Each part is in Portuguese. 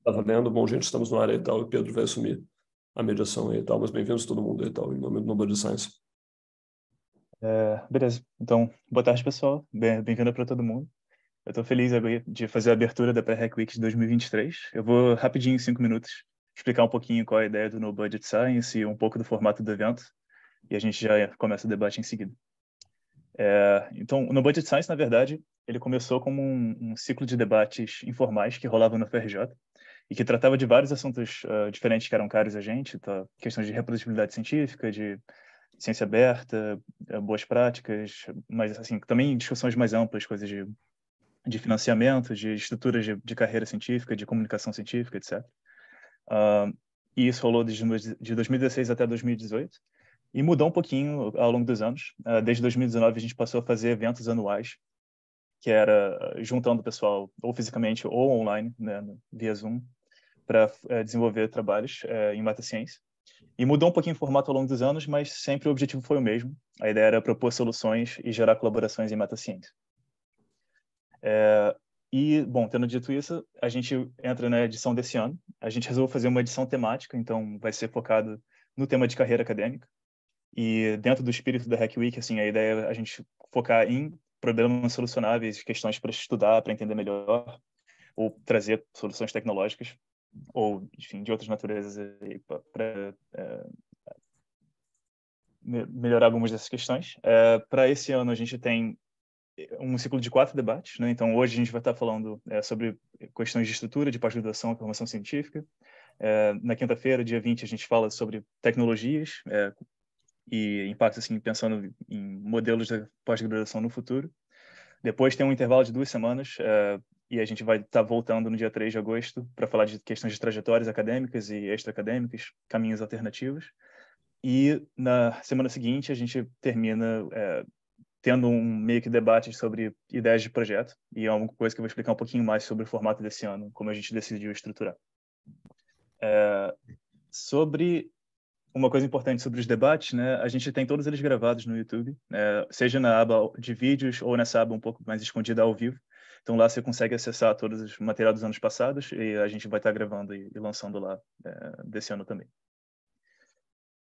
Tá valendo? Bom, gente, estamos no ar aí e tal, e o Pedro vai assumir a mediação aí e tal, mas bem-vindos todo mundo aí e tal, em nome do Nobody Science. Beleza. Então, boa tarde, pessoal. Bem-vindo para todo mundo. Eu estou feliz agora de fazer a abertura da Pré-Hack Week de 2023. Eu vou rapidinho, em 5 minutos, explicar um pouquinho qual é a ideia do No Budget Science e um pouco do formato do evento, e a gente já começa o debate em seguida. Então, o No Budget Science, na verdade, ele começou como um ciclo de debates informais que rolava no FRJ e que tratava de vários assuntos diferentes que eram caros a gente, tá? Questões de reprodutibilidade científica, de ciência aberta, boas práticas, mas assim também discussões mais amplas, coisas de financiamento, de estruturas de carreira científica, de comunicação científica, etc. E isso rolou de 2016 até 2018 e mudou um pouquinho ao longo dos anos. Desde 2019 a gente passou a fazer eventos anuais, que era juntando o pessoal ou fisicamente ou online, né, via Zoom, para desenvolver trabalhos em mata ciência. E mudou um pouquinho o formato ao longo dos anos, mas sempre o objetivo foi o mesmo. A ideia era propor soluções e gerar colaborações em mata-ciência. Bom, tendo dito isso, a gente entra na edição desse ano. A gente resolveu fazer uma edição temática, então vai ser focado no tema de carreira acadêmica. E dentro do espírito da Hack Week, assim, a ideia é a gente focar em problemas solucionáveis, questões para estudar, para entender melhor, ou trazer soluções tecnológicas, ou, enfim, de outras naturezas para melhorar algumas dessas questões. Para esse ano, a gente tem um ciclo de 4 debates, né? Então, hoje a gente vai estar falando sobre questões de estrutura, de pós-graduação e formação científica. Na quinta-feira, dia 20, a gente fala sobre tecnologias e impactos, assim, pensando em modelos de pós-graduação no futuro. Depois tem um intervalo de 2 semanas e a gente vai estar voltando no dia 3 de agosto para falar de questões de trajetórias acadêmicas e extra-acadêmicas, caminhos alternativos. E na semana seguinte a gente termina tendo um meio que debate sobre ideias de projeto, e é uma coisa que eu vou explicar um pouquinho mais sobre o formato desse ano, como a gente decidiu estruturar. Sobre uma coisa importante sobre os debates, né? A gente tem todos eles gravados no YouTube, seja na aba de vídeos ou nessa aba um pouco mais escondida ao vivo. Então lá você consegue acessar todos os materiais dos anos passados e a gente vai estar gravando e lançando lá desse ano também.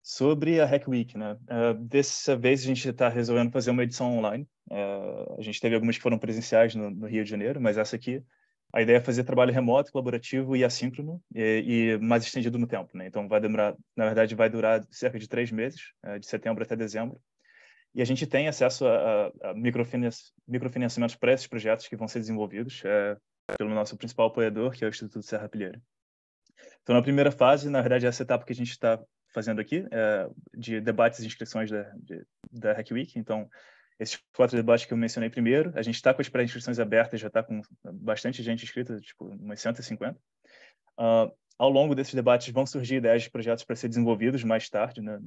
Sobre a Hack Week, né? Dessa vez a gente está resolvendo fazer uma edição online. A gente teve algumas que foram presenciais no Rio de Janeiro, mas essa aqui, a ideia é fazer trabalho remoto, colaborativo e assíncrono e mais estendido no tempo, né? Então vai demorar, na verdade, vai durar cerca de 3 meses, de setembro até dezembro. E a gente tem acesso a microfinanciamentos para esses projetos que vão ser desenvolvidos pelo nosso principal apoiador, que é o Instituto Serra Pilheira. Então, na primeira fase, na verdade, essa etapa que a gente está fazendo aqui, de debates e inscrições da Hack Week. Então, esses 4 debates que eu mencionei primeiro, a gente está com as pré-inscrições abertas, já está com bastante gente inscrita, tipo, umas 150. Ao longo desses debates vão surgir ideias de projetos para ser desenvolvidos mais tarde, né,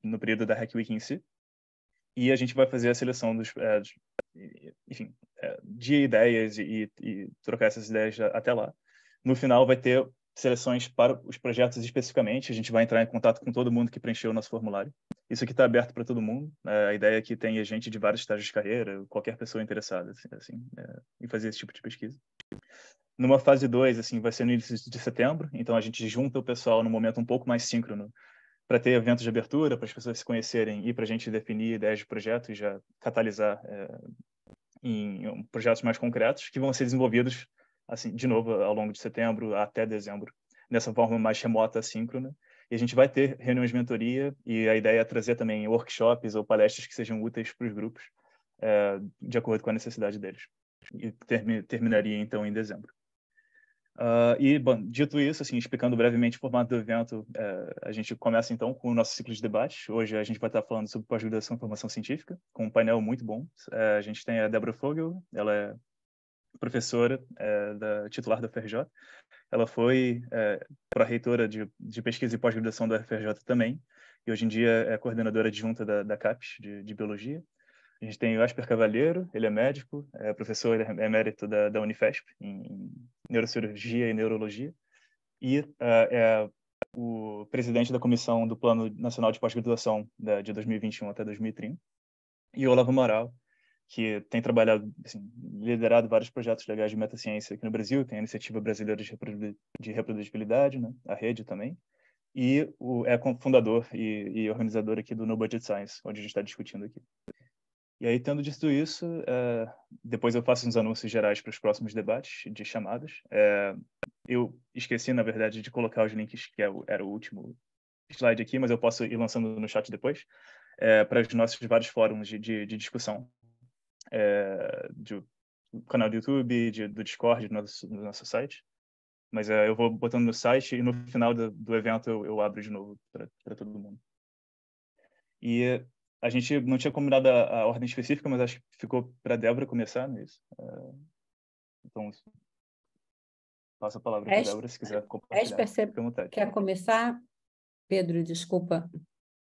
no período da Hack Week em si. E a gente vai fazer a seleção enfim, de ideias e trocar essas ideias até lá. No final vai ter seleções para os projetos especificamente. A gente vai entrar em contato com todo mundo que preencheu o nosso formulário. Isso aqui está aberto para todo mundo. A ideia é que tenha gente de vários estágios de carreira, qualquer pessoa interessada em fazer esse tipo de pesquisa. Numa fase 2, assim, vai ser no início de setembro. Então a gente junta o pessoal num momento um pouco mais síncrono para ter eventos de abertura, para as pessoas se conhecerem e para a gente definir ideias de projeto e já catalisar em projetos mais concretos que vão ser desenvolvidos, assim, de novo, ao longo de setembro até dezembro, nessa forma mais remota, assíncrona. E a gente vai ter reuniões de mentoria e a ideia é trazer também workshops ou palestras que sejam úteis para os grupos, de acordo com a necessidade deles. E terminaria, então, em dezembro. Bom, dito isso, assim, explicando brevemente o formato do evento, a gente começa então com o nosso ciclo de debate. Hoje a gente vai estar falando sobre pós-graduação e formação científica, com um painel muito bom. A gente tem a Débora Fogel, ela é professora titular da UFRJ. Ela foi pró-reitora de pesquisa e pós-graduação da UFRJ também, e hoje em dia é coordenadora adjunta da CAPES, de Biologia. A gente tem o Asper Cavalheiro, ele é médico, é professor emérito da Unifesp, em neurocirurgia e neurologia, e é o presidente da comissão do Plano Nacional de Pós-Graduação de 2021 até 2030. E o Olavo Amaral, que tem trabalhado, assim, liderado vários projetos legais de metaciência aqui no Brasil. Tem a Iniciativa Brasileira de Reprodutibilidade, né? A rede também. E é fundador e organizador aqui do No Budget Science, onde a gente está discutindo aqui. E aí, tendo dito isso, depois eu faço uns anúncios gerais para os próximos debates de chamadas. Eu esqueci, na verdade, de colocar os links, que era o último slide aqui, mas eu posso ir lançando no chat depois, para os nossos vários fóruns de discussão, do canal do YouTube, do Discord, do nosso site. Mas eu vou botando no site e no final do evento eu abro de novo para todo mundo. E a gente não tinha combinado a ordem específica, mas acho que ficou para a Débora começar nisso. Então, passo a palavra para a Débora, se quiser compartilhar. Você quer começar? Pedro, desculpa.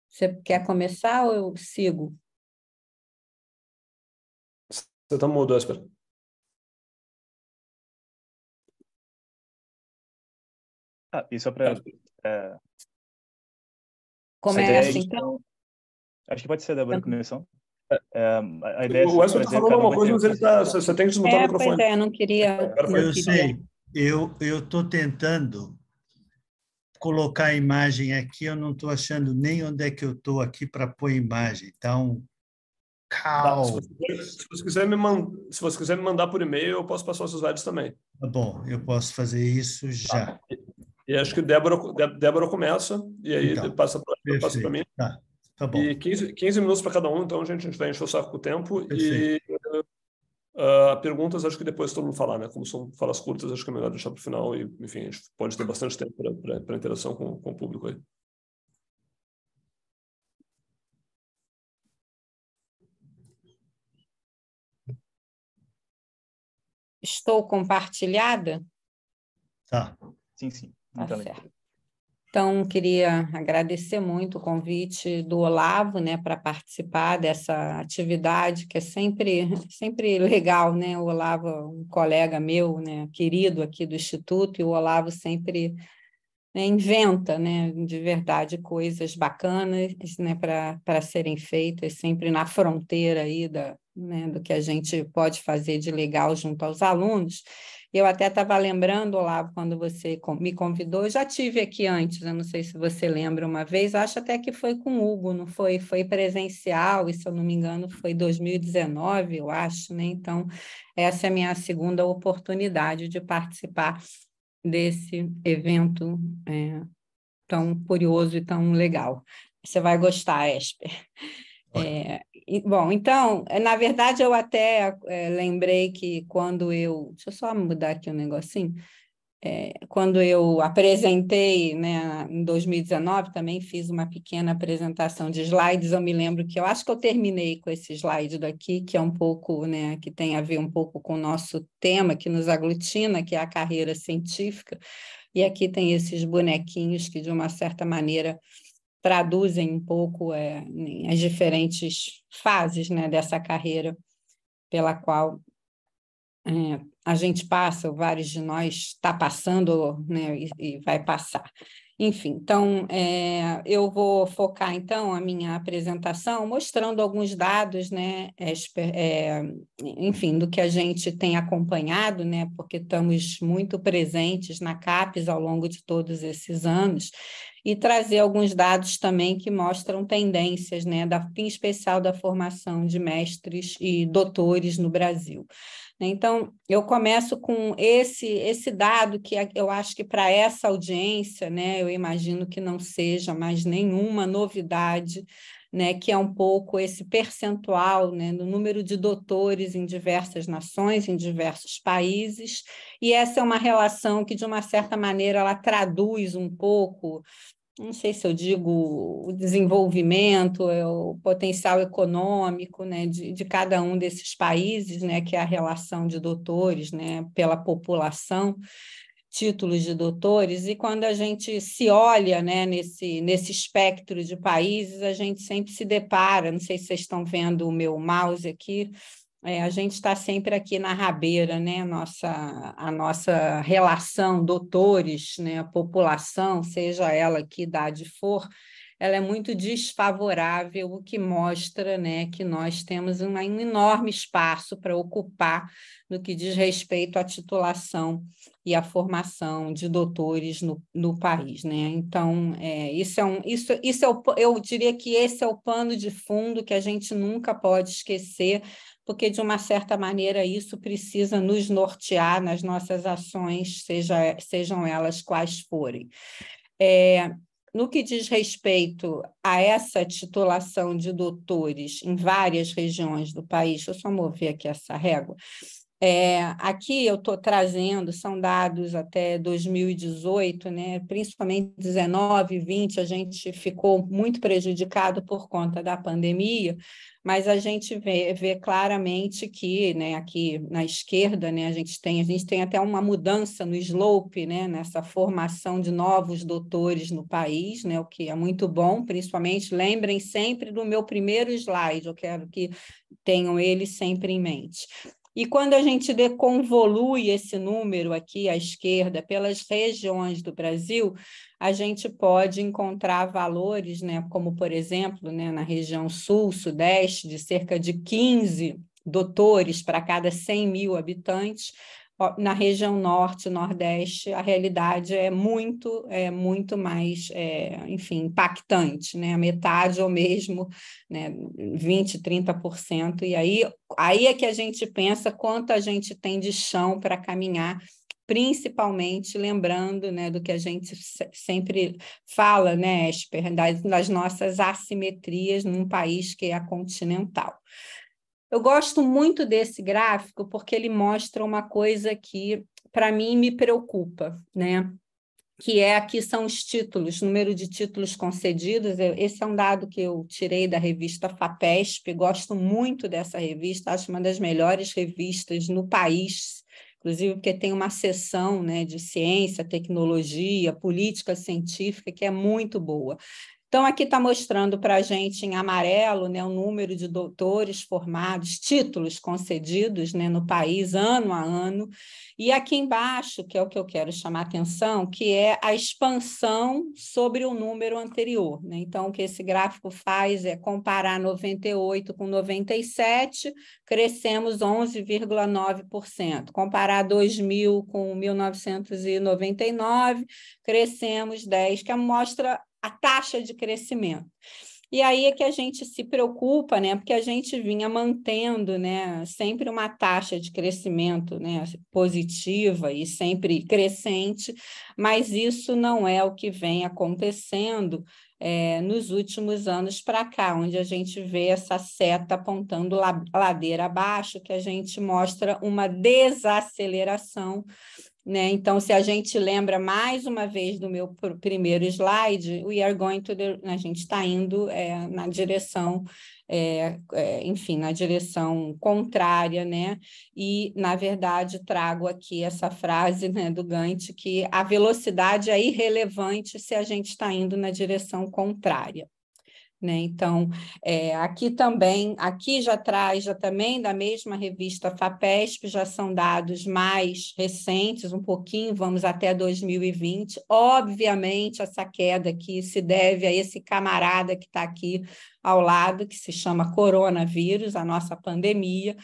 Você quer começar ou eu sigo? Você está mudo, Esper. E só para... Começa, então. Acho que pode ser a Débora começando. A ideia o Esper está falando uma coisa, mas você tem que desmutar o microfone. Pois não queria... Eu sei. Eu estou tentando colocar a imagem aqui, eu não estou achando nem onde é que eu estou aqui para pôr a imagem. Então, calma. Se você quiser me mandar por e-mail, eu posso passar os slides também. Tá bom, eu posso fazer isso já. E acho que Débora começa, e aí então, passa para mim. Tá bom. E 15 minutos para cada um, então a gente vai encher o saco com o tempo. Perfeito. E perguntas, acho que depois todo mundo falar, né? Como são falas curtas, acho que é melhor deixar para o final. E, enfim, a gente pode ter bastante tempo para interação com o público aí. Estou compartilhada? Tá. Sim. Tá certo. Então, queria agradecer muito o convite do Olavo, né, para participar dessa atividade, que é sempre legal, né? O Olavo é um colega meu, né, querido aqui do Instituto, e o Olavo sempre, né, inventa, né, de verdade, coisas bacanas, né, para serem feitas, sempre na fronteira aí do que a gente pode fazer de legal junto aos alunos. Eu até estava lembrando, Olavo, quando você me convidou, eu já tive aqui antes, eu não sei se você lembra uma vez, acho até que foi com o Hugo, não foi? Foi presencial, e se eu não me engano foi 2019, eu acho, né? Então, essa é a minha segunda oportunidade de participar desse evento tão curioso e tão legal. Você vai gostar, Esper. Bom, então, na verdade, eu até lembrei que quando eu... Deixa eu só mudar aqui um negocinho. Quando eu apresentei, né, em 2019, também fiz uma pequena apresentação de slides. Eu me lembro que eu acho que eu terminei com esse slide daqui, que é um pouco, né, que tem a ver um pouco com o nosso tema, que nos aglutina, que é a carreira científica. E aqui tem esses bonequinhos que, de uma certa maneira, traduzem um pouco as diferentes fases, né, dessa carreira pela qual a gente passa, vários de nós está passando, né, e vai passar. Enfim, então, eu vou focar, então, a minha apresentação mostrando alguns dados, né, enfim, do que a gente tem acompanhado, né, porque estamos muito presentes na CAPES ao longo de todos esses anos, e trazer alguns dados também que mostram tendências, né, em especial da formação de mestres e doutores no Brasil. Então, eu começo com esse dado que eu acho que para essa audiência, né, eu imagino que não seja mais nenhuma novidade, né, que é um pouco esse percentual, né, no número de doutores em diversas nações, em diversos países, e essa é uma relação que, de uma certa maneira, ela traduz um pouco, não sei se eu digo o desenvolvimento, o potencial econômico, né, de cada um desses países, né, que é a relação de doutores, né, pela população, títulos de doutores, e quando a gente se olha, né, nesse espectro de países, a gente sempre se depara, não sei se vocês estão vendo o meu mouse aqui, a gente está sempre aqui na rabeira, né? A nossa relação, doutores, né? A população, seja ela que idade for, ela é muito desfavorável, o que mostra, né, que nós temos um enorme espaço para ocupar no que diz respeito à titulação e à formação de doutores no país, né? Então, eu diria que esse é o pano de fundo que a gente nunca pode esquecer, porque, de uma certa maneira, isso precisa nos nortear nas nossas ações, sejam elas quais forem. No que diz respeito a essa titulação de doutores em várias regiões do país, deixa eu só mover aqui essa régua. Aqui eu estou trazendo, são dados até 2018, né? Principalmente 19 e 20, a gente ficou muito prejudicado por conta da pandemia, mas a gente vê claramente que, né, aqui na esquerda, né, a gente tem até uma mudança no slope, né, nessa formação de novos doutores no país, né, o que é muito bom, principalmente lembrem sempre do meu primeiro slide, eu quero que tenham ele sempre em mente. E quando a gente convolui esse número aqui à esquerda pelas regiões do Brasil, a gente pode encontrar valores, né, como, por exemplo, né, na região sul, sudeste, de cerca de 15 doutores para cada 100 mil habitantes. Na região norte, nordeste, a realidade é muito mais, enfim, impactante, né? A metade ou mesmo, né, 20%, 30%. E aí é que a gente pensa quanto a gente tem de chão para caminhar, principalmente lembrando, né, do que a gente sempre fala, né, Esper, das nossas assimetrias num país que é continental. Eu gosto muito desse gráfico porque ele mostra uma coisa que, para mim, me preocupa, né? Que aqui são os títulos, número de títulos concedidos. Esse é um dado que eu tirei da revista FAPESP, gosto muito dessa revista, acho uma das melhores revistas no país, inclusive porque tem uma seção, né, de ciência, tecnologia, política científica, que é muito boa. Então, aqui está mostrando para a gente em amarelo, né, o número de doutores formados, títulos concedidos, né, no país, ano a ano. E aqui embaixo, que é o que eu quero chamar a atenção, que é a expansão sobre o número anterior, né? Então, o que esse gráfico faz é comparar 98 com 97, crescemos 11,9%. Comparar 2000 com 1999, crescemos 10%, que mostra a taxa de crescimento. E aí é que a gente se preocupa, né? Porque a gente vinha mantendo, né, sempre uma taxa de crescimento, né, positiva e sempre crescente, mas isso não é o que vem acontecendo nos últimos anos para cá, onde a gente vê essa seta apontando ladeira abaixo, que a gente mostra uma desaceleração, né? Então, se a gente lembra mais uma vez do meu primeiro slide, a gente está indo na direção, enfim, na direção contrária, né? E, na verdade, trago aqui essa frase, né, do Gantt, que a velocidade é irrelevante se a gente está indo na direção contrária. Né? Então, aqui já traz, já também da mesma revista FAPESP, já são dados mais recentes, um pouquinho, vamos até 2020. Obviamente, essa queda aqui se deve a esse camarada que está aqui ao lado, que se chama coronavírus, a nossa pandemia.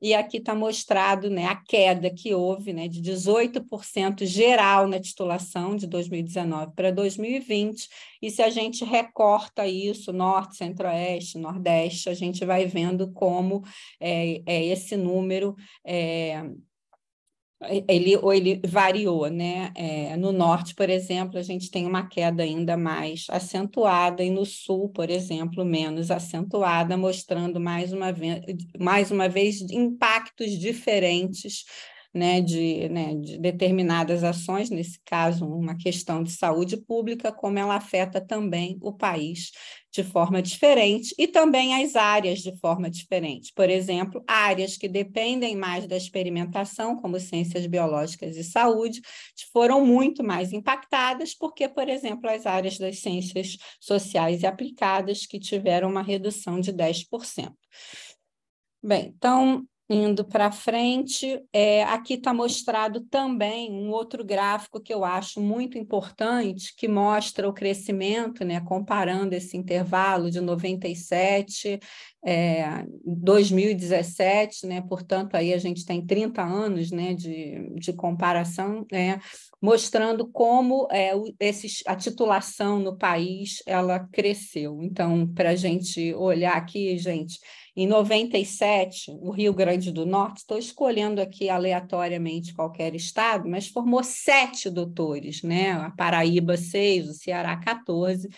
E aqui está mostrado, né, a queda que houve, né, de 18% geral na titulação de 2019 para 2020, e se a gente recorta isso, norte, centro-oeste, nordeste, a gente vai vendo como esse número ele variou, né? No norte, por exemplo, a gente tem uma queda ainda mais acentuada, e no sul, por exemplo, menos acentuada, mostrando mais uma vez impactos diferentes, né, de determinadas ações, nesse caso, uma questão de saúde pública, como ela afeta também o país de forma diferente e também as áreas de forma diferente. Por exemplo, áreas que dependem mais da experimentação, como ciências biológicas e saúde, foram muito mais impactadas porque, por exemplo, as áreas das ciências sociais e aplicadas que tiveram uma redução de 10%. Bem, então, Indo para frente, aqui está mostrado também um outro gráfico que eu acho muito importante, que mostra o crescimento, né, comparando esse intervalo de 97, 2017, né, portanto, aí a gente tem 30 anos, né, de comparação, né, mostrando como a titulação no país ela cresceu. Então, para a gente olhar aqui, gente, em 97, o Rio Grande do Norte, estou escolhendo aqui aleatoriamente qualquer estado, mas formou 7 doutores, né? A Paraíba 6, o Ceará 14.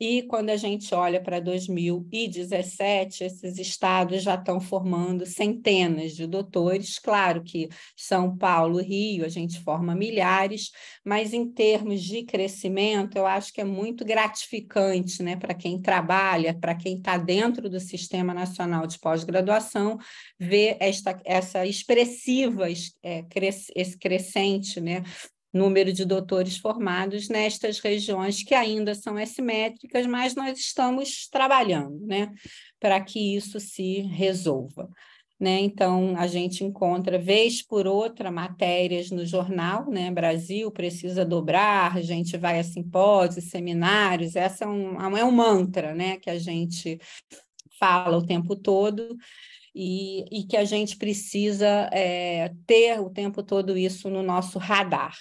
E quando a gente olha para 2017, esses estados já estão formando centenas de doutores. Claro que São Paulo, Rio, a gente forma milhares, mas em termos de crescimento, eu acho que é muito gratificante, né, para quem trabalha, para quem está dentro do Sistema Nacional de Pós-Graduação, ver essa expressiva, esse crescente, né, número de doutores formados nestas regiões que ainda são assimétricas, mas nós estamos trabalhando, né, para que isso se resolva. Né? Então, a gente encontra, vez por outra, matérias no jornal, né? Brasil precisa dobrar, a gente vai a simpósios, seminários, essa é um mantra, né? Que a gente fala o tempo todo, e que a gente precisa ter o tempo todo isso no nosso radar.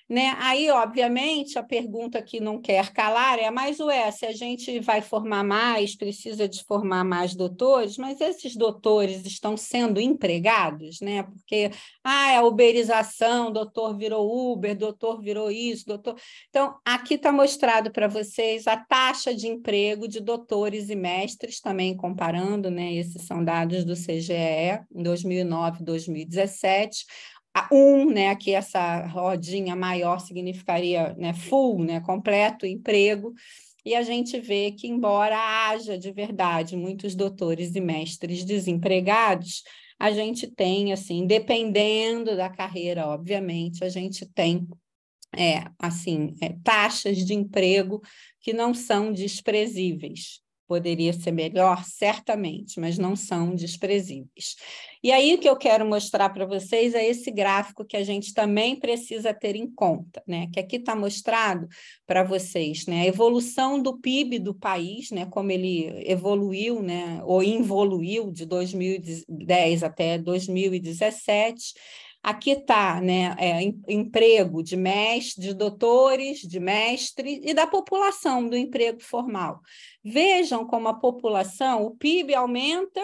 Né? Aí, obviamente, a pergunta que não quer calar mas se a gente vai formar mais, precisa de formar mais doutores, mas esses doutores estão sendo empregados, né? Porque a uberização, doutor virou Uber, doutor virou isso, doutor... Então, aqui está mostrado para vocês a taxa de emprego de doutores e mestres, também comparando, né? Esses são dados do CGE, em 2009 e 2017. Né, aqui essa rodinha maior significaria, né, full, né, completo emprego, e a gente vê que, embora haja de verdade muitos doutores e mestres desempregados, a gente tem, assim, dependendo da carreira, obviamente, a gente tem taxas de emprego que não são desprezíveis. Poderia ser melhor, certamente, mas não são desprezíveis. E aí o que eu quero mostrar para vocês é esse gráfico que a gente também precisa ter em conta, né? Que aqui está mostrado para vocês, né? A evolução do PIB do país, né? Como ele evoluiu, né? Ou involuiu de 2010 até 2017. Aqui está, né, emprego de mestre, de doutores, de mestre e da população do emprego formal. Vejam como a população, o PIB aumenta,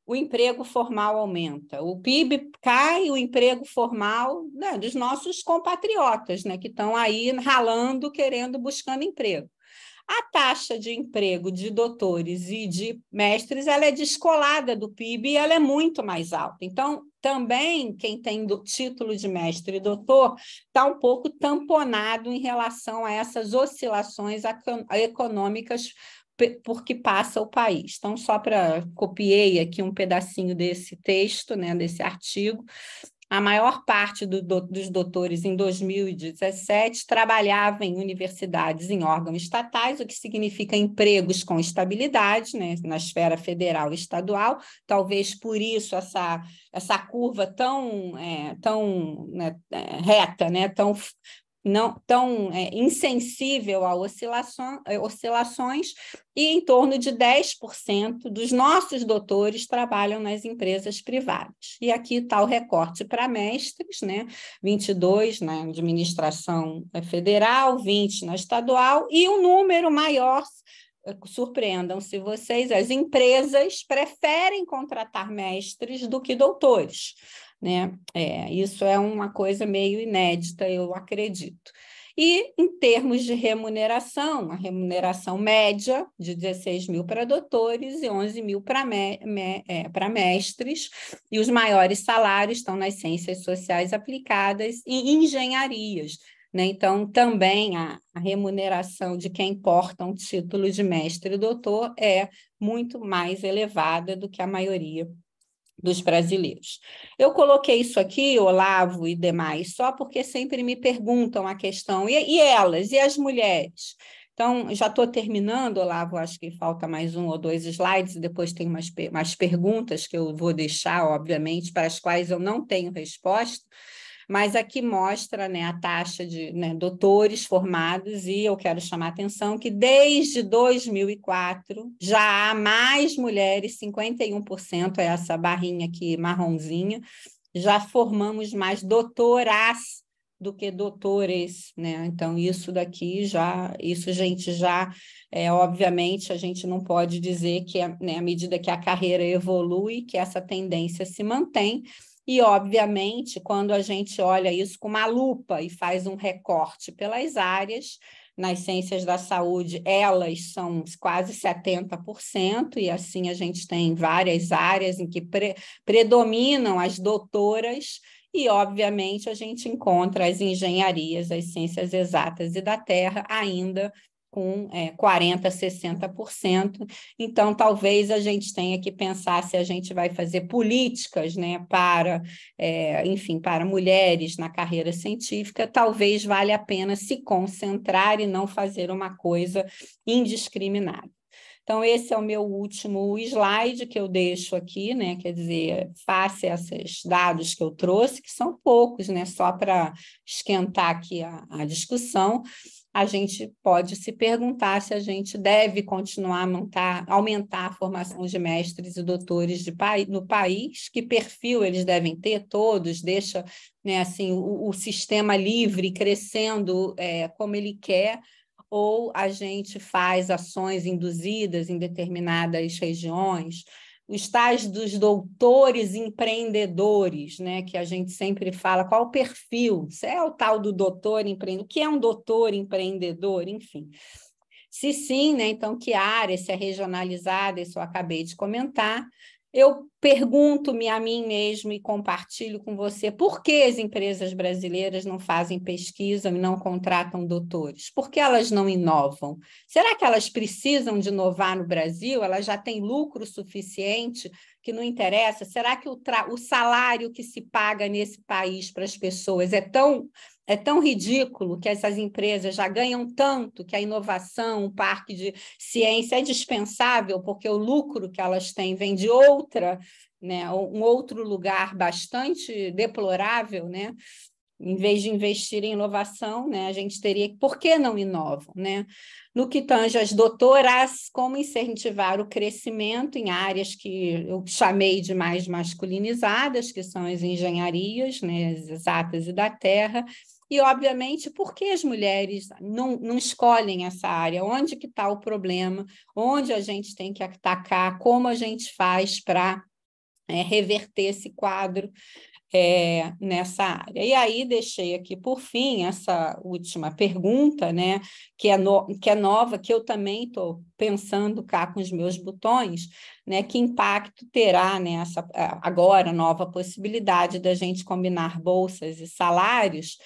o emprego formal aumenta. O PIB cai, o emprego formal, né, dos nossos compatriotas, né, que estão aí ralando, buscando emprego. A taxa de emprego de doutores e de mestres ela é descolada do PIB e ela é muito mais alta. Então, também quem tem título de mestre e doutor está um pouco tamponado em relação a essas oscilações econômicas por que passa o país. Então, só copiei aqui um pedacinho desse texto, né, desse artigo. A maior parte dos doutores em 2017 trabalhava em universidades em órgãos estatais, o que significa empregos com estabilidade, né, na esfera federal e estadual. Talvez por isso essa curva tão reta, né, tão insensível a oscilações, e em torno de 10% dos nossos doutores trabalham nas empresas privadas. E aqui está o recorte para mestres, né? 22 na administração federal, 20 na estadual, e um número maior, surpreendam-se vocês, as empresas preferem contratar mestres do que doutores. Né? Isso é uma coisa meio inédita, eu acredito. E, em termos de remuneração, a remuneração média de 16 mil para doutores e 11 mil para mestres, e os maiores salários estão nas ciências sociais aplicadas e engenharias. Né? Então, também a remuneração de quem porta um título de mestre e doutor é muito mais elevada do que a maioria dos brasileiros. Eu coloquei isso aqui, Olavo e demais, só porque sempre me perguntam a questão, e elas, e as mulheres? Então, já estou terminando, Olavo, acho que falta mais 1 ou 2 slides, e depois tem umas perguntas que eu vou deixar, obviamente, para as quais eu não tenho resposta, mas aqui mostra, né, a taxa de, né, doutores formados, e eu quero chamar a atenção que desde 2004 já há mais mulheres, 51%, é essa barrinha aqui marronzinha, já formamos mais doutoras do que doutores, né? Então, isso daqui já, isso, gente, já, obviamente, a gente não pode dizer que, né, à medida que a carreira evolui, que essa tendência se mantém, e, obviamente, quando a gente olha isso com uma lupa e faz um recorte pelas áreas, nas ciências da saúde, elas são quase 70%, e assim a gente tem várias áreas em que predominam as doutoras, e, obviamente, a gente encontra as engenharias, as ciências exatas e da terra ainda com 40%, 60%. Então, talvez a gente tenha que pensar se a gente vai fazer políticas, né, para, enfim, para mulheres na carreira científica, talvez valha a pena se concentrar e não fazer uma coisa indiscriminada. Então, esse é o meu último slide que eu deixo aqui, né? Quer dizer, face a esses dados que eu trouxe, que são poucos, né? Só para esquentar aqui a discussão, a gente pode se perguntar se a gente deve continuar a aumentar a formação de mestres e doutores no país, que perfil eles devem ter, todos, deixa, né, assim, o sistema livre crescendo como ele quer, ou a gente faz ações induzidas em determinadas regiões, os tais dos doutores empreendedores, né, que a gente sempre fala, qual o perfil? Se é o tal do doutor empreendedor, o que é um doutor empreendedor? Enfim. Se sim, né, então que área, se é regionalizada, isso eu acabei de comentar. Eu pergunto-me a mim mesmo e compartilho com você por que as empresas brasileiras não fazem pesquisa e não contratam doutores? Por que elas não inovam? Será que elas precisam de inovar no Brasil? Elas já têm lucro suficiente que não interessa? Será que o salário que se paga nesse país para as pessoas é tão ridículo que essas empresas já ganham tanto que a inovação, o parque de ciência é dispensável porque o lucro que elas têm vem de outra, né, um outro lugar bastante deplorável, né? Em vez de investir em inovação, né, a gente teria... Por que não inovam, né? No que tange às doutoras, como incentivar o crescimento em áreas que eu chamei de mais masculinizadas, que são as engenharias, né, as exatas e da terra, e, obviamente, por que as mulheres não escolhem essa área? Onde que está o problema? Onde a gente tem que atacar? Como a gente faz para reverter esse quadro nessa área? E aí deixei aqui, por fim, essa última pergunta, né, que é nova, que eu também estou pensando cá com os meus botões, né, que impacto terá, né, agora nova possibilidade da gente combinar bolsas e salários,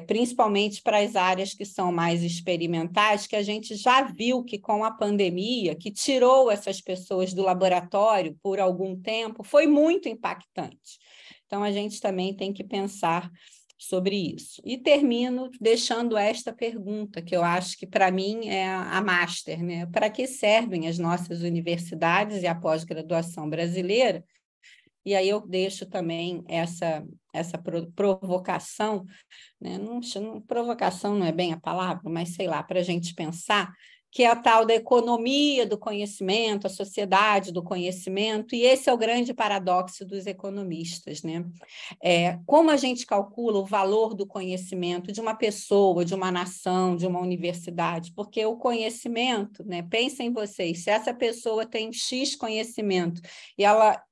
principalmente para as áreas que são mais experimentais, que a gente já viu que com a pandemia, que tirou essas pessoas do laboratório por algum tempo, foi muito impactante. Então, a gente também tem que pensar sobre isso. E termino deixando esta pergunta, que eu acho que, para mim, é a master, né? Para que servem as nossas universidades e a pós-graduação brasileira? E aí eu deixo também essa provocação, né? Provocação não é bem a palavra, mas sei lá, para a gente pensar, que é a tal da economia do conhecimento, a sociedade do conhecimento, e esse é o grande paradoxo dos economistas, né? Como a gente calcula o valor do conhecimento de uma pessoa, de uma nação, de uma universidade? Porque o conhecimento, né? Pensem vocês, se essa pessoa tem X conhecimento e ela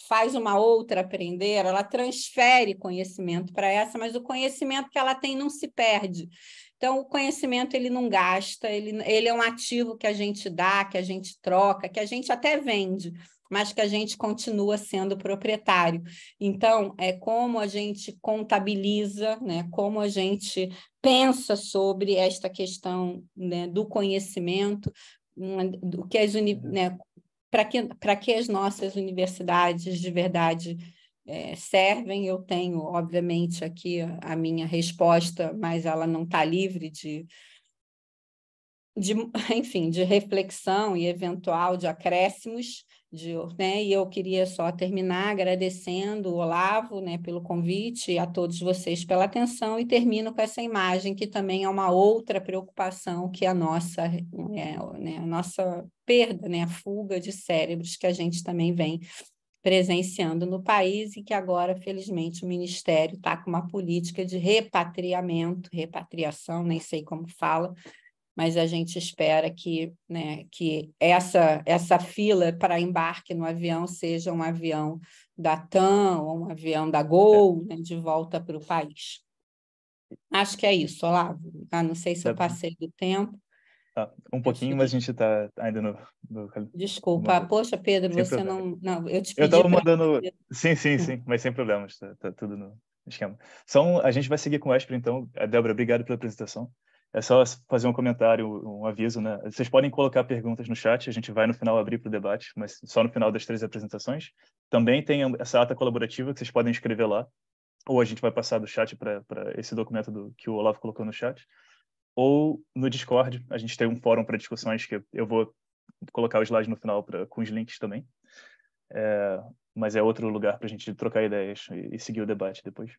faz uma outra aprender, ela transfere conhecimento para essa, mas o conhecimento que ela tem não se perde. Então, o conhecimento ele não gasta, ele é um ativo que a gente dá, que a gente troca, que a gente até vende, mas que a gente continua sendo proprietário. Então, é como a gente contabiliza, né, como a gente pensa sobre esta questão, né, do conhecimento, do que né, para que as nossas universidades de verdade servem. Eu tenho, obviamente, aqui a minha resposta, mas ela não está livre enfim, de reflexão e eventual de acréscimos, né? E eu queria só terminar agradecendo o Olavo, né, pelo convite, e a todos vocês pela atenção, e termino com essa imagem, que também é uma outra preocupação, que é a nossa, né, a nossa perda, né, a fuga de cérebros que a gente também vem presenciando no país, e que agora, felizmente, o Ministério está com uma política de repatriação, nem sei como fala, mas a gente espera que, né, que essa fila para embarque no avião seja um avião da TAM ou um avião da Gol, né, de volta para o país. Acho que é isso, Olavo. Não sei se eu passei do tempo. Um pouquinho, mas a gente está ainda no... Desculpa. Poxa, Pedro, sem você problema. não... Eu te Eu pedi estava mandando... Sim, mas sem problemas. Tá tudo no esquema. A gente vai seguir com o Esper, então. Débora, obrigado pela apresentação. É só fazer um comentário, um aviso, né? Vocês podem colocar perguntas no chat, a gente vai no final abrir para o debate, mas só no final das 3 apresentações. Também tem essa ata colaborativa que vocês podem escrever lá, ou a gente vai passar do chat para esse documento que o Olavo colocou no chat, ou no Discord, a gente tem um fórum para discussões que eu vou colocar o slide no final com os links também. Mas é outro lugar para a gente trocar ideias e seguir o debate depois.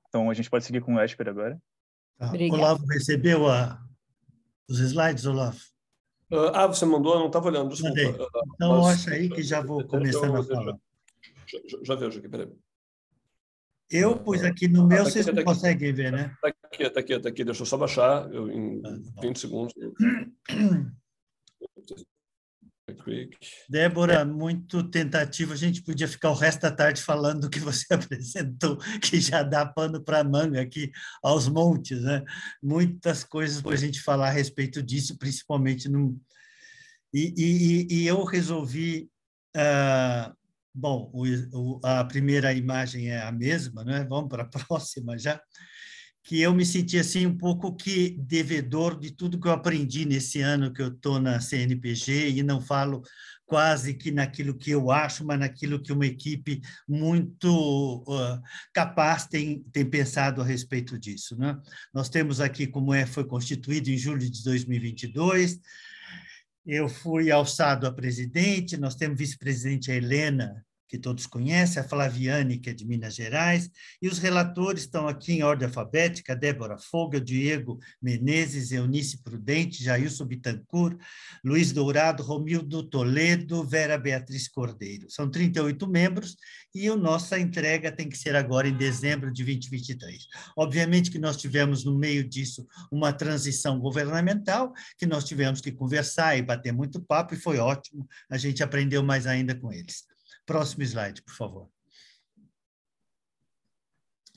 Então, a gente pode seguir com o Esper agora. Olavo recebeu os slides, Olavo? Você mandou? Eu não estava olhando, desculpa. Então, mostra aí que já vou começando a falar. Já vejo aqui, peraí. Eu pus aqui no meu, vocês não conseguem ver, né? Está aqui. Deixa eu só baixar em 20 segundos. Débora, muito tentativa. A gente podia ficar o resto da tarde falando do que você apresentou, que já dá pano para manga aqui aos montes, né? Muitas coisas para a gente falar a respeito disso, principalmente no... E eu resolvi... Bom, a primeira imagem é a mesma, né? Vamos para a próxima já. Que eu me senti assim um pouco que devedor de tudo que eu aprendi nesse ano que eu estou na CNPq, e não falo quase que naquilo que eu acho, mas naquilo que uma equipe muito capaz tem pensado a respeito disso, né? Nós temos aqui como foi constituído em julho de 2022, eu fui alçado a presidente, nós temos vice-presidente a Helena, que todos conhecem, a Flaviane, que é de Minas Gerais, e os relatores estão aqui em ordem alfabética: Débora Fogel, Diego Menezes, Eunice Prudente, Jailson Bittencourt, Luiz Dourado, Romildo Toledo, Vera Beatriz Cordeiro. São 38 membros e a nossa entrega tem que ser agora em dezembro de 2023. Obviamente que nós tivemos no meio disso uma transição governamental, que nós tivemos que conversar e bater muito papo, e foi ótimo, a gente aprendeu mais ainda com eles. Próximo slide, por favor.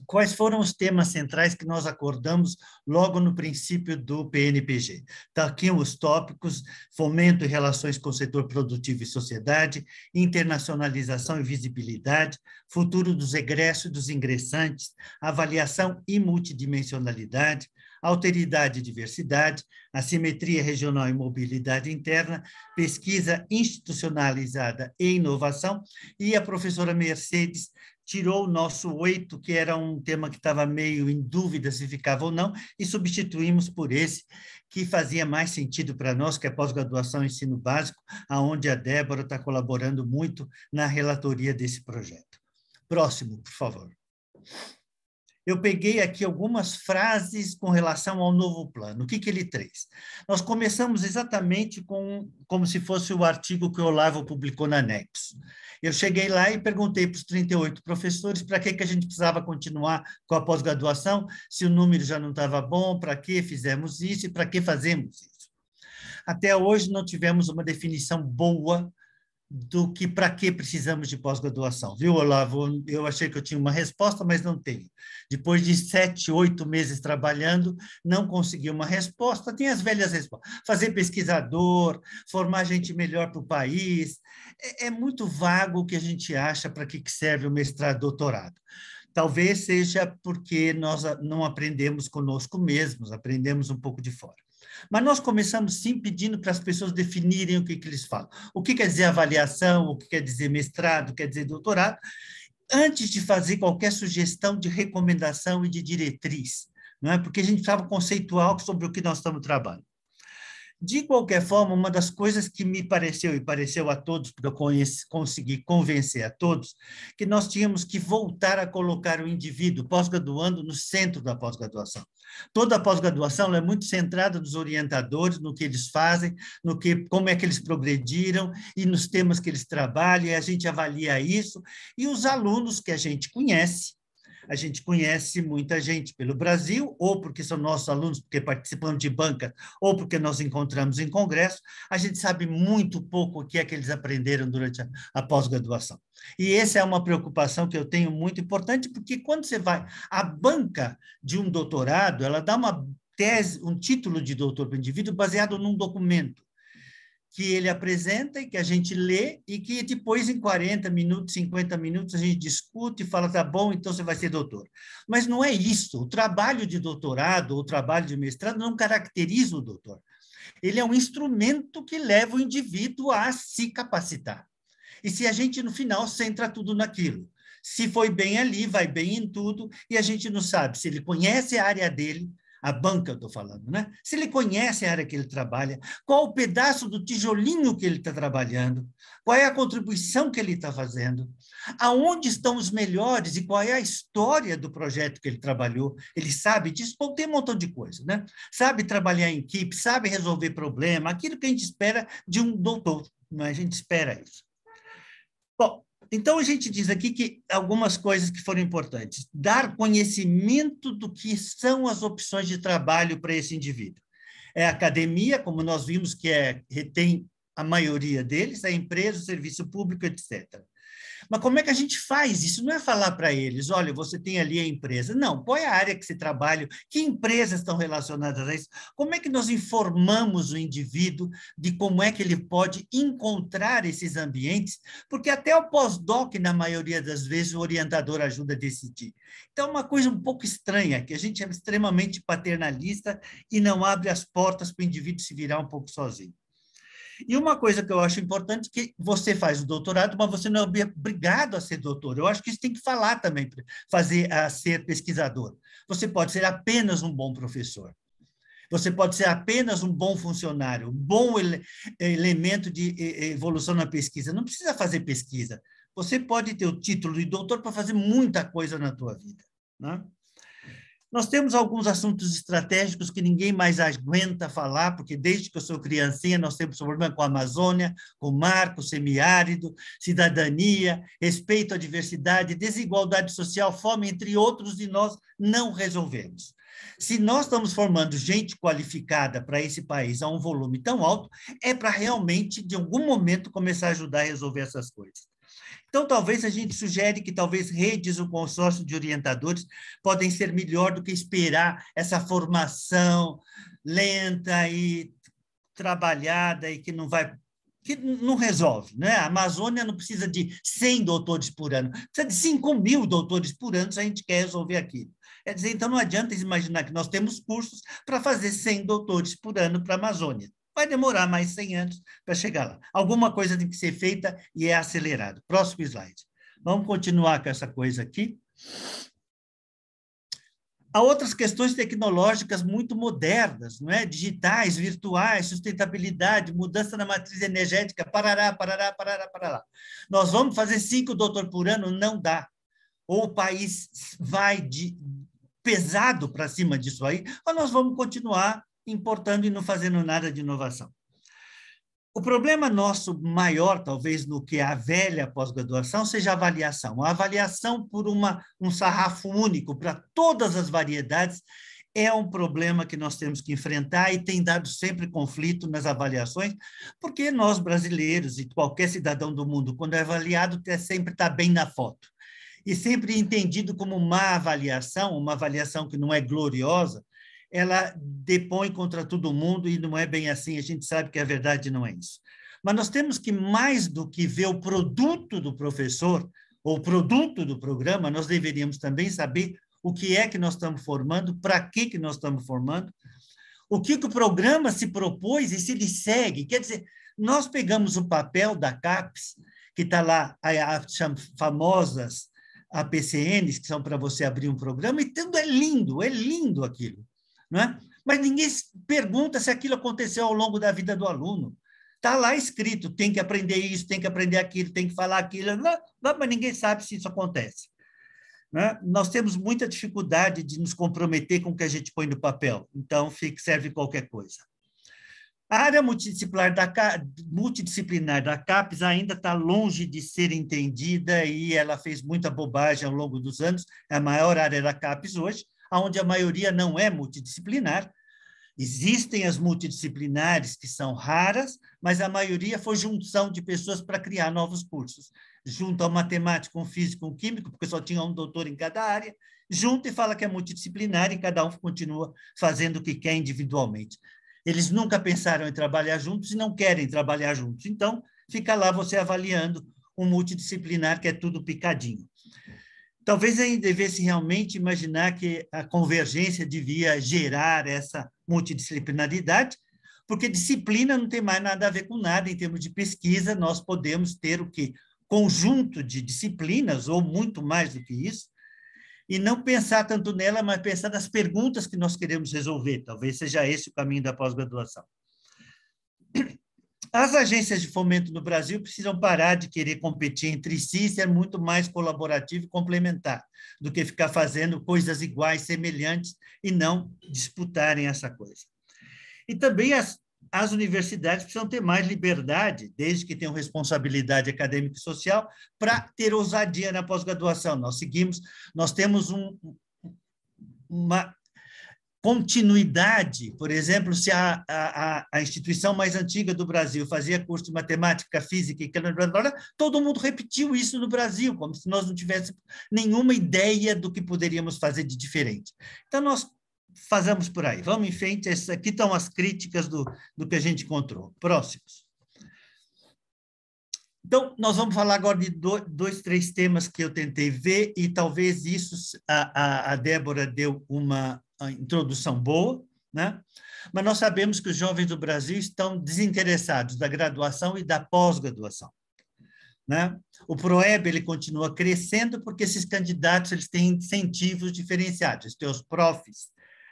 Quais foram os temas centrais que nós acordamos logo no princípio do PNPq? Está aqui os tópicos: fomento e relações com o setor produtivo e sociedade, internacionalização e visibilidade, futuro dos egressos e dos ingressantes, avaliação e multidimensionalidade, alteridade e diversidade, assimetria regional e mobilidade interna, pesquisa institucionalizada e inovação, e a professora Mercedes tirou o nosso 8, que era um tema que estava meio em dúvida se ficava ou não, e substituímos por esse, que fazia mais sentido para nós, que é pós-graduação e ensino básico, aonde a Débora está colaborando muito na relatoria desse projeto. Próximo, por favor. Eu peguei aqui algumas frases com relação ao novo plano. O que ele traz? Nós começamos exatamente como se fosse o artigo que o Olavo publicou na Nexo. Eu cheguei lá e perguntei para os 38 professores para que a gente precisava continuar com a pós-graduação, se o número já não estava bom, para que fizemos isso e para que fazemos isso. Até hoje não tivemos uma definição boa do que para que precisamos de pós-graduação. Viu, Olavo? Eu achei que eu tinha uma resposta, mas não tenho. Depois de 7, 8 meses trabalhando, não consegui uma resposta. Tem as velhas respostas: fazer pesquisador, formar gente melhor para o país. É muito vago o que a gente acha para que serve o mestrado, doutorado. Talvez seja porque nós não aprendemos conosco mesmos, aprendemos um pouco de fora. Mas nós começamos, sim, pedindo para as pessoas definirem o que eles falam. O que quer dizer avaliação, o que quer dizer mestrado, o que quer dizer doutorado, antes de fazer qualquer sugestão de recomendação e de diretriz, não é? Porque a gente precisava conceitual sobre o que nós estamos trabalhando. De qualquer forma, uma das coisas que me pareceu, e pareceu a todos, porque eu consegui convencer a todos, que nós tínhamos que voltar a colocar o indivíduo pós-graduando no centro da pós-graduação. Toda a pós-graduação é muito centrada nos orientadores, no que eles fazem, como é que eles progrediram e nos temas que eles trabalham, e a gente avalia isso, e os alunos que a gente conhece muita gente pelo Brasil, ou porque são nossos alunos, porque participamos de banca, ou porque nós encontramos em congresso, a gente sabe muito pouco o que é que eles aprenderam durante a pós-graduação. E essa é uma preocupação que eu tenho muito importante, porque quando você vai à banca de um doutorado, ela dá uma tese, um título de doutor para o indivíduo baseado num documento que ele apresenta e que a gente lê e que depois, em 40 minutos, 50 minutos, a gente discute e fala, tá bom, então você vai ser doutor. Mas não é isso. O trabalho de doutorado ou o trabalho de mestrado não caracteriza o doutor. Ele é um instrumento que leva o indivíduo a se capacitar. E se a gente, no final, centra tudo naquilo. Se foi bem ali, vai bem em tudo, e a gente não sabe se ele conhece a área dele, a banca, eu estou falando, né? Se ele conhece a área que ele trabalha, qual o pedaço do tijolinho que ele está trabalhando, qual é a contribuição que ele está fazendo, aonde estão os melhores e qual é a história do projeto que ele trabalhou, ele sabe disso, bom, tem um montão de coisa, né? Sabe trabalhar em equipe, sabe resolver problema, aquilo que a gente espera de um doutor, não é? A gente espera isso. Bom, então, a gente diz aqui que algumas coisas que foram importantes. Dar conhecimento do que são as opções de trabalho para esse indivíduo. É a academia, como nós vimos, que retém a maioria deles, a empresa, o serviço público, etc. Mas como é que a gente faz isso? Não é falar para eles, olha, você tem ali a empresa. Não, qual é a área que você trabalha? Que empresas estão relacionadas a isso? Como é que nós informamos o indivíduo de como é que ele pode encontrar esses ambientes? Porque até o pós-doc, na maioria das vezes, o orientador ajuda a decidir. Então, é uma coisa um pouco estranha, que a gente é extremamente paternalista e não abre as portas para o indivíduo se virar um pouco sozinho. E uma coisa que eu acho importante é que você faz o doutorado, mas você não é obrigado a ser doutor. Eu acho que isso tem que falar também, a ser pesquisador. Você pode ser apenas um bom professor. Você pode ser apenas um bom funcionário, um bom elemento de evolução na pesquisa. Não precisa fazer pesquisa. Você pode ter o título de doutor para fazer muita coisa na tua vida, né? Nós temos alguns assuntos estratégicos que ninguém mais aguenta falar, porque desde que eu sou criancinha nós temos problema com a Amazônia, com o mar, com o semiárido, cidadania, respeito à diversidade, desigualdade social, fome, entre outros, e nós não resolvemos. Se nós estamos formando gente qualificada para esse país a um volume tão alto, é para realmente, de algum momento, começar a ajudar a resolver essas coisas. Então, talvez a gente sugere que talvez redes ou consórcio de orientadores podem ser melhor do que esperar essa formação lenta e trabalhada e que não resolve, né? A Amazônia não precisa de 100 doutores por ano, precisa de 5.000 doutores por ano se a gente quer resolver aquilo. Quer dizer, então não adianta imaginar que nós temos cursos para fazer 100 doutores por ano para a Amazônia. Vai demorar mais 100 anos para chegar lá. Alguma coisa tem que ser feita e é acelerado. Próximo slide. Vamos continuar com essa coisa aqui. Há outras questões tecnológicas muito modernas, não é? Digitais, virtuais, sustentabilidade, mudança na matriz energética, parará. Nós vamos fazer 5 doutor por ano? Não dá. Ou o país vai pesado para cima disso aí, ou nós vamos continuar importando e não fazendo nada de inovação. O problema nosso maior, talvez, no que é a velha pós-graduação, seja a avaliação. A avaliação por um sarrafo único para todas as variedades é um problema que nós temos que enfrentar e tem dado sempre conflito nas avaliações, porque nós, brasileiros, e qualquer cidadão do mundo, quando é avaliado, sempre está bem na foto. E sempre entendido como uma avaliação que não é gloriosa, ela depõe contra todo mundo e não é bem assim, a gente sabe que a verdade não é isso. Mas nós temos que, mais do que ver o produto do professor ou o produto do programa, nós deveríamos também saber o que é que nós estamos formando, para que nós estamos formando, o que o programa se propôs e se ele segue. Quer dizer, nós pegamos o papel da CAPES, que está lá, as famosas APCNs, que são para você abrir um programa, e tudo é lindo aquilo. não é? Mas ninguém pergunta se aquilo aconteceu ao longo da vida do aluno. Está lá escrito, tem que aprender isso, tem que aprender aquilo, tem que falar aquilo, mas ninguém sabe se isso acontece. Né? Nós temos muita dificuldade de nos comprometer com o que a gente põe no papel, então serve qualquer coisa. A área multidisciplinar da CAPES ainda está longe de ser entendida e ela fez muita bobagem ao longo dos anos. É a maior área da CAPES hoje, onde a maioria não é multidisciplinar. Existem as multidisciplinares, que são raras, mas a maioria foi junção de pessoas para criar novos cursos. Junta um matemático, um físico, um químico, porque só tinha um doutor em cada área, junta e fala que é multidisciplinar e cada um continua fazendo o que quer individualmente. Eles nunca pensaram em trabalhar juntos e não querem trabalhar juntos. Então, fica lá você avaliando um multidisciplinar que é tudo picadinho. Talvez a gente devesse realmente imaginar que a convergência devia gerar essa multidisciplinaridade, porque disciplina não tem mais nada a ver com nada. Em termos de pesquisa, nós podemos ter o quê? Conjunto de disciplinas, ou muito mais do que isso, e não pensar tanto nela, mas pensar nas perguntas que nós queremos resolver. Talvez seja esse o caminho da pós-graduação. As agências de fomento no Brasil precisam parar de querer competir entre si e ser muito mais colaborativo e complementar, do que ficar fazendo coisas iguais, semelhantes, e não disputarem essa coisa. E também as universidades precisam ter mais liberdade, desde que tenham responsabilidade acadêmica e social, para ter ousadia na pós-graduação. Nós temos uma continuidade. Por exemplo, se a instituição mais antiga do Brasil fazia curso de matemática, física e todo mundo repetiu isso no Brasil, como se nós não tivéssemos nenhuma ideia do que poderíamos fazer de diferente. Então, nós fazemos por aí. Vamos em frente. Essas aqui estão as críticas do que a gente encontrou. Próximos. Então, nós vamos falar agora de dois, três temas que eu tentei ver, e talvez isso a Débora deu uma introdução boa, né? Mas nós sabemos que os jovens do Brasil estão desinteressados da graduação e da pós-graduação, né? O PROEB ele continua crescendo porque esses candidatos eles têm incentivos diferenciados. Eles têm os profs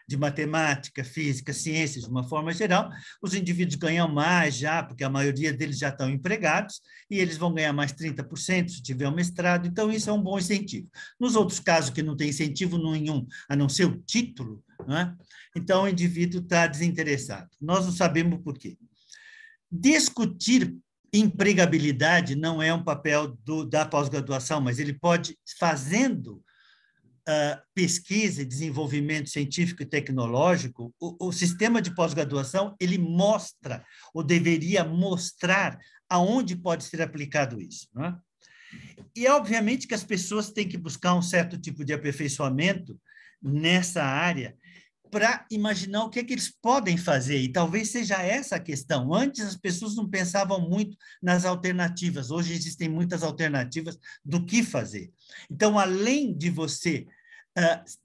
de matemática, física, ciências, de uma forma geral, os indivíduos ganham mais já, porque a maioria deles já estão empregados, e eles vão ganhar mais 30% se tiver um mestrado, então isso é um bom incentivo. Nos outros casos que não tem incentivo nenhum, a não ser o título, né? Então o indivíduo está desinteressado. Nós não sabemos por quê. Discutir empregabilidade não é um papel da pós-graduação, mas ele pode, fazendo pesquisa e desenvolvimento científico e tecnológico, o sistema de pós-graduação ele mostra, ou deveria mostrar, aonde pode ser aplicado isso, né? E, obviamente, que as pessoas têm que buscar um certo tipo de aperfeiçoamento nessa área para imaginar o que é que eles podem fazer, e talvez seja essa a questão. Antes, as pessoas não pensavam muito nas alternativas, hoje existem muitas alternativas do que fazer. Então, além de você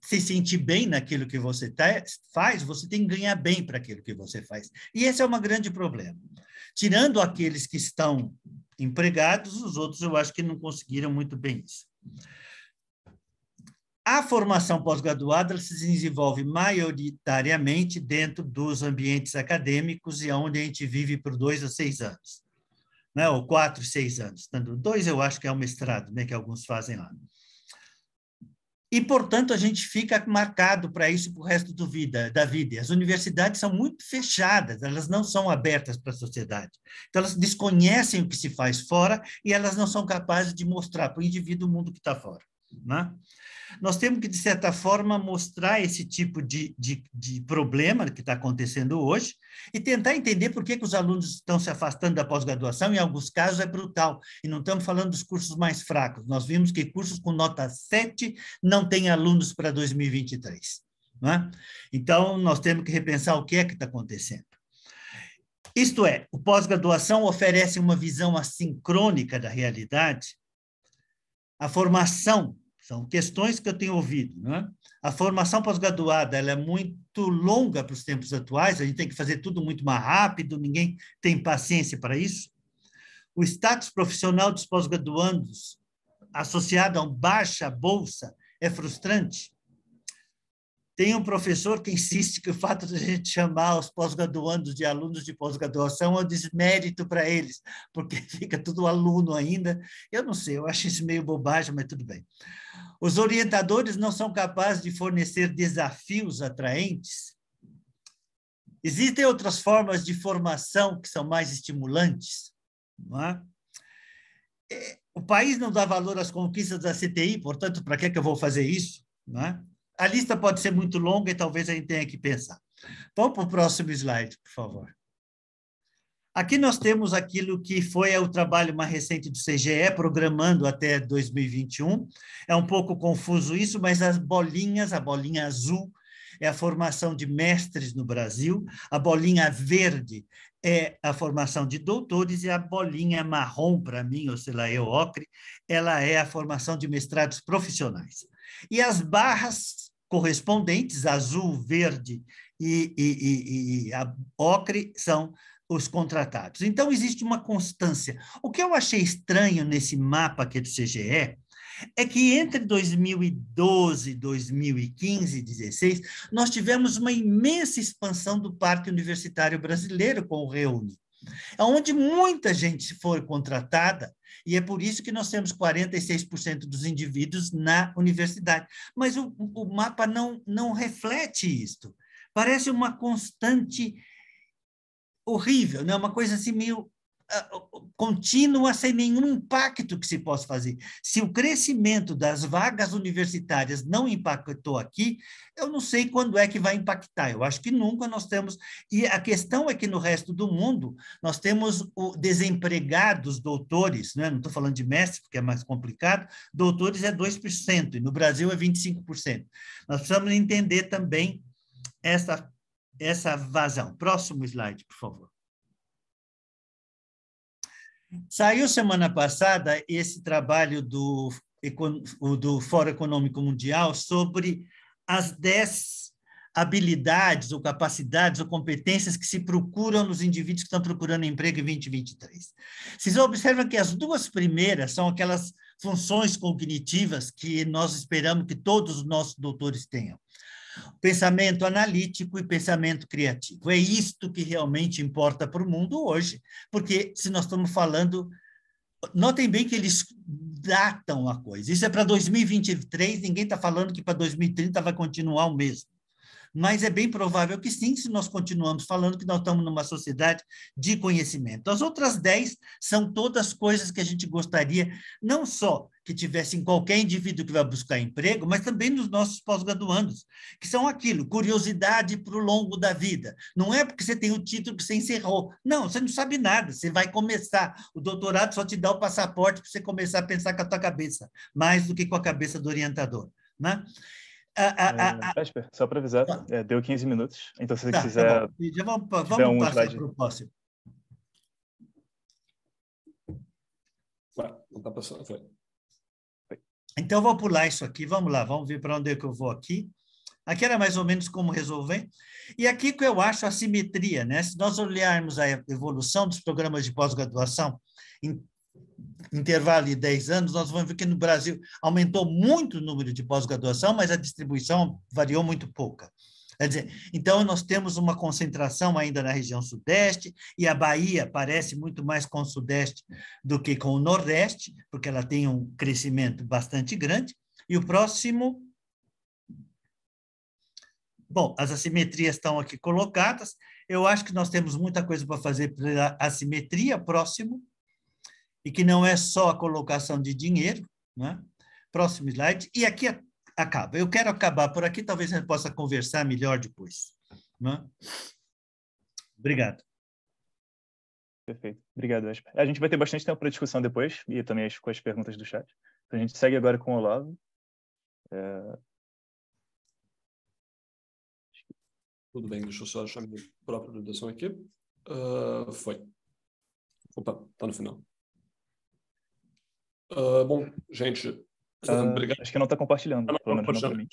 se sentir bem naquilo que você faz, você tem que ganhar bem para aquilo que você faz. E esse é um grande problema. Tirando aqueles que estão empregados, os outros eu acho que não conseguiram muito bem isso. A formação pós-graduada se desenvolve maioritariamente dentro dos ambientes acadêmicos e onde a gente vive por 2 a 6 anos, né? Ou 4 a 6 anos. Tanto 2 eu acho que é o mestrado, né? Que alguns fazem lá. E, portanto, a gente fica marcado para isso para o resto da vida. As universidades são muito fechadas, elas não são abertas para a sociedade. Então, elas desconhecem o que se faz fora e elas não são capazes de mostrar para o indivíduo o mundo que está fora, né? Nós temos que, de certa forma, mostrar esse tipo de problema que está acontecendo hoje e tentar entender por que os alunos estão se afastando da pós-graduação. Em alguns casos é brutal, e não estamos falando dos cursos mais fracos. Nós vimos que cursos com nota 7 não têm alunos para 2023. Né? Então, nós temos que repensar o que é que está acontecendo. Isto é, o pós-graduação oferece uma visão assincrônica da realidade. A formação são questões que eu tenho ouvido, né? A formação pós-graduada ela é muito longa para os tempos atuais, a gente tem que fazer tudo muito mais rápido, ninguém tem paciência para isso. O status profissional dos pós-graduandos, associado a uma baixa bolsa, é frustrante. Tem um professor que insiste que o fato de a gente chamar os pós-graduandos de alunos de pós-graduação é um desmérito para eles, porque fica tudo aluno ainda. Eu não sei, eu acho isso meio bobagem, mas tudo bem. Os orientadores não são capazes de fornecer desafios atraentes? Existem outras formas de formação que são mais estimulantes, não é? O país não dá valor às conquistas da CTI, portanto, para que eu vou fazer isso? Não é? A lista pode ser muito longa e talvez a gente tenha que pensar. Vamos para o próximo slide, por favor. Aqui nós temos aquilo que foi o trabalho mais recente do CGE, programando até 2021. É um pouco confuso isso, mas as bolinhas, a bolinha azul é a formação de mestres no Brasil, a bolinha verde é a formação de doutores e a bolinha marrom, para mim, ou sei lá, ocre, ela é a formação de mestrados profissionais. E as barras correspondentes, azul, verde e a ocre, são os contratados. Então, existe uma constância. O que eu achei estranho nesse mapa aqui do CGE é que entre 2012, 2015 e 2016, nós tivemos uma imensa expansão do Parque Universitário Brasileiro com o Reúne, onde muita gente foi contratada, e é por isso que nós temos 46% dos indivíduos na universidade. Mas o mapa não reflete isto. Parece uma constante horrível, né? Uma coisa assim meio contínua, sem nenhum impacto que se possa fazer. Se o crescimento das vagas universitárias não impactou aqui, eu não sei quando é que vai impactar. Eu acho que nunca nós temos... E a questão é que no resto do mundo nós temos desempregados doutores, né? Não estou falando de mestre, porque é mais complicado, doutores é 2%, e no Brasil é 25%. Nós precisamos entender também essa vazão. Próximo slide, por favor. Saiu semana passada esse trabalho do Fórum Econômico Mundial sobre as 10 habilidades ou capacidades ou competências que se procuram nos indivíduos que estão procurando emprego em 2023. Vocês observam que as duas primeiras são aquelas funções cognitivas que nós esperamos que todos os nossos doutores tenham. Pensamento analítico e pensamento criativo. É isto que realmente importa para o mundo hoje, porque se nós estamos falando... Notem bem que eles datam a coisa. Isso é para 2023, ninguém está falando que para 2030 vai continuar o mesmo. Mas é bem provável que sim, se nós continuamos falando que nós estamos numa sociedade de conhecimento. As outras 10 são todas coisas que a gente gostaria, não só que tivesse em qualquer indivíduo que vai buscar emprego, mas também nos nossos pós-graduandos, que são aquilo, curiosidade para o longo da vida. Não é porque você tem o título que você encerrou. Não, você não sabe nada, você vai começar. O doutorado só te dá o passaporte para você começar a pensar com a tua cabeça, mais do que com a cabeça do orientador, né? Esper, só para avisar, deu 15 minutos, então se você quiser... Tá vamos passar para o próximo. Não está passando, foi. Então, eu vou pular isso aqui, vamos lá, vamos ver para onde é que eu vou aqui. Aqui era mais ou menos como resolver. E aqui que eu acho a simetria, né? Se nós olharmos a evolução dos programas de pós-graduação, em intervalo de 10 anos, nós vamos ver que no Brasil aumentou muito o número de pós-graduação, mas a distribuição variou muito pouca. Quer dizer, então, nós temos uma concentração ainda na região sudeste, e a Bahia parece muito mais com o sudeste do que com o nordeste, porque ela tem um crescimento bastante grande. E o próximo... Bom, as assimetrias estão aqui colocadas. Eu acho que nós temos muita coisa para fazer pela assimetria, próximo, e que não é só a colocação de dinheiro, né? Próximo slide. E aqui acaba. Eu quero acabar por aqui, talvez a gente possa conversar melhor depois, né? Obrigado. Perfeito. Obrigado, Esper. A gente vai ter bastante tempo para discussão depois, e também com as perguntas do chat. Então, a gente segue agora com o Olavo. Tudo bem, deixa eu só achar minha própria apresentação aqui. Foi. Opa, está no final. Bom, gente, obrigado. Acho que não está compartilhando, pelo menos não para mim.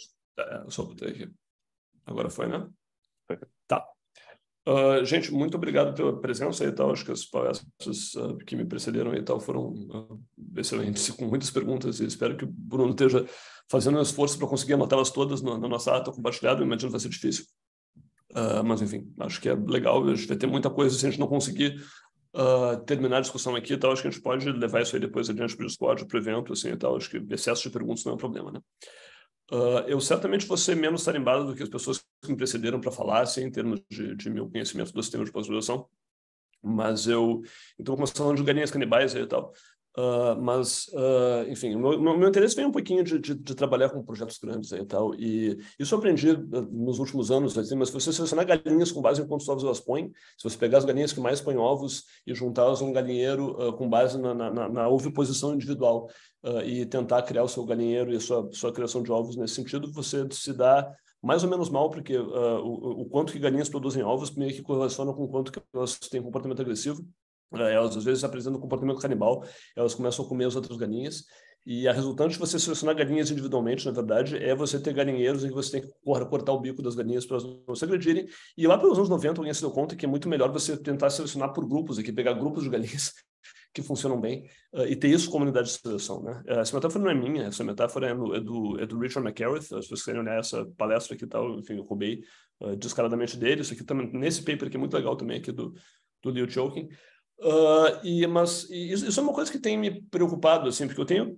Eu só botei aqui. Agora foi, né? Foi. Tá. Gente, muito obrigado pela presença e tal. Acho que as palestras que me precederam e tal foram excelentes, com muitas perguntas, e espero que o Bruno esteja fazendo um esforço para conseguir anotá-las todas na nossa ata compartilhada. Imagino que vai ser difícil. Mas, enfim, acho que é legal. A gente vai ter muita coisa se a gente não conseguir terminar a discussão aqui e tal. Acho que a gente pode levar isso aí depois adiante para o Discord, para o evento, assim, e tal. Acho que excesso de perguntas não é um problema, né? Eu certamente vou ser menos tarimbado do que as pessoas que me precederam para falar, assim, em termos de meu conhecimento do sistema de pós-graduação, mas eu estou começando falando de galinhas canibais aí e tal. Enfim, o meu interesse vem um pouquinho de trabalhar com projetos grandes aí e tal, e isso eu aprendi nos últimos anos, assim, mas se você selecionar galinhas com base em quantos ovos elas põem, se você pegar as galinhas que mais põem ovos e juntá-las a um galinheiro com base na oviposição individual, e tentar criar o seu galinheiro e a sua criação de ovos nesse sentido, você se dá mais ou menos mal, porque o quanto que galinhas produzem ovos meio que correlaciona com o quanto que elas têm comportamento agressivo. Elas às vezes apresentam comportamento canibal, elas começam a comer as outras galinhas, e a resultante de você selecionar galinhas individualmente, na verdade, é você ter galinheiros em que você tem que cortar o bico das galinhas para elas não se agredirem. E lá pelos anos 90 alguém se deu conta que é muito melhor você tentar selecionar por grupos, aqui pegar grupos de galinhas que funcionam bem, e ter isso como unidade de seleção, né? Essa metáfora não é minha, essa metáfora é do Richard McCarthy. As pessoas querem olhar essa palestra aqui e tal, enfim, eu roubei descaradamente dele. Isso aqui também, nesse paper aqui é muito legal também, aqui do Leo Choking. Mas isso é uma coisa que tem me preocupado, assim, porque eu tenho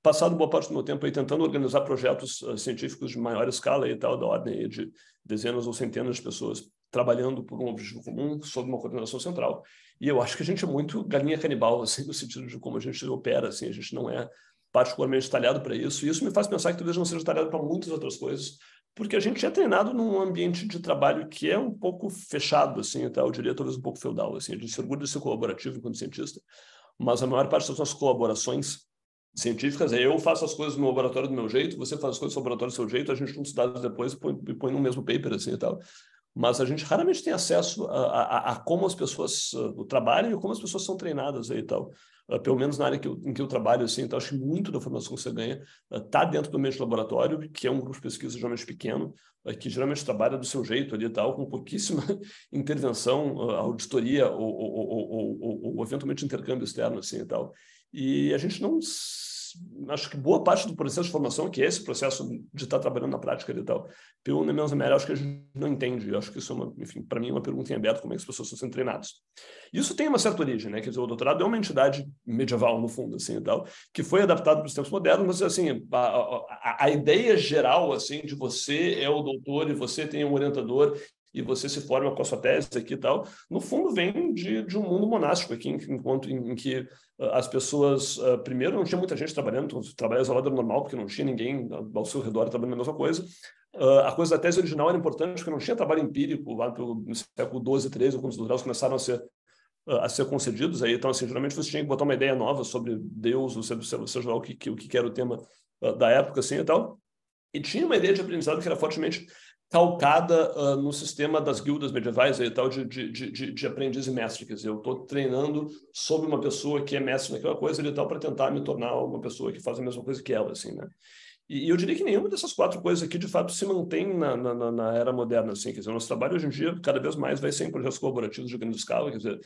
passado boa parte do meu tempo aí tentando organizar projetos científicos de maior escala e tal, da ordem de dezenas ou centenas de pessoas trabalhando por um objetivo comum, sob uma coordenação central. E eu acho que a gente é muito galinha canibal, assim, no sentido de como a gente opera, assim, a gente não é particularmente talhado para isso, e isso me faz pensar que talvez não seja talhado para muitas outras coisas, porque a gente é treinado num ambiente de trabalho que é um pouco fechado, assim, eu diria talvez um pouco feudal, assim, a gente se orgulha de ser colaborativo enquanto cientista, mas a maior parte das nossas colaborações científicas eu faço as coisas no laboratório do meu jeito, você faz as coisas no laboratório do seu jeito, a gente junta os dados depois e põe no mesmo paper, assim, e tal. Mas a gente raramente tem acesso a como as pessoas trabalham e como as pessoas são treinadas aí e tal. Pelo menos na área em que eu trabalho, assim, então acho que muito da formação que você ganha está dentro do ambiente de laboratório, que é um grupo de pesquisa geralmente pequeno, que geralmente trabalha do seu jeito ali e tal, com pouquíssima intervenção, auditoria ou eventualmente intercâmbio externo, assim, e tal. E a gente não... Acho que boa parte do processo de formação, que é esse processo de estar trabalhando na prática e tal, pelo menos na minha área, acho que a gente não entende. Eu acho que isso é enfim, para mim, uma pergunta em aberto, como é que as pessoas estão sendo treinadas. Isso tem uma certa origem, né? Quer dizer, o doutorado é uma entidade medieval, no fundo, assim, e tal, que foi adaptado para os tempos modernos, mas, assim, a ideia geral, assim, de você é o doutor e você tem um orientador e você se forma com a sua tese aqui e tal, no fundo vem de um mundo monástico aqui, em que as pessoas, primeiro, não tinha muita gente trabalhando, então trabalho isolado era normal, porque não tinha ninguém ao seu redor trabalhando a mesma coisa. A coisa da tese original era importante, porque não tinha trabalho empírico lá no século XII, XIII, quando os doutorados começaram a ser concedidos. Aí, então, assim, geralmente você tinha que botar uma ideia nova sobre Deus, você seja lá o que era o tema da época, assim, e tal. E tinha uma ideia de aprendizado que era fortemente calcada no sistema das guildas medievais e tal, de aprendiz e mestre. Quer dizer, eu estou treinando sobre uma pessoa que é mestre naquela coisa e tal, para tentar me tornar uma pessoa que faz a mesma coisa que ela, assim, né? E eu diria que nenhuma dessas quatro coisas aqui, de fato, se mantém na era moderna, assim. Quer dizer, o nosso trabalho hoje em dia, cada vez mais, vai ser em projetos colaborativos de grande escala. Quer dizer,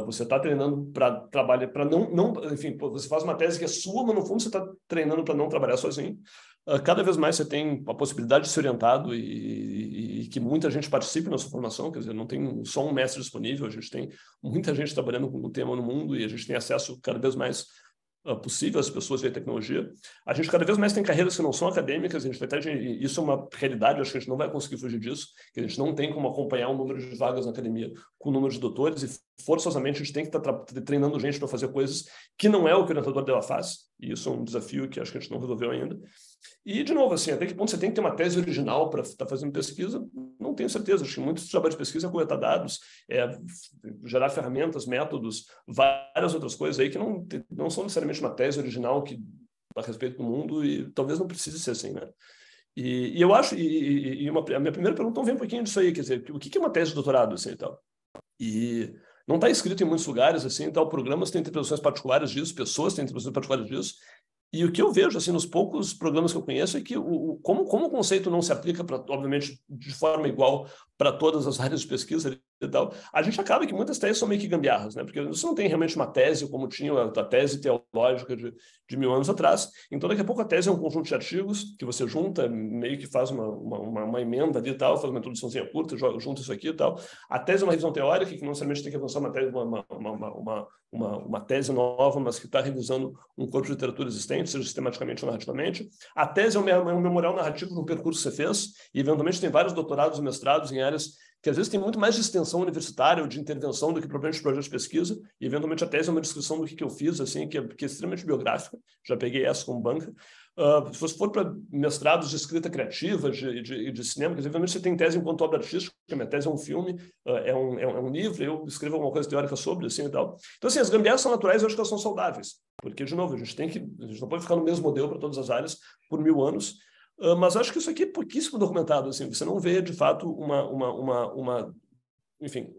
você está treinando para trabalhar, para não... Enfim, você faz uma tese que é sua, mas no fundo você está treinando para não trabalhar sozinho. Cada vez mais você tem a possibilidade de ser orientado e que muita gente participe na sua formação. Quer dizer, não tem só um mestre disponível, a gente tem muita gente trabalhando com o tema no mundo e a gente tem acesso cada vez mais possível às pessoas via tecnologia. A gente cada vez mais tem carreiras que não são acadêmicas, a gente vai ter, isso é uma realidade, acho que a gente não vai conseguir fugir disso, que a gente não tem como acompanhar o número de vagas na academia com o número de doutores e forçosamente a gente tem que estar treinando gente para fazer coisas que não é o que o orientador dela faz, e isso é um desafio que acho que a gente não resolveu ainda. E, de novo, assim, até que ponto você tem que ter uma tese original para estar fazendo pesquisa? Não tenho certeza. Acho que muitos trabalhos de pesquisa é coletar dados, gerar ferramentas, métodos, várias outras coisas aí que não são necessariamente uma tese original a respeito do mundo e talvez não precise ser assim, né? E eu acho, a minha primeira pergunta vem um pouquinho disso aí, quer dizer, o que é uma tese de doutorado, assim, e tal? E não está escrito em muitos lugares, assim, tal, programas têm interpretações particulares disso, pessoas têm interpretações particulares disso. E o que eu vejo, assim, nos poucos programas que eu conheço é que como o conceito não se aplica, obviamente, de forma igual para todas as áreas de pesquisa, e tal, a gente acaba que muitas teses são meio que gambiarras, né? Porque você não tem realmente uma tese como tinha a tese teológica de 1000 anos atrás. Então, daqui a pouco a tese é um conjunto de artigos que você junta, meio que faz uma emenda ali e tal, faz uma introduçãozinha curta, junta isso aqui e tal. A tese é uma revisão teórica, que não necessariamente tem que avançar uma tese nova, mas que está revisando um corpo de literatura existente, seja sistematicamente ou narrativamente. A tese é um memorial narrativo de um percurso que você fez, e eventualmente tem vários doutorados e mestrados em áreas que às vezes tem muito mais de extensão universitária ou de intervenção do que propriamente projeto de pesquisa, e eventualmente a tese é uma descrição do que eu fiz, assim, que é extremamente biográfica, já peguei essa como banca. Se você for para mestrados de escrita criativa, de cinema, que eventualmente você tem tese enquanto obra artística, minha tese é um filme, é um livro, eu escrevo alguma coisa teórica sobre, assim, e tal. Então, assim, as gambiarras são naturais, eu acho que elas são saudáveis, porque, de novo, a gente não pode ficar no mesmo modelo para todas as áreas por 1000 anos, mas acho que isso aqui é pouquíssimo documentado, assim, você não vê, de fato, enfim,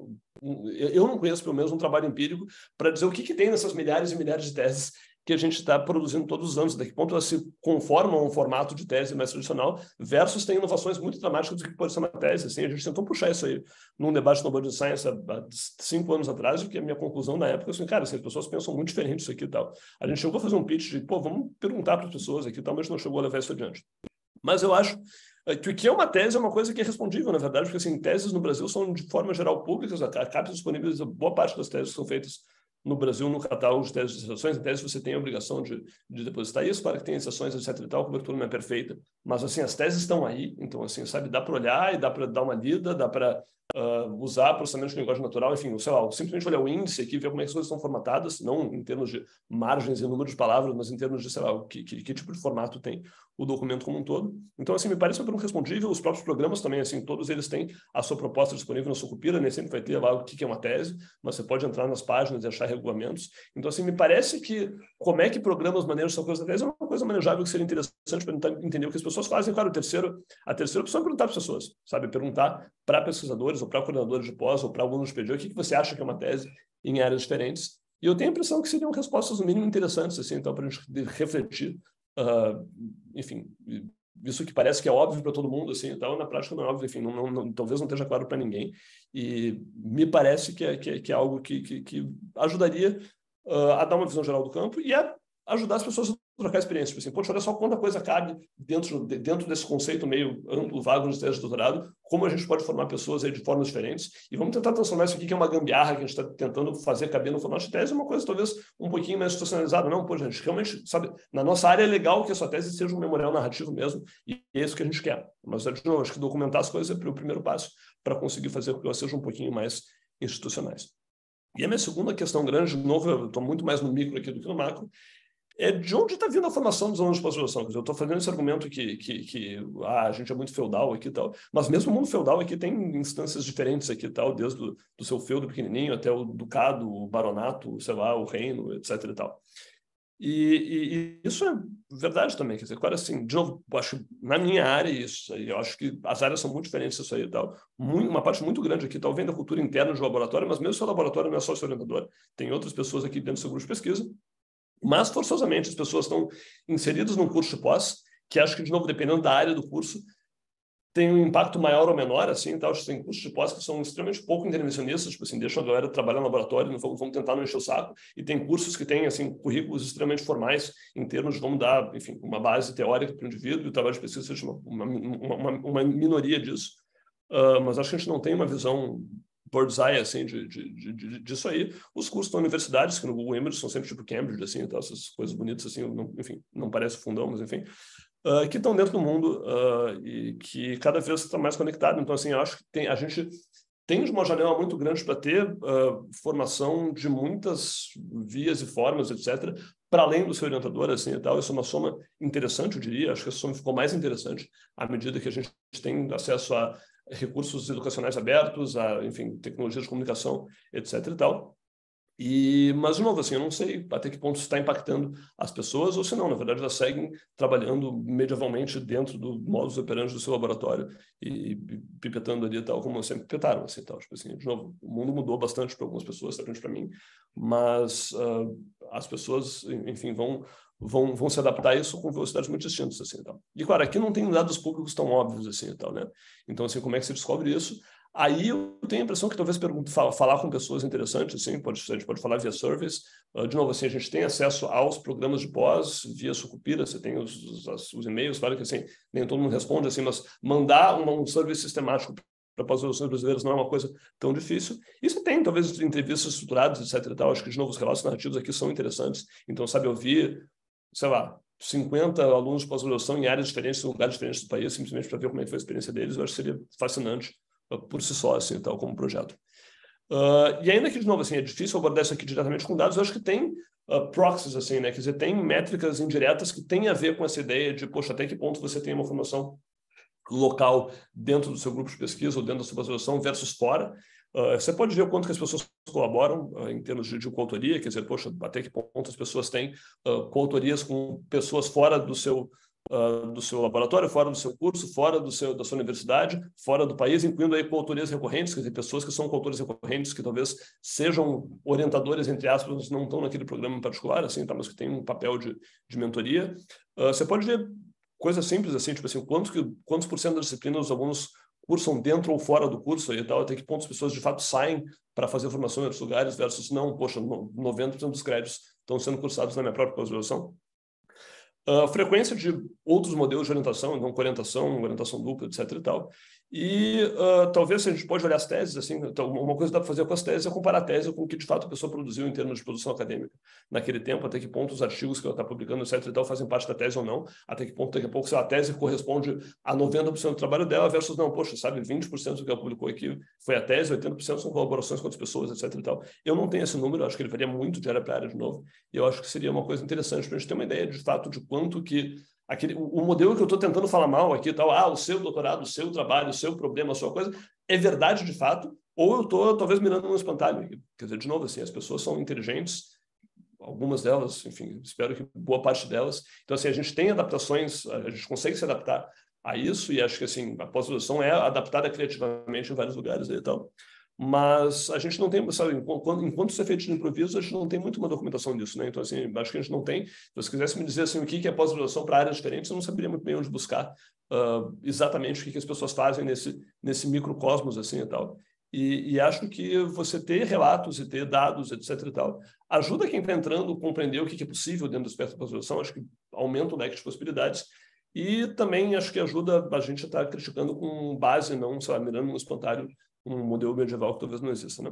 eu não conheço, pelo menos, um trabalho empírico para dizer o que tem nessas milhares e milhares de teses que a gente está produzindo todos os anos, daqui a que ponto elas se conformam a um formato de tese mais tradicional, versus tem inovações muito dramáticas do que pode ser uma tese. Assim, a gente tentou puxar isso aí num debate no Nobel de Science há 5 anos atrás, e que a minha conclusão na época, assim, cara, as pessoas pensam muito diferente isso aqui e tal. A gente chegou a fazer um pitch de, vamos perguntar para as pessoas aqui e tal, mas não chegou a levar isso adiante. Mas eu acho que o que é uma tese é uma coisa que é respondível, na verdade, porque assim, teses no Brasil são, de forma geral, públicas, a CAPES disponibiliza boa parte das teses que são feitas no Brasil, no catálogo de teses de dissertações. Em tese, você tem a obrigação de depositar isso, claro que tem exceções, etc. e tal, a cobertura não é perfeita, mas assim, as teses estão aí, então, assim, sabe, dá para olhar e dá para dar uma lida, dá para usar processamento de linguagem natural, enfim, sei lá, simplesmente olhar o índice aqui, ver como é que as coisas estão formatadas, não em termos de margens e número de palavras, mas em termos de, sei lá, que tipo de formato tem o documento como um todo. Então, assim, me parece um respondível. Os próprios programas também, assim, todos eles têm a sua proposta disponível na Sucupira, nem sempre vai ter lá o que é uma tese, mas você pode entrar nas páginas e achar regulamentos. Então, assim, me parece que como é que programas manejam essa coisa da tese é uma coisa manejável que seria interessante para tentar entender o que as pessoas fazem. Claro, a terceira opção é perguntar para as pessoas, sabe? Perguntar para pesquisadores ou para coordenadores de pós ou para alunos de PG o que você acha que é uma tese em áreas diferentes. E eu tenho a impressão que seriam respostas, no mínimo, interessantes, assim, então, para a gente refletir. Enfim, isso que parece que é óbvio para todo mundo, assim, então, na prática não é óbvio, enfim, talvez não esteja claro para ninguém. E me parece que é algo que ajudaria a dar uma visão geral do campo e a ajudar as pessoas a trocar experiência. Tipo assim, poxa, olha só quanta coisa cabe dentro desse conceito meio amplo, vago de tese de doutorado, como a gente pode formar pessoas aí de formas diferentes, e vamos tentar transformar isso aqui, que é uma gambiarra que a gente está tentando fazer caber no formato de tese, uma coisa talvez um pouquinho mais institucionalizada. Não, pô, gente, realmente, sabe, na nossa área é legal que a sua tese seja um memorial narrativo mesmo, e é isso que a gente quer. Mas, de novo, acho que documentar as coisas é o primeiro passo para conseguir fazer com que elas sejam um pouquinho mais institucionais. E a minha segunda questão grande, de novo, eu estou muito mais no micro aqui do que no macro, é de onde está vindo a formação dos alunos de pós-graduação. Eu estou fazendo esse argumento que a gente é muito feudal aqui e tal, mas mesmo o mundo feudal aqui tem instâncias diferentes aqui e tal, desde do seu feudo pequenininho até o ducado, o baronato, sei lá, o reino, etc. e tal. E isso é verdade também, quer dizer, claro, assim, de novo, acho na minha área isso, eu acho que as áreas são muito diferentes disso aí e tal. Uma parte muito grande aqui tal vem da cultura interna do laboratório, mas mesmo o seu laboratório não é só o seu orientador, tem outras pessoas aqui dentro do seu grupo de pesquisa. Mas, forçosamente, as pessoas estão inseridas num curso de pós, que acho que, de novo, dependendo da área do curso, tem um impacto maior ou menor, assim, tal. Acho que tem cursos de pós que são extremamente pouco intervencionistas, tipo assim, deixam a galera trabalhar no laboratório, vamos tentar não encher o saco, e tem cursos que têm, assim, currículos extremamente formais, em termos de, vamos dar, enfim, uma base teórica para o indivíduo, e o trabalho de pesquisa seja uma minoria disso. Mas acho que a gente não tem uma visão bird's eye, assim, disso aí. Os cursos da universidades, que no Google Images são sempre tipo Cambridge, assim, então, essas coisas bonitas, assim, enfim, não parece fundão, mas enfim, que estão dentro do mundo e que cada vez está mais conectado. Então, assim, eu acho que a gente tem uma janela muito grande para ter formação de muitas vias e formas, etc., para além do seu orientador, assim, e tal. Isso é uma soma interessante, eu diria. Acho que essa soma ficou mais interessante à medida que a gente tem acesso a recursos educacionais abertos, a, enfim, tecnologias de comunicação, etc. e tal. Mas, de novo, assim, eu não sei até que ponto isso está impactando as pessoas, ou se não, na verdade, elas seguem trabalhando medievalmente dentro do modus operandi do seu laboratório e pipetando ali, tal, como sempre pipetaram, assim, tal. Tipo assim, de novo, o mundo mudou bastante para algumas pessoas, bastante para mim, mas as pessoas, enfim, vão se adaptar a isso com velocidades muito distintas, assim, tal. E, claro, aqui não tem dados públicos tão óbvios, assim, tal, né? Então, assim, como é que se descobre isso? Aí eu tenho a impressão que talvez falar com pessoas interessantes, assim, a gente pode falar via service. De novo, assim, a gente tem acesso aos programas de pós via Sucupira, você tem os e-mails, claro que assim, nem todo mundo responde, assim, mas mandar um service sistemático para pós-graduações brasileiras não é uma coisa tão difícil. E você tem, talvez, entrevistas estruturadas, etc. e tal. Acho que, de novo, os relatos narrativos aqui são interessantes. Então, sabe, ouvir, sei lá, 50 alunos de pós-graduação em áreas diferentes, em lugares diferentes do país, simplesmente para ver como é que foi a experiência deles, eu acho que seria fascinante por si só, assim, tal, como projeto. E ainda que, de novo, assim, é difícil abordar isso aqui diretamente com dados, eu acho que tem proxies, assim, né? Quer dizer, tem métricas indiretas que têm a ver com essa ideia de, poxa, até que ponto você tem uma formação local dentro do seu grupo de pesquisa ou dentro da sua pós-graduação versus fora. Você pode ver o quanto que as pessoas colaboram em termos de coautoria, quer dizer, poxa, até que ponto as pessoas têm coautorias com pessoas fora do seu laboratório, fora do seu curso, fora da sua universidade, fora do país, incluindo aí coautorias recorrentes, quer dizer, pessoas que são coautores recorrentes, que talvez sejam orientadores, entre aspas, não estão naquele programa em particular, assim, tá, mas que têm um papel de mentoria. Você pode ver coisas simples, assim, tipo assim, quantos por cento da disciplina os alunos cursam dentro ou fora do curso e tal, até que ponto as pessoas de fato saem para fazer formação em outros lugares versus não, poxa, 90% dos créditos estão sendo cursados na minha própria pós-graduação. Frequência de outros modelos de orientação, então orientação dupla, etc. e tal. E talvez a gente pode olhar as teses, assim, então, uma coisa que dá para fazer com as teses é comparar a tese com o que de fato a pessoa produziu em termos de produção acadêmica naquele tempo, até que ponto os artigos que ela está publicando, etc. e tal, fazem parte da tese ou não, até que ponto daqui a pouco se a tese corresponde a 90% do trabalho dela versus não, poxa, sabe, 20% do que ela publicou aqui foi a tese, 80% são colaborações com outras pessoas, etc. e tal. Eu não tenho esse número, acho que ele varia muito de área para área de novo, e eu acho que seria uma coisa interessante para a gente ter uma ideia de fato de quanto que o modelo que eu estou tentando falar mal aqui, tal, o seu doutorado, o seu trabalho, o seu problema, a sua coisa, é verdade de fato, ou eu estou talvez mirando um espantalho. Quer dizer, de novo, assim, as pessoas são inteligentes, algumas delas, enfim, espero que boa parte delas. Então, assim, a gente tem adaptações, a gente consegue se adaptar a isso, e acho que, assim, a pós-graduação é adaptada criativamente em vários lugares e tal. Mas a gente não tem, sabe, enquanto isso é feito de improviso, a gente não tem muito uma documentação disso, né? Então, assim, acho que a gente não tem. Se você quisesse me dizer, assim, o que é pós-graduação para áreas diferentes, eu não saberia muito bem onde buscar exatamente o que as pessoas fazem nesse microcosmos, assim, e tal. E acho que você ter relatos e ter dados, etc. e tal, ajuda quem está entrando a compreender o que é possível dentro do espectro da pós-graduação, acho que aumenta o leque de possibilidades. E também acho que ajuda a gente a estar criticando com base, não, sei lá, mirando no espantalho um modelo medieval que talvez não exista, né?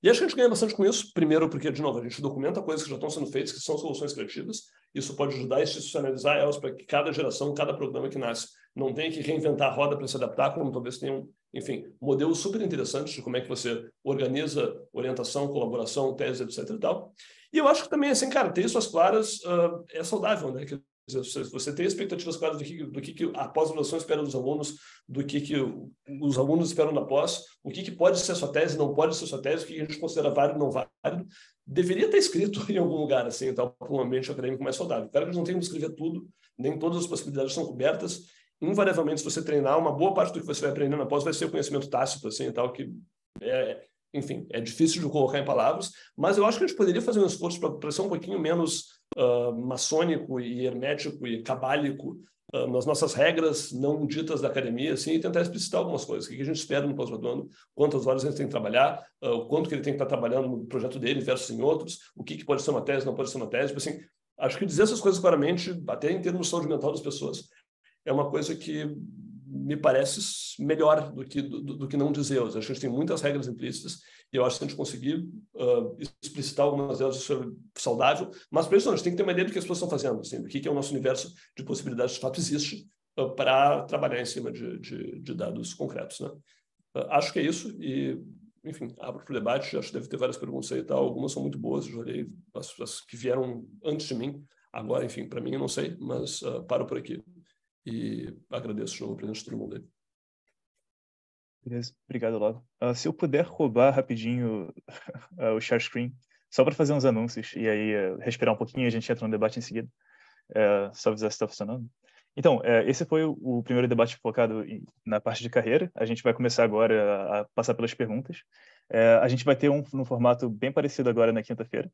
E acho que a gente ganha bastante com isso, primeiro porque, de novo, a gente documenta coisas que já estão sendo feitas, que são soluções criativas, isso pode ajudar a institucionalizar elas para que cada geração, cada programa que nasce não tenha que reinventar a roda para se adaptar, como talvez tenham, enfim, modelos super interessantes de como é que você organiza orientação, colaboração, tese, etc. e tal. E eu acho que também, assim, cara, ter isso às claras é saudável, né? Você tem expectativas claras do que a pós-graduação espera dos alunos, do que os alunos esperam da pós, o que pode ser sua tese, não pode ser sua tese, o que a gente considera válido, não válido, deveria estar escrito em algum lugar, assim, então, para um ambiente acadêmico mais saudável. Claro que eles não têm que escrever tudo, nem todas as possibilidades são cobertas. Invariavelmente, se você treinar, uma boa parte do que você vai aprender na pós vai ser o conhecimento tácito, assim, tal, que enfim, é difícil de colocar em palavras, mas eu acho que a gente poderia fazer um esforço para ser um pouquinho menos maçônico e hermético e cabálico nas nossas regras não ditas da academia, assim, e tentar explicitar algumas coisas. O que a gente espera no pós-graduando, quantas horas ele tem que trabalhar, o quanto que ele tem que estar trabalhando no projeto dele versus em outros, o que pode ser uma tese, não pode ser uma tese. Tipo assim, acho que dizer essas coisas claramente, até em termos de saúde mental das pessoas, é uma coisa que me parece melhor do que não dizer. Acho que a gente tem muitas regras implícitas e eu acho que se a gente conseguir explicitar algumas delas, isso é saudável, mas para isso a gente tem que ter uma ideia do que as pessoas estão fazendo, assim, do que é o nosso universo de possibilidades de fato existe para trabalhar em cima de dados concretos, né? Acho que é isso e, enfim, abro para o debate, acho que deve ter várias perguntas aí e tal, algumas são muito boas, eu olhei as que vieram antes de mim, agora, enfim, para mim eu não sei, mas paro por aqui. E agradeço de novo a presença de todo mundo aí. Beleza, obrigado, Olavo. Se eu puder roubar rapidinho o share screen, só para fazer uns anúncios, e aí respirar um pouquinho e a gente entra no debate em seguida, só avisar se está funcionando. Então, esse foi o primeiro debate focado na parte de carreira. A gente vai começar agora a passar pelas perguntas. A gente vai ter no formato bem parecido agora na quinta-feira,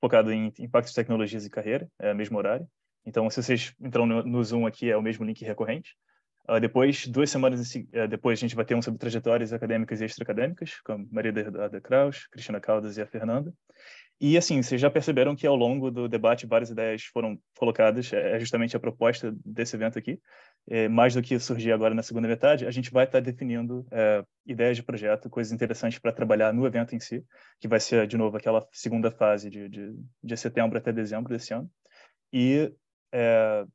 focado em impactos de tecnologias e carreira, mesmo horário. Então, se vocês entram no Zoom aqui, é o mesmo link recorrente. Depois, 2 semanas depois, a gente vai ter um sobre trajetórias acadêmicas e extra-acadêmicas, com a Maria da Kraus, Cristina Caldas e a Fernanda. E, assim, vocês já perceberam que ao longo do debate várias ideias foram colocadas, é justamente a proposta desse evento aqui. Mais do que surgir agora na segunda metade, a gente vai estar definindo ideias de projeto, coisas interessantes para trabalhar no evento em si, que vai ser, de novo, aquela segunda fase de setembro até dezembro desse ano. E,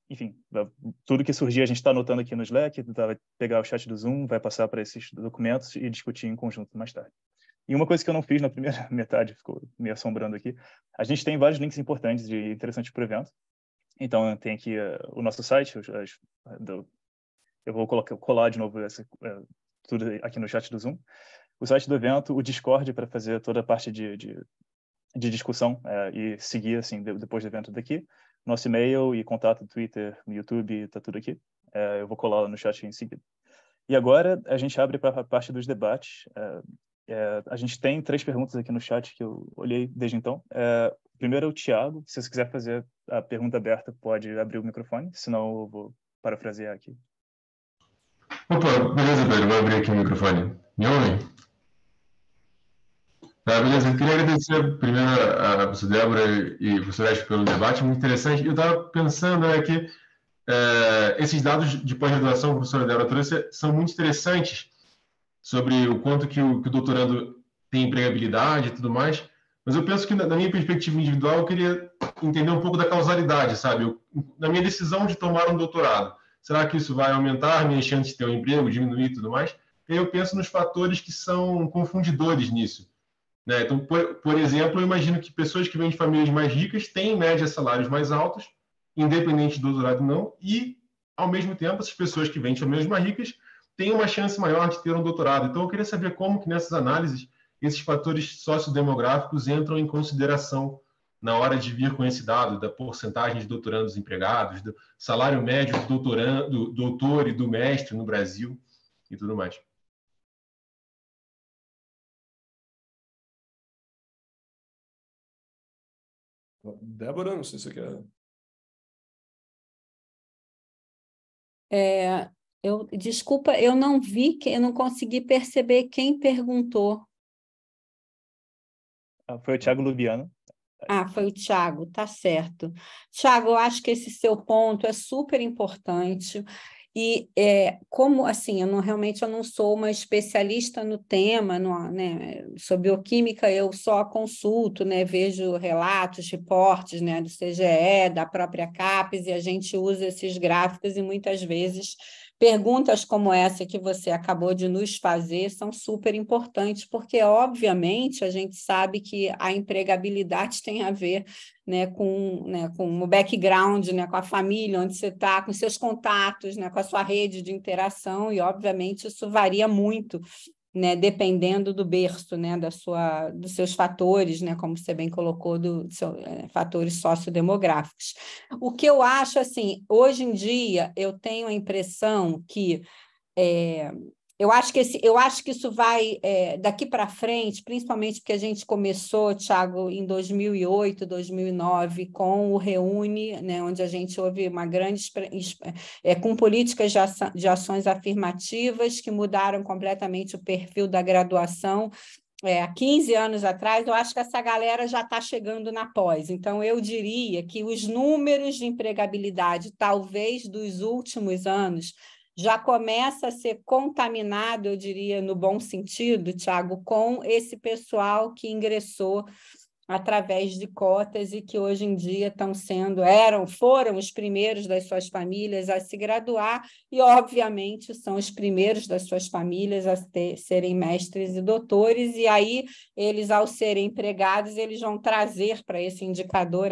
enfim, tudo que surgir a gente está anotando aqui no Slack, vai pegar o chat do Zoom, vai passar para esses documentos e discutir em conjunto mais tarde. E uma coisa que eu não fiz na primeira metade, ficou me assombrando aqui, a gente tem vários links importantes e interessantes para o evento. Então, tem aqui o nosso site, eu vou colar de novo tudo aqui no chat do Zoom. O site do evento, o Discord para fazer toda a parte de discussão e seguir assim depois do evento daqui. Nosso e-mail e contato, Twitter, no YouTube, está tudo aqui. Eu vou colar no chat em seguida. E agora a gente abre para a parte dos debates. A gente tem 3 perguntas aqui no chat que eu olhei desde então. Primeiro é o Thiago. Se você quiser fazer a pergunta aberta, pode abrir o microfone, senão eu vou parafrasear aqui. Opa, beleza, Pedro. Vou abrir aqui o microfone. Me ouvem? Beleza, eu queria agradecer primeiro a professora Débora e a professora Espe pelo debate, muito interessante. Eu estava pensando que esses dados de pós-graduação que a professora Débora trouxe são muito interessantes sobre o quanto que o doutorando tem empregabilidade e tudo mais, mas eu penso que, na minha perspectiva individual, eu queria entender um pouco da causalidade, sabe? Na minha decisão de tomar um doutorado, será que isso vai aumentar minhas chances de ter um emprego, diminuir e tudo mais? E aí eu penso nos fatores que são confundidores nisso. Né? Então, por exemplo, eu imagino que pessoas que vêm de famílias mais ricas têm, em média, salários mais altos, independente do doutorado não, e, ao mesmo tempo, essas pessoas que vêm de famílias mais ricas têm uma chance maior de ter um doutorado. Então, eu queria saber como que, nessas análises, esses fatores sociodemográficos entram em consideração na hora de vir com esse dado da porcentagem de doutorandos empregados, do salário médio do doutor e do mestre no Brasil e tudo mais. Débora, não sei se você quer... Desculpa, eu não vi, eu não consegui perceber quem perguntou. Foi o Thiago Lubiano. Foi o Thiago, tá certo. Thiago, eu acho que esse seu ponto é super importante. E como assim, realmente eu não sou uma especialista no tema, né, sobre bioquímica, eu só consulto, né, vejo relatos, reportes, né, do CGE, da própria CAPES, e a gente usa esses gráficos e muitas vezes perguntas como essa que você acabou de nos fazer são super importantes, porque, obviamente, a gente sabe que a empregabilidade tem a ver, né, com o background, né, com a família, onde você está, com seus contatos, né, com a sua rede de interação, e, obviamente, isso varia muito, né, dependendo do berço, né, dos seus fatores, né, como você bem colocou, fatores sociodemográficos. O que eu acho, assim, hoje em dia, eu tenho a impressão que eu acho que isso vai, daqui para frente, principalmente porque a gente começou, Thiago, em 2008, 2009, com o Reúne, né, onde a gente houve uma grande... com políticas de ações afirmativas que mudaram completamente o perfil da graduação. Há 15 anos atrás, eu acho que essa galera já está chegando na pós. Então, eu diria que os números de empregabilidade, talvez dos últimos anos, já começa a ser contaminado, eu diria, no bom sentido, Thiago, com esse pessoal que ingressou através de cotas e que hoje em dia foram os primeiros das suas famílias a se graduar e, obviamente, são os primeiros das suas famílias a serem mestres e doutores, e aí eles, ao serem empregados, eles vão trazer para esse indicador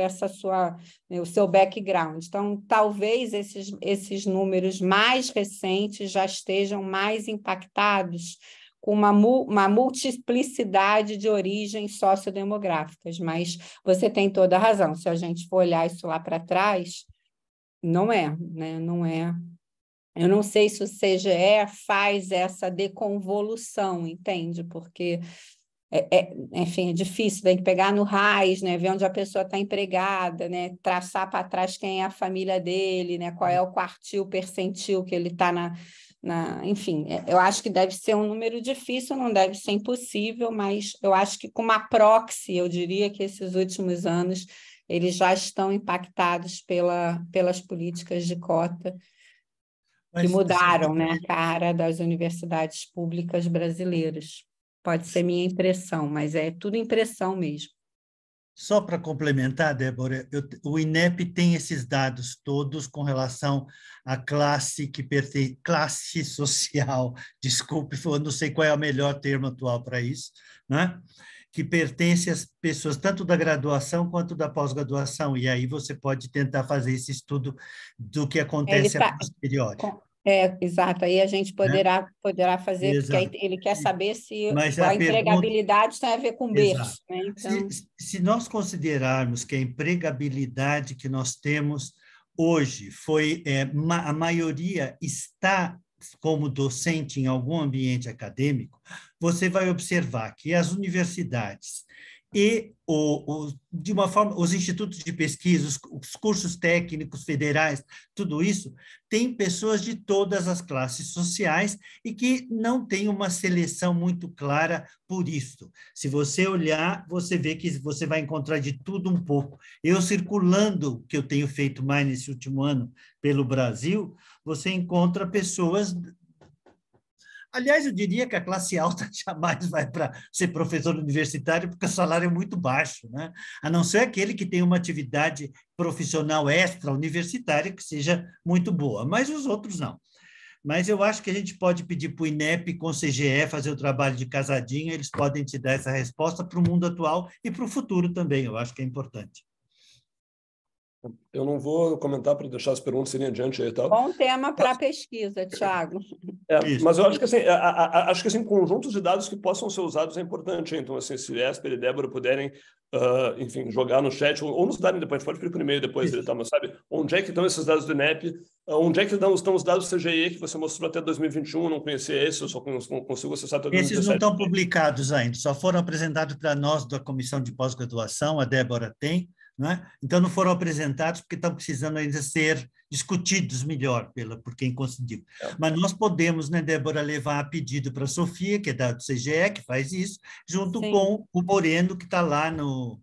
o seu background. Então, talvez esses números mais recentes já estejam mais impactados com uma multiplicidade de origens sociodemográficas, mas você tem toda a razão. Se a gente for olhar isso lá para trás, não é, né? Não é. Eu não sei se o CGE faz essa deconvolução, entende? Porque enfim, é difícil, tem que pegar no RAIS, né, ver onde a pessoa está empregada, né, traçar para trás quem é a família dele, né, qual é o quartil, percentil que ele está enfim, eu acho que deve ser um número difícil, não deve ser impossível, mas eu acho que com uma proxy, eu diria que esses últimos anos eles já estão impactados pelas políticas de cota que mudaram, né, a cara das universidades públicas brasileiras. Pode ser minha impressão, mas é tudo impressão mesmo. Só para complementar, Débora, o INEP tem esses dados todos com relação à classe classe social, desculpe, eu não sei qual é o melhor termo atual para isso, né? Que pertence às pessoas tanto da graduação quanto da pós-graduação, e aí você pode tentar fazer esse estudo do que acontece a posteriori. Exato, aí a gente poderá fazer, Exato. Porque ele quer saber se a empregabilidade tem a ver com berço. Né? Então... Se nós considerarmos que a empregabilidade que nós temos hoje a maioria está como docente em algum ambiente acadêmico, você vai observar que as universidades e, de uma forma, os institutos de pesquisa, os cursos técnicos federais, tudo isso, tem pessoas de todas as classes sociais e que não tem uma seleção muito clara por isso. Se você olhar, você vê que você vai encontrar de tudo um pouco. Eu circulando, que eu tenho feito mais nesse último ano pelo Brasil, você encontra pessoas... Aliás, eu diria que a classe alta jamais vai para ser professor universitário, porque o salário é muito baixo, né? A não ser aquele que tem uma atividade profissional extra-universitária que seja muito boa, mas os outros não. Mas eu acho que a gente pode pedir para o INEP com o CGE fazer o trabalho de casadinha, eles podem te dar essa resposta para o mundo atual e para o futuro também, eu acho que é importante. Eu não vou comentar para deixar as perguntas irem adiante aí e tal. Bom tema para a pesquisa, Thiago. Mas eu acho que assim, conjuntos de dados que possam ser usados é importante. Então, assim, se Esper e Débora puderem, enfim, jogar no chat ou nos darem depois, a gente pode pedir por e-mail depois dele, tá? Mas sabe, onde é que estão esses dados do INEP? Onde é que estão os dados do CGE que você mostrou até 2021? Eu não conhecia esse, eu só consigo acessar até 2017. Esses não estão publicados ainda, só foram apresentados para nós da Comissão de Pós-Graduação, a Débora tem, né? Então, não foram apresentados porque estão precisando ainda ser discutidos melhor por quem conseguiu. Mas nós podemos, né, Débora, levar a pedido para a Sofia, que é da CGE, que faz isso, junto Sim. com o Moreno, que está lá no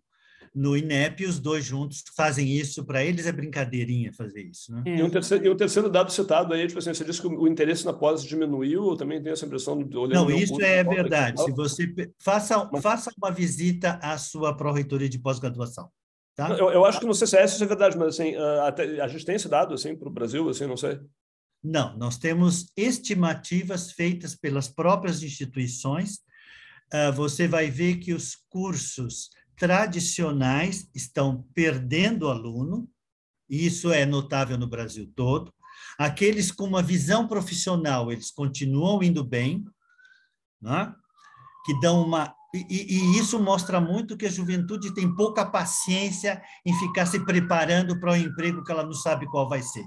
INEP, os dois juntos fazem isso. Para eles é brincadeirinha fazer isso. Né? E um terceiro dado citado aí, tipo assim, você disse que o interesse na pós diminuiu, eu também tenho essa impressão de olhando. Não, isso é verdade. Se você faça uma visita à sua pró-reitoria de pós-graduação. Tá? Eu acho que no CCS isso é verdade, mas assim, a gente tem esse dado assim, para o Brasil, assim, não sei. Não, nós temos estimativas feitas pelas próprias instituições. Você vai ver que os cursos tradicionais estão perdendo aluno, e isso é notável no Brasil todo. Aqueles com uma visão profissional, eles continuam indo bem, né? Que dão uma... E isso mostra muito que a juventude tem pouca paciência em ficar se preparando para um emprego que ela não sabe qual vai ser.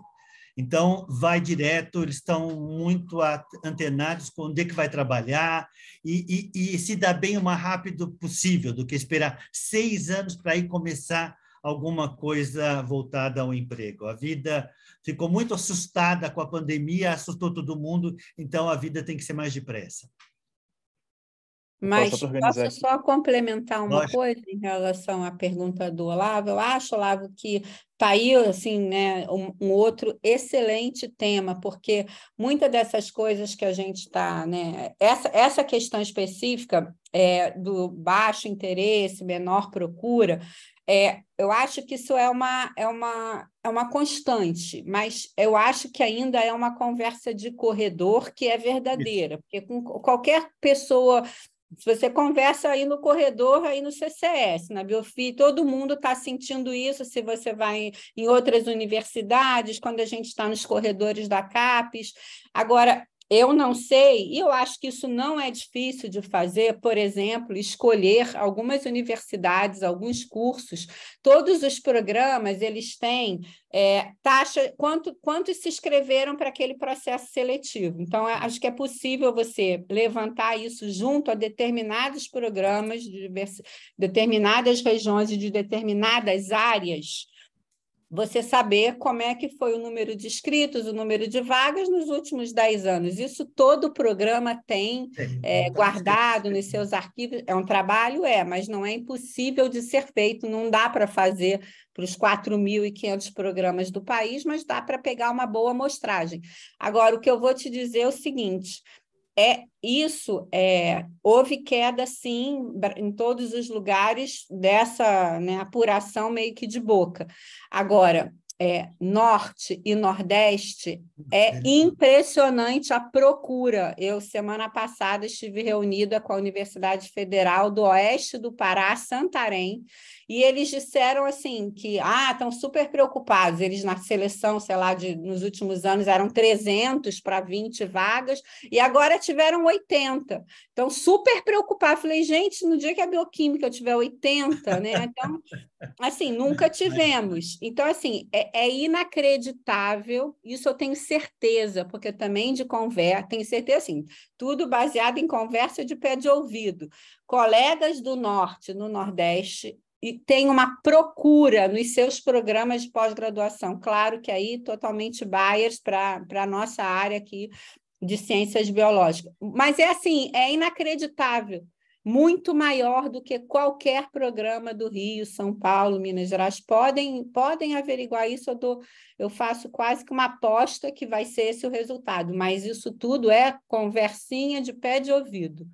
Então, vai direto, eles estão muito antenados com onde é que vai trabalhar e se dá bem o mais rápido possível, do que esperar 6 anos para ir começar alguma coisa voltada ao emprego. A vida ficou muito assustada com a pandemia, assustou todo mundo, então a vida tem que ser mais depressa. Mas posso só complementar uma coisa em relação à pergunta do Olavo? Eu acho, Olavo, que está aí assim, né, um outro excelente tema, porque muitas dessas coisas que a gente está... Né, essa questão específica do baixo interesse, menor procura, eu acho que isso é uma constante, mas eu acho que ainda é uma conversa de corredor que é verdadeira, porque com qualquer pessoa... Se você conversa aí no corredor, aí no CCS, na Biofi, todo mundo está sentindo isso. Se você vai em outras universidades, quando a gente está nos corredores da CAPES. Agora, Eu não sei, e eu acho que isso não é difícil de fazer, por exemplo, escolher algumas universidades, alguns cursos, todos os programas, eles têm taxa, quantos se inscreveram para aquele processo seletivo. Então, acho que é possível você levantar isso junto a determinados programas, de determinadas regiões e de determinadas áreas, você saber como é que foi o número de inscritos, o número de vagas nos últimos 10 anos. Isso todo o programa tem guardado nos seus arquivos. É um trabalho, mas não é impossível de ser feito. Não dá para fazer para os 4.500 programas do país, mas dá para pegar uma boa amostragem. Agora, o que eu vou te dizer é o seguinte... houve queda, sim, em todos os lugares dessa, né, apuração meio que de boca. Agora, Norte e Nordeste, é impressionante a procura. Eu, semana passada, estive reunida com a Universidade Federal do Oeste do Pará, Santarém, e eles disseram assim que estão super preocupados. Eles, na seleção, sei lá, nos últimos anos, eram 300 para 20 vagas, e agora tiveram 80. Então, super preocupados. Falei, gente, no dia que a bioquímica eu tiver 80, né? Então, assim, nunca tivemos. Então, assim, é inacreditável, isso eu tenho certeza, porque também de conversa, tenho certeza, assim, tudo baseado em conversa de pé de ouvido. Colegas do Norte, no Nordeste, e tem uma procura nos seus programas de pós-graduação. Claro que aí totalmente bias para a nossa área aqui de ciências biológicas. Mas assim, é inacreditável. Muito maior do que qualquer programa do Rio, São Paulo, Minas Gerais. Podem averiguar isso, eu faço quase que uma aposta que vai ser esse o resultado, mas isso tudo é conversinha de pé de ouvido.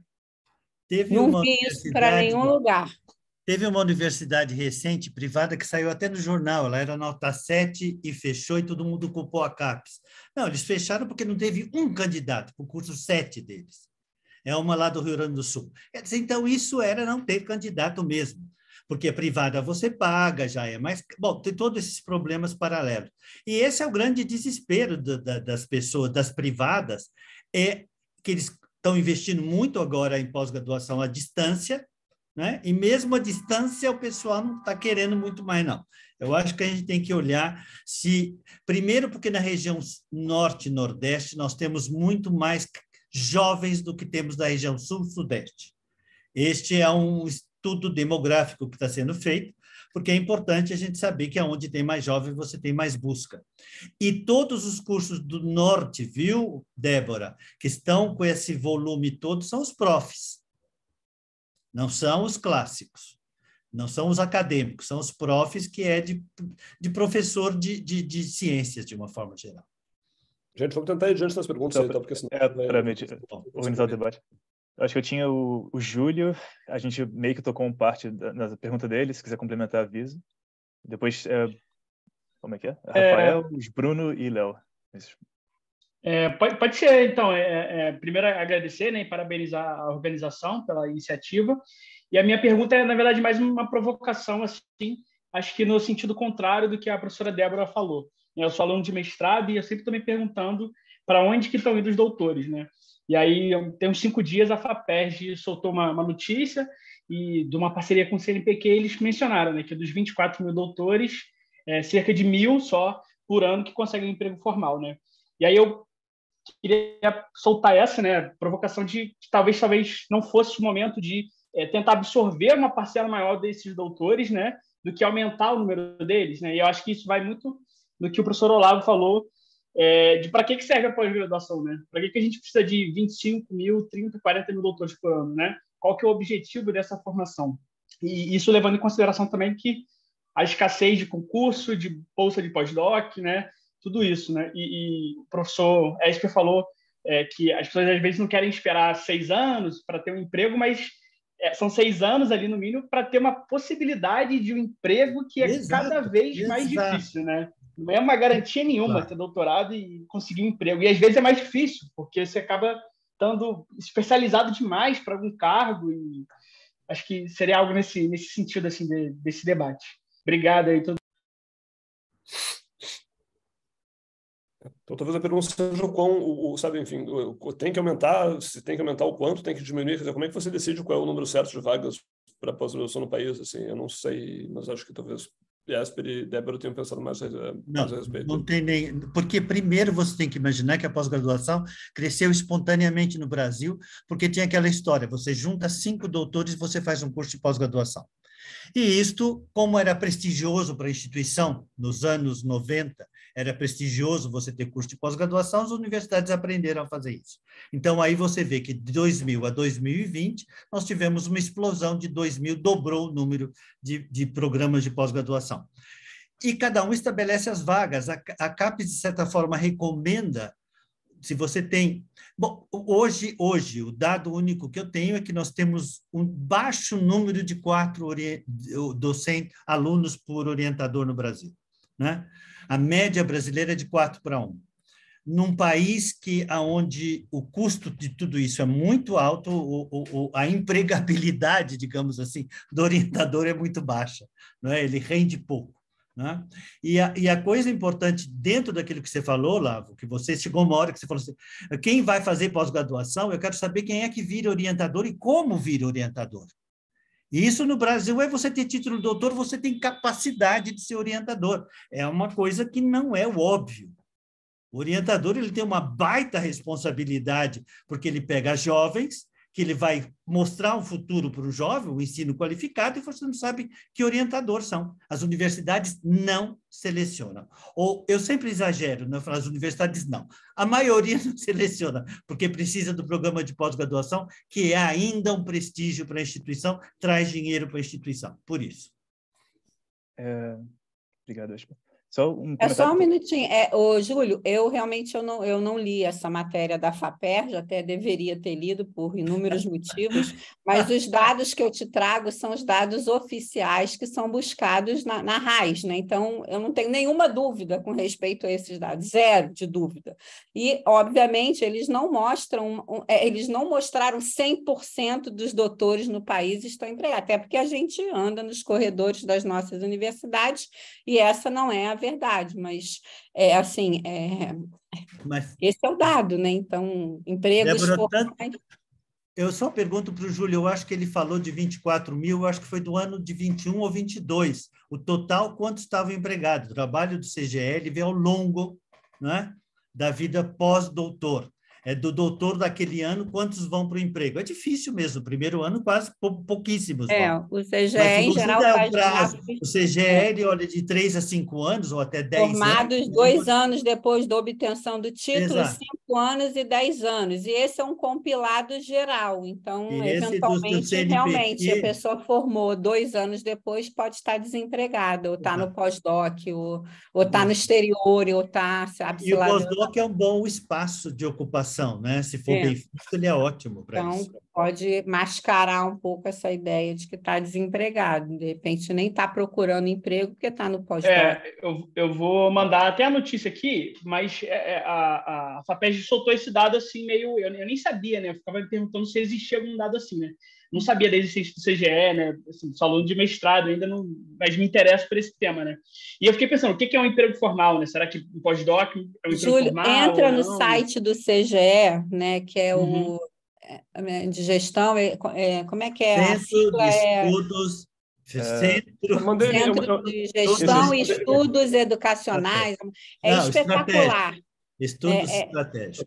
Não vi isso para nenhum lugar. Teve uma universidade recente, privada, que saiu até no jornal, ela era nota 7 e fechou, e todo mundo culpou a CAPES. Não, eles fecharam porque não teve um candidato para o curso 7 deles. É uma lá do Rio Grande do Sul. Quer dizer, então, isso era não ter candidato mesmo, porque a privada você paga, já é mais... Bom, tem todos esses problemas paralelos. E esse é o grande desespero das pessoas, das privadas, é que eles estão investindo muito agora em pós-graduação à distância, né? E mesmo à distância o pessoal não está querendo muito mais, não. Eu acho que a gente tem que olhar primeiro, porque na região norte e nordeste nós temos muito mais jovens do que temos na região sul-sudeste. Este é um estudo demográfico que está sendo feito, porque é importante a gente saber que onde tem mais jovens você tem mais busca. E todos os cursos do norte, viu, Débora, que estão com esse volume todo, são os profs. Não são os clássicos, não são os acadêmicos, são os profs que é de professor de ciências, de uma forma geral. Gente, vamos tentar ir adiante nas perguntas aí, tá? Porque senão... organizar o debate. Eu acho que eu tinha o Júlio, a gente meio que tocou parte na pergunta dele, se quiser complementar, avisa. Depois, como é que é? Rafael, Bruno e Léo. Pode ser, então. Primeiro, agradecer, né, e parabenizar a organização pela iniciativa. E a minha pergunta é, na verdade, mais uma provocação, assim, acho que no sentido contrário do que a professora Débora falou. Eu sou aluno de mestrado e eu sempre estou me perguntando para onde que estão indo os doutores, né? E aí, tem uns 5 dias, a FAPERJ soltou uma notícia e de uma parceria com o CNPq, eles mencionaram, né, que dos 24 mil doutores, cerca de 1.000 só por ano que conseguem emprego formal, né? E aí eu queria soltar essa, né, provocação de que talvez não fosse o momento de tentar absorver uma parcela maior desses doutores, né, do que aumentar o número deles, né? E eu acho que isso vai muito do que o professor Olavo falou, de para que serve a pós-graduação, né? Para que a gente precisa de 25 mil, 30, 40 mil doutores por ano, né? Qual que é o objetivo dessa formação? E isso levando em consideração também que a escassez de concurso, de bolsa de pós-doc, né? Tudo isso, né? E o professor Esper falou que as pessoas às vezes não querem esperar 6 anos para ter um emprego, mas são 6 anos ali no mínimo para ter uma possibilidade de um emprego que é cada vez mais difícil, né? Não é uma garantia nenhuma ter doutorado e conseguir um emprego. E às vezes é mais difícil, porque você acaba estando especializado demais para algum cargo. E acho que seria algo nesse sentido assim, desse debate. Obrigado aí. Então, talvez a pergunta seja o quão, sabe, enfim, tem que aumentar, se tem que aumentar o quanto, tem que diminuir, quer dizer, como é que você decide qual é o número certo de vagas para pós-graduação no país? Assim, eu não sei, mas acho que talvez Jesper e Débora tenham pensado mais a respeito. Não tem nem... Porque primeiro você tem que imaginar que a pós-graduação cresceu espontaneamente no Brasil, porque tinha aquela história, você junta 5 doutores e você faz um curso de pós-graduação. E isto, como era prestigioso para a instituição, nos anos 90, era prestigioso você ter curso de pós-graduação, as universidades aprenderam a fazer isso. Então, aí você vê que de 2000 a 2020, nós tivemos uma explosão de 2000, dobrou o número de programas de pós-graduação. E cada um estabelece as vagas. A CAPES, de certa forma, recomenda, se você tem... Bom, hoje, o dado único que eu tenho é que nós temos um baixo número de 4 alunos por orientador no Brasil, né? A média brasileira é de 4 para 1. Num país onde o custo de tudo isso é muito alto, a empregabilidade, digamos assim, do orientador é muito baixa, não é? Ele rende pouco. Né? E a coisa importante dentro daquilo que você falou, Lavo, que você chegou uma hora que você falou assim, quem vai fazer pós-graduação, eu quero saber quem é que vira orientador e como vira orientador. E isso no Brasil é você ter título de doutor, você tem capacidade de ser orientador. É uma coisa que não é o óbvio. O orientador ele tem uma baita responsabilidade, porque ele pega jovens, que ele vai mostrar um futuro para o jovem, um ensino qualificado, e você não sabe que orientador são. As universidades não selecionam. Ou eu sempre exagero, né? As universidades não. A maioria não seleciona, porque precisa do programa de pós-graduação, que é ainda um prestígio para a instituição, traz dinheiro para a instituição. Por isso. Obrigado, Jesper. Só um minutinho. Júlio, eu realmente eu não li essa matéria da FAPERJ, até deveria ter lido por inúmeros motivos, mas os dados que eu te trago são os dados oficiais que são buscados na RAIS, né? Então, eu não tenho nenhuma dúvida com respeito a esses dados, zero de dúvida. E, obviamente, eles não mostraram 100% dos doutores no país estão empregados, até porque a gente anda nos corredores das nossas universidades e essa não é a verdade, mas esse é o dado, né? Então, empregos formais... Eu só pergunto para o Júlio, eu acho que ele falou de 24 mil, eu acho que foi do ano de 21 ou 22. O total, quantos estavam empregados? O trabalho do CGL vem ao longo, né, da vida pós-doutor. É do doutor daquele ano, quantos vão para o emprego? É difícil mesmo, o primeiro ano quase pouquíssimos vão. O CGE, em geral, faz prazo. O CGL, olha, de 3 a 5 anos, ou até 10 anos. Formados 2 anos depois da obtenção do título, Exato. 5 anos e 10 anos. E esse é um compilado geral. Então, esse eventualmente, realmente, a pessoa formou 2 anos depois, pode estar desempregada, ou está no pós-doc, ou está no exterior, ou está... E o pós-doc é um bom espaço de ocupação, né? Se for bem feito, ele é ótimo para isso. Então, pode mascarar um pouco essa ideia de que está desempregado. De repente, nem está procurando emprego porque está no pós-doc. Eu vou mandar até a notícia aqui, mas a FAPERJ soltou esse dado assim meio... Eu nem sabia, né? Eu ficava me perguntando se existia algum dado assim, né? Não sabia da existência do CGE, né? Assim, sou aluno de mestrado ainda, não, mas me interesso por esse tema, né? E eu fiquei pensando, o que é um emprego formal, né? Será que um pós-doc é um emprego Júlio, formal? Entra no site do CGE, né? Que é o de gestão, como é que é? Centro de Estudos... Centro de Gestão e Estudos Educacionais. Espetacular. Estudos estratégicos.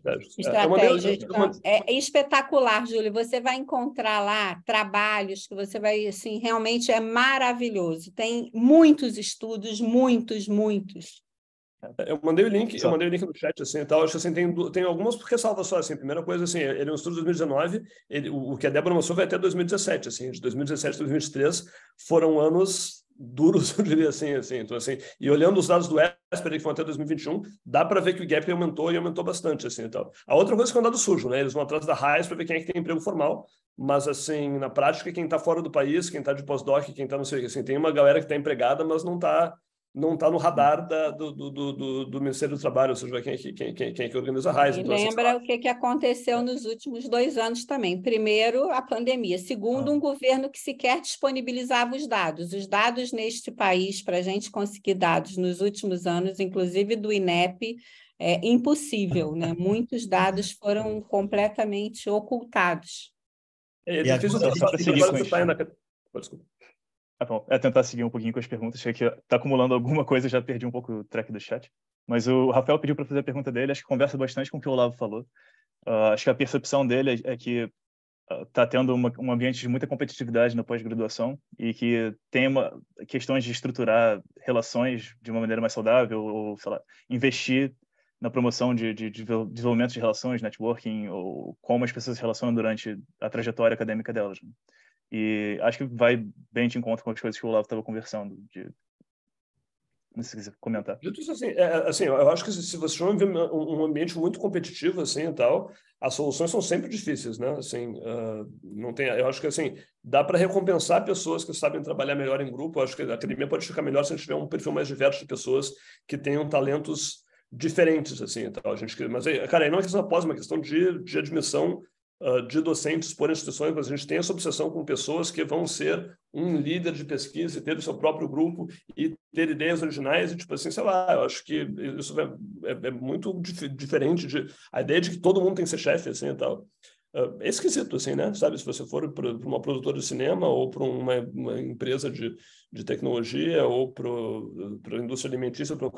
É espetacular, Júlio. Você vai encontrar lá trabalhos que você vai, assim, realmente é maravilhoso. Tem muitos estudos, muitos. Eu mandei o link no chat, assim, e tal. Acho que assim, tem algumas ressalvas só, assim. Primeira coisa, assim, ele é um estudo de 2019, o que a Débora mostrou vai até 2017, assim, de 2017 a 2023 foram anos duros, eu diria assim. Então, assim, e olhando os dados do Jesper, que vão até 2021, dá para ver que o gap aumentou e aumentou bastante, assim, e tal. A outra coisa é que é um dado sujo, né? Eles vão atrás da RAIS para ver quem é que tem emprego formal, mas, assim, na prática, quem está fora do país, quem está de pós-doc, quem está não sei o que, assim, tem uma galera que está empregada, mas não está não está no radar do Ministério do Trabalho, ou seja, quem é que organiza a RAIS. E então, lembra o que aconteceu nos últimos 2 anos também. Primeiro, a pandemia. Segundo, um governo que sequer disponibilizava os dados. Os dados neste país, para a gente conseguir dados nos últimos anos, inclusive do INEP, é impossível, né? Muitos dados foram completamente ocultados. É difícil só para seguir com isso. Desculpa. Bom, tentar seguir um pouquinho com as perguntas. Achei que está acumulando alguma coisa, já perdi um pouco o track do chat. Mas o Rafael pediu para fazer a pergunta dele, acho que conversa bastante com o que o Olavo falou. Acho que a percepção dele é que está tendo um ambiente de muita competitividade na pós-graduação e que tem questões de estruturar relações de uma maneira mais saudável ou, sei lá, investir na promoção de desenvolvimento de relações, networking, ou como as pessoas se relacionam durante a trajetória acadêmica delas. Né? E acho que vai bem de encontro com as coisas que o Olavo estava conversando. Não sei se você quiser comentar. Dito isso, assim, eu acho que se você tiver um ambiente muito competitivo, assim, e tal, as soluções são sempre difíceis, né? Assim, não tem, eu acho que, assim, dá para recompensar pessoas que sabem trabalhar melhor em grupo. Eu acho que a academia pode ficar melhor se a gente tiver um perfil mais diverso de pessoas que tenham talentos diferentes, assim, e tal. Mas, cara, aí não é questão após, é uma questão de admissão de docentes por instituições, mas a gente tem essa obsessão com pessoas que vão ser um líder de pesquisa e ter o seu próprio grupo e ter ideias originais e, tipo assim, sei lá, eu acho que isso é muito diferente a ideia de que todo mundo tem que ser chefe, assim, e tal. É esquisito, assim, né? Sabe, se você for para uma produtora de cinema ou para uma empresa de tecnologia ou para a indústria alimentícia, para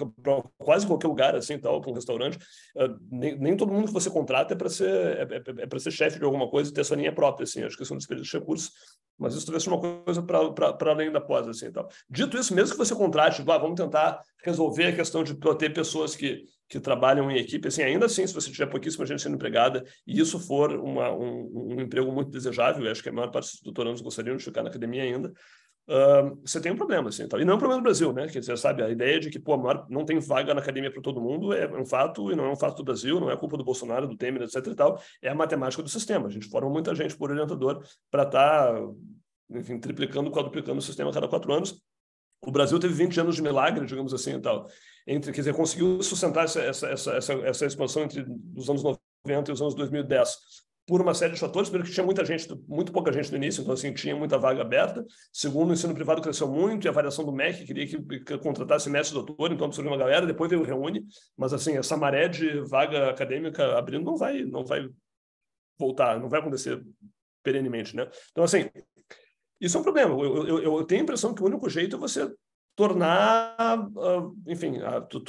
quase qualquer lugar, assim, tal, para um restaurante, nem todo mundo que você contrata é para ser chefe de alguma coisa e ter sua linha própria, assim. Acho que são desperdícios de recursos, mas isso talvez seja uma coisa para além da pós, assim, tal. Dito isso, mesmo que você contrate, vamos tentar resolver a questão de ter pessoas que trabalham em equipe, assim, ainda assim, se você tiver pouquíssima gente sendo empregada e isso for um emprego muito desejável, acho que a maior parte dos doutorandos gostariam de ficar na academia ainda, você tem um problema, assim, tal. E não é um problema do Brasil, né? Quer dizer, sabe, a ideia de que, não tem vaga na academia para todo mundo é um fato, e não é um fato do Brasil, não é culpa do Bolsonaro, do Temer, etc e tal, é a matemática do sistema. A gente forma muita gente por orientador para estar, enfim, triplicando, quadruplicando o sistema a cada 4 anos. O Brasil teve 20 anos de milagre, digamos assim, e tal. Quer dizer, conseguiu sustentar essa expansão entre os anos 90 e os anos 2010 por uma série de fatores. Primeiro que tinha muita gente, muito pouca gente no início, então assim, tinha muita vaga aberta. Segundo, o ensino privado cresceu muito e a variação do MEC queria que contratasse mestre e doutor, então absorveu uma galera, depois veio o Reúne, mas assim, essa maré de vaga acadêmica abrindo não vai voltar, não vai acontecer perenemente, né? Então assim, isso é um problema. Eu tenho a impressão que o único jeito é você tornar, enfim,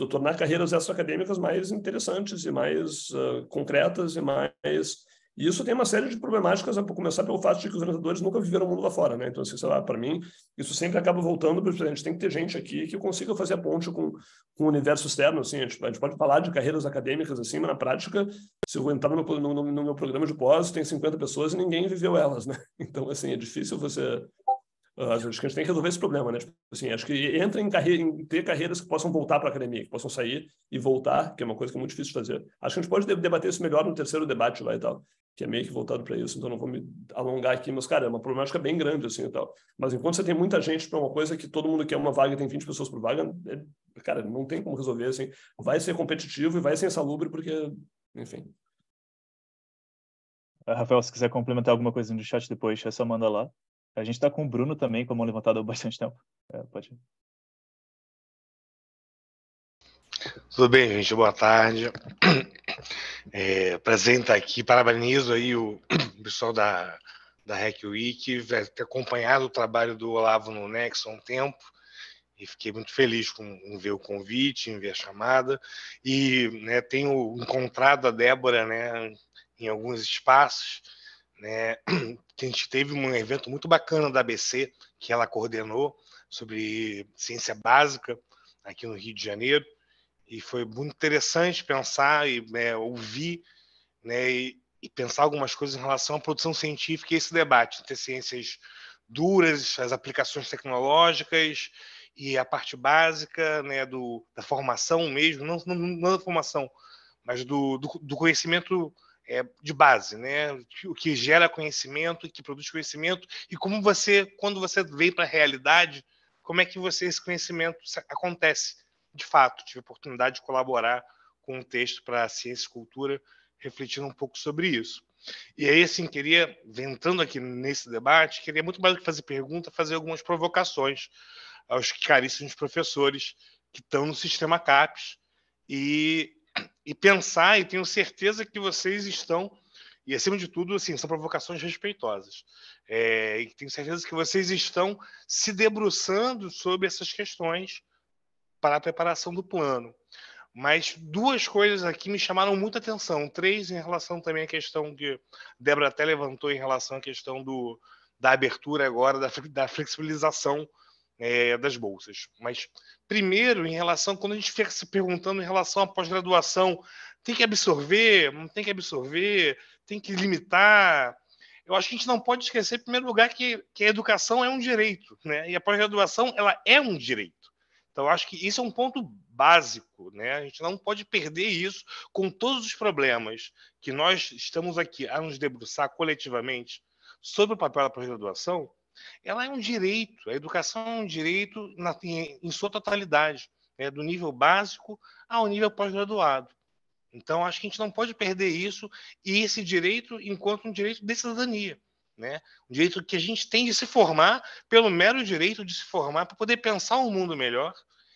tornar carreiras extra-acadêmicas mais interessantes e mais concretas e mais... E isso tem uma série de problemáticas, para começar pelo fato de que os orientadores nunca viveram o mundo lá fora, né? Então, assim, sei lá, para mim, isso sempre acaba voltando para a gente tem que ter gente aqui que consiga fazer a ponte com o universo externo, assim, a gente pode falar de carreiras acadêmicas, assim, mas na prática, se eu entrar no meu programa de pós, tem 50 pessoas e ninguém viveu elas, né? Então, assim, é difícil você... acho que a gente tem que resolver esse problema, né? Tipo assim, acho que entra em ter carreiras que possam voltar para a academia, que possam sair e voltar, que é uma coisa que é muito difícil de fazer. Acho que a gente pode debater isso melhor no terceiro debate lá e tal, que é meio que voltado para isso, então não vou me alongar aqui, mas, cara, é uma problemática bem grande, assim, e tal. Mas enquanto você tem muita gente para uma coisa que todo mundo quer uma vaga e tem 20 pessoas por vaga, cara, não tem como resolver, assim. Vai ser competitivo e vai ser insalubre, porque, enfim. Rafael, se quiser complementar alguma coisa no chat depois, é só manda lá. A gente está com o Bruno também, com a mão levantada há bastante tempo. Pode ir. Tudo bem, gente? Boa tarde. Prazer em estar aqui. Parabenizo aí o pessoal da Hack Week, ter acompanhado o trabalho do Olavo no Nexo há um tempo e fiquei muito feliz em ver o convite, em ver a chamada e, né, tenho encontrado a Débora, né, em alguns espaços, né, que a gente teve um evento muito bacana da ABC que ela coordenou sobre ciência básica aqui no Rio de Janeiro. E foi muito interessante pensar e ouvir, né, e pensar algumas coisas em relação à produção científica e esse debate entre ciências duras, as aplicações tecnológicas e a parte básica, né, da formação mesmo, não da formação, mas do conhecimento de base, né, o que gera conhecimento, o que produz conhecimento e como quando você veio para a realidade, como é que esse conhecimento acontece de fato. Tive a oportunidade de colaborar com um texto para Ciência e Cultura, refletindo um pouco sobre isso. E aí, assim, entrando aqui nesse debate, queria muito mais do que fazer pergunta, fazer algumas provocações aos caríssimos professores que estão no sistema CAPES e pensar, e tenho certeza que vocês estão, e acima de tudo, assim, são provocações respeitosas, e tenho certeza que vocês estão se debruçando sobre essas questões para a preparação do plano. Mas duas coisas aqui me chamaram muita atenção. Três em relação também à questão que a Débora até levantou em relação à questão da abertura agora, da flexibilização das bolsas. Mas, primeiro, em relação, quando a gente fica se perguntando em relação à pós-graduação, tem que absorver, não tem que absorver, tem que limitar. Eu acho que a gente não pode esquecer, em primeiro lugar, que a educação é um direito, né? E a pós-graduação ela é um direito. Então, acho que isso é um ponto básico, né? A gente não pode perder isso com todos os problemas que nós estamos aqui a nos debruçar coletivamente sobre o papel da pós-graduação. Ela é um direito, a educação é um direito em sua totalidade, né? Do nível básico ao nível pós-graduado. Então, acho que a gente não pode perder isso e esse direito enquanto um direito de cidadania. Né? Um direito que a gente tem de se formar pelo mero direito de se formar para poder pensar um mundo melhor.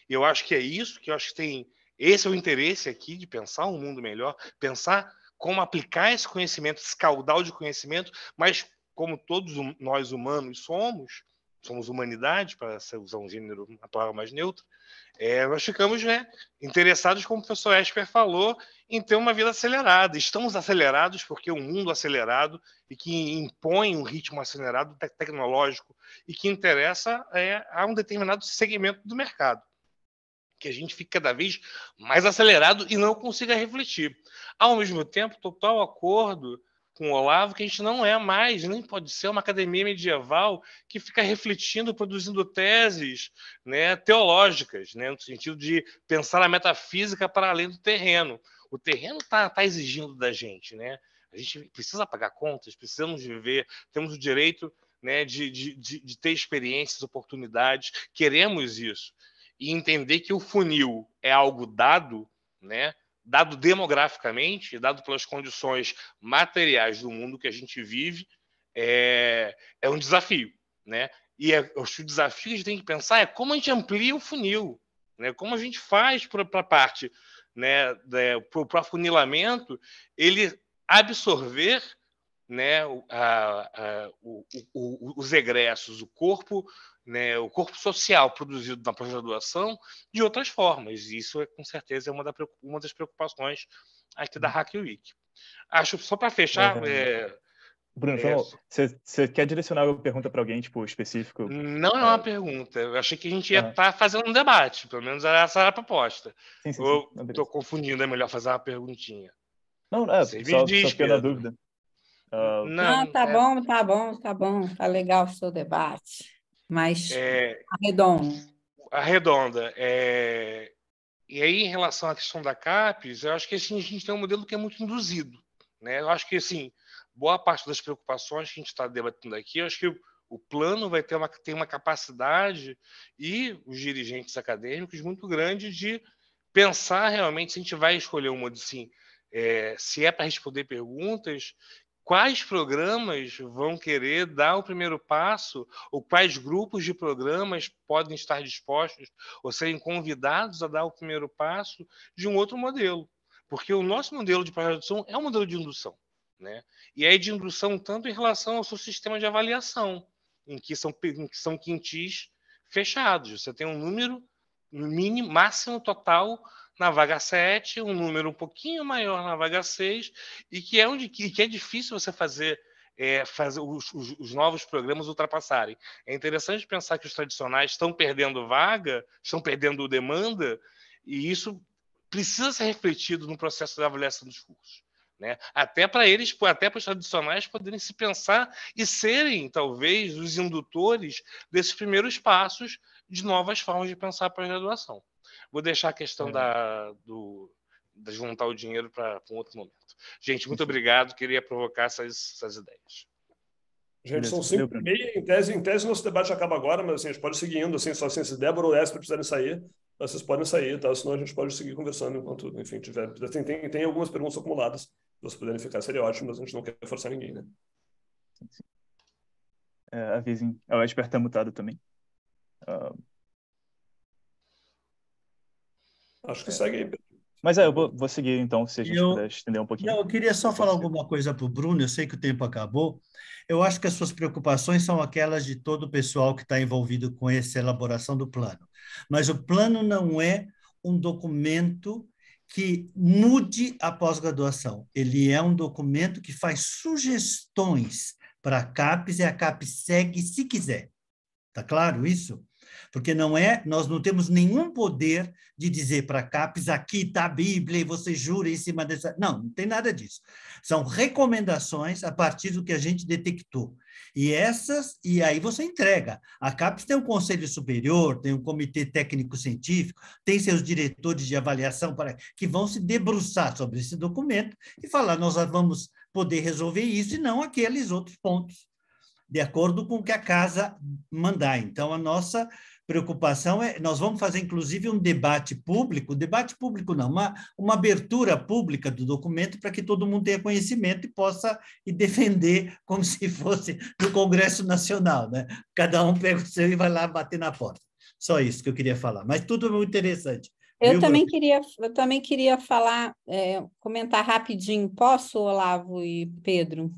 E eu acho que é isso, que eu acho que esse é o interesse aqui de pensar um mundo melhor, pensar como aplicar esse conhecimento, esse caudal de conhecimento, mas como todos nós humanos somos humanidade, para usar um gênero, uma palavra mais neutra, nós ficamos, né, interessados, como o professor Esper falou, em ter uma vida acelerada. Estamos acelerados porque o mundo acelerado e que impõe um ritmo acelerado tecnológico e que interessa a um determinado segmento do mercado, que a gente fique cada vez mais acelerado e não consiga refletir. Ao mesmo tempo, total acordo com o Olavo que a gente não é mais, nem pode ser uma academia medieval que fica refletindo, produzindo teses, né, teológicas, né, no sentido de pensar a metafísica para além do terreno. O terreno está exigindo da gente, né? A gente precisa pagar contas, precisamos viver, temos o direito, né, de ter experiências, oportunidades, queremos isso. E entender que o funil é algo dado, né? Dado demograficamente, dado pelas condições materiais do mundo que a gente vive, é um desafio, né? E o desafio que a gente tem que pensar é como a gente amplia o funil, né? Como a gente faz para a parte, né, para o afunilamento, ele absorver, né, os egressos, o corpo, né, o corpo social produzido na pós-graduação de outras formas. E isso, com certeza, é uma das preocupações aqui da Hack Week. Acho, só para fechar... Bruno, você quer direcionar uma pergunta para alguém tipo, específico? Não é uma pergunta. Eu achei que a gente ia estar fazendo um debate. Pelo menos essa era a proposta. Sim. Eu estou confundindo, é melhor fazer uma perguntinha. Não, só fiquei na dúvida. Não, tá bom. Tá legal o seu debate. Mas arredonda. E aí, em relação à questão da CAPES, eu acho que assim, a gente tem um modelo que é muito induzido. Né? Eu acho que assim, boa parte das preocupações que a gente está debatendo aqui, eu acho que o plano vai ter uma capacidade e os dirigentes acadêmicos muito grande de pensar realmente se a gente vai escolher um modo assim, se é para responder perguntas, quais programas vão querer dar o primeiro passo, ou quais grupos de programas podem estar dispostos ou serem convidados a dar o primeiro passo de um outro modelo. Porque o nosso modelo de pós-graduação é um modelo de indução. Né? E é de indução tanto em relação ao seu sistema de avaliação, em que são quintis fechados. Você tem um número mínimo, máximo total na vaga 7, um número um pouquinho maior na vaga 6, e que é difícil você fazer os novos programas ultrapassarem. É interessante pensar que os tradicionais estão perdendo vaga, estão perdendo demanda, e isso precisa ser refletido no processo de avaliação dos cursos. Né? Até para os tradicionais poderem se pensar e serem, talvez, os indutores desses primeiros passos de novas formas de pensar a pós-graduação. Vou deixar a questão de juntar o dinheiro para um outro momento. Gente, muito obrigado. Queria provocar essas ideias. Gente, são Beleza. 5h30, em tese nosso debate acaba agora, mas assim, a gente pode seguir indo, assim, só assim, se Débora ou Esper precisarem sair, vocês podem sair, tá? Senão a gente pode seguir conversando enquanto, enfim, tiver. Tem algumas perguntas acumuladas, se vocês puderem ficar, seria ótimo, mas a gente não quer forçar ninguém, né? Avisem. O Esper está mutado também. Acho que segue aí. Mas eu vou seguir, então, se a gente puder estender um pouquinho. Não, eu queria só falar alguma coisa para o Bruno, eu sei que o tempo acabou. Eu acho que as suas preocupações são aquelas de todo o pessoal que está envolvido com essa elaboração do plano. Mas o plano não é um documento que mude a pós-graduação. Ele é um documento que faz sugestões para a CAPES e a CAPES segue se quiser. Está claro isso? Porque nós não temos nenhum poder de dizer para a CAPES, aqui está a Bíblia e você jura em cima dessa... Não tem nada disso. São recomendações a partir do que a gente detectou. E aí você entrega. A CAPES tem um conselho superior, tem um comitê técnico-científico, tem seus diretores de avaliação que vão se debruçar sobre esse documento e falar, nós vamos poder resolver isso e não aqueles outros pontos, de acordo com o que a casa mandar. Então, a nossa preocupação nós vamos fazer, inclusive, um debate público não, uma abertura pública do documento para que todo mundo tenha conhecimento e possa defender como se fosse no Congresso Nacional, né? Cada um pega o seu e vai lá bater na porta. Só isso que eu queria falar, mas tudo muito interessante. Eu também queria falar, comentar rapidinho. Posso, Olavo e Pedro?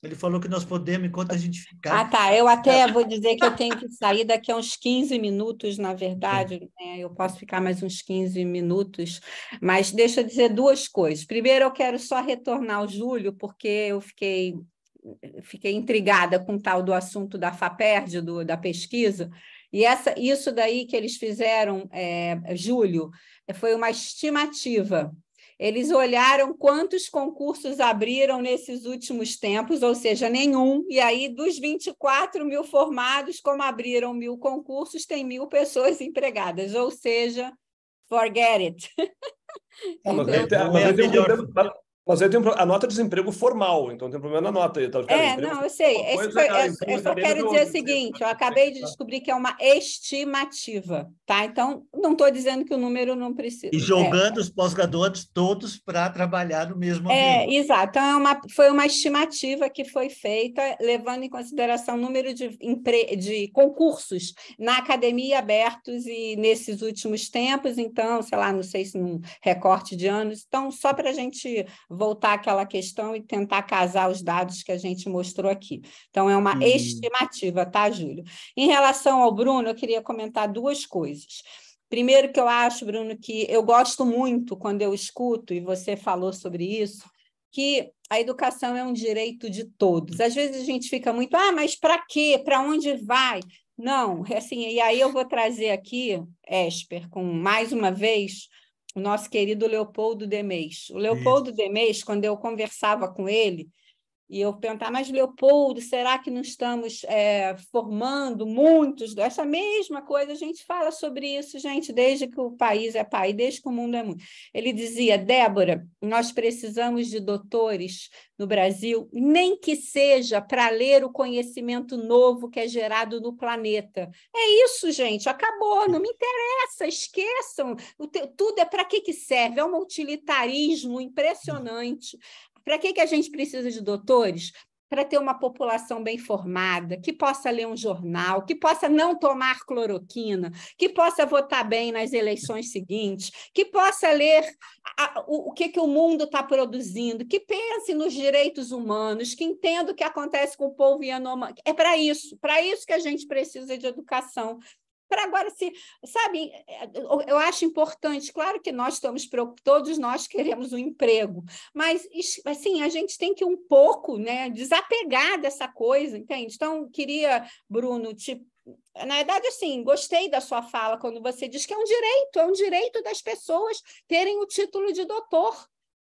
Ele falou que nós podemos enquanto a gente ficar. Ah, tá. Eu até vou dizer que eu tenho que sair daqui a uns 15 minutos, na verdade, né? Eu posso ficar mais uns 15 minutos, mas deixa eu dizer duas coisas. Primeiro, eu quero só retornar ao Júlio, porque eu fiquei intrigada com o tal do assunto da FAPERJ, da pesquisa, e isso daí que eles fizeram, Júlio, foi uma estimativa. Eles olharam quantos concursos abriram nesses últimos tempos, ou seja, nenhum, e aí dos 24 mil formados, como abriram 1.000 concursos, tem 1.000 pessoas empregadas, ou seja, forget it. Mas aí tem a nota de desemprego formal, então tem problema na nota aí. Tá? Não, eu sei. Eu só quero dizer o seguinte, eu acabei de descobrir que é uma estimativa, tá? Então, não estou dizendo que o número não precisa... E jogando os pós-graduados todos para trabalhar no mesmo ambiente. Exato. Então, foi uma estimativa que foi feita, levando em consideração o número de concursos na academia abertos e nesses últimos tempos, então, sei lá, não sei se num recorte de anos. Então, só para a gente voltar àquela questão e tentar casar os dados que a gente mostrou aqui. Então, é uma estimativa, tá, Júlio? Em relação ao Bruno, eu queria comentar duas coisas. Primeiro que eu acho, Bruno, que eu gosto muito quando eu escuto, e você falou sobre isso, que a educação é um direito de todos. Às vezes a gente fica muito, mas para quê? Para onde vai? Não, assim, e aí eu vou trazer aqui, Esper, com mais uma vez, o nosso querido Leopoldo Demês. O Leopoldo Demês, quando eu conversava com ele, e eu perguntava, mas Leopoldo, será que não estamos formando muitos? Essa mesma coisa, a gente fala sobre isso, gente, desde que o país é país, desde que o mundo é mundo. Ele dizia, Débora, nós precisamos de doutores no Brasil, nem que seja para ler o conhecimento novo que é gerado no planeta. É isso, gente, acabou, não me interessa, esqueçam. Tudo é para que serve, é um utilitarismo impressionante. Para que a gente precisa de doutores? Para ter uma população bem formada, que possa ler um jornal, que possa não tomar cloroquina, que possa votar bem nas eleições seguintes, que possa ler o que o mundo está produzindo, que pense nos direitos humanos, que entenda o que acontece com o povo Yanomami. É para isso que a gente precisa de educação. Para agora, sabe, eu acho importante, claro que nós estamos preocupados, todos nós queremos um emprego, mas assim, a gente tem que um pouco, né, desapegar dessa coisa, entende? Então, queria, Bruno, na verdade, assim, gostei da sua fala quando você diz que é um direito das pessoas terem o título de doutor.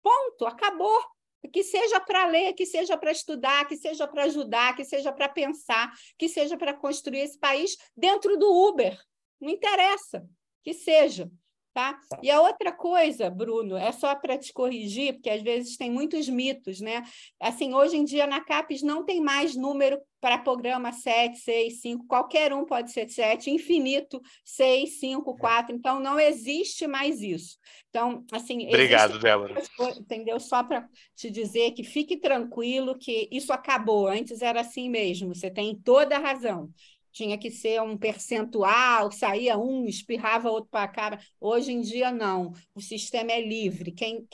Ponto, acabou. Que seja para ler, que seja para estudar, que seja para ajudar, que seja para pensar, que seja para construir esse país dentro do Uber. Não interessa, que seja. Tá? E a outra coisa, Bruno, é só para te corrigir, porque às vezes tem muitos mitos, né? Assim, hoje em dia na CAPES não tem mais número para programa 7, 6, 5, qualquer um pode ser 7, infinito 6, 5, 4, então não existe mais isso. Então, assim, Obrigado, Débora. Entendeu? Só para te dizer que fique tranquilo que isso acabou, antes era assim mesmo, você tem toda a razão. Tinha que ser um percentual, saía um, espirrava outro para a cara. Hoje em dia, não. O sistema é livre. Quem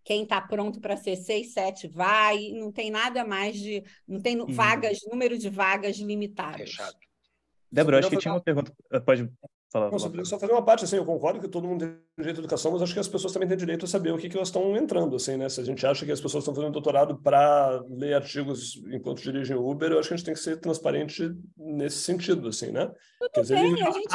está pronto para ser 6, 7 vai, não tem nada mais de. Não tem vagas, número de vagas limitadas. Fechado. Débora, acho que tinha uma pergunta. Pode falar. Não, só fazer uma parte, assim, eu concordo que todo mundo tem direito à educação, mas acho que as pessoas também têm direito a saber o que elas estão entrando, assim, né? Se a gente acha que as pessoas estão fazendo doutorado para ler artigos enquanto dirigem Uber, eu acho que a gente tem que ser transparente nesse sentido, assim, né? Quer dizer, bem, a gente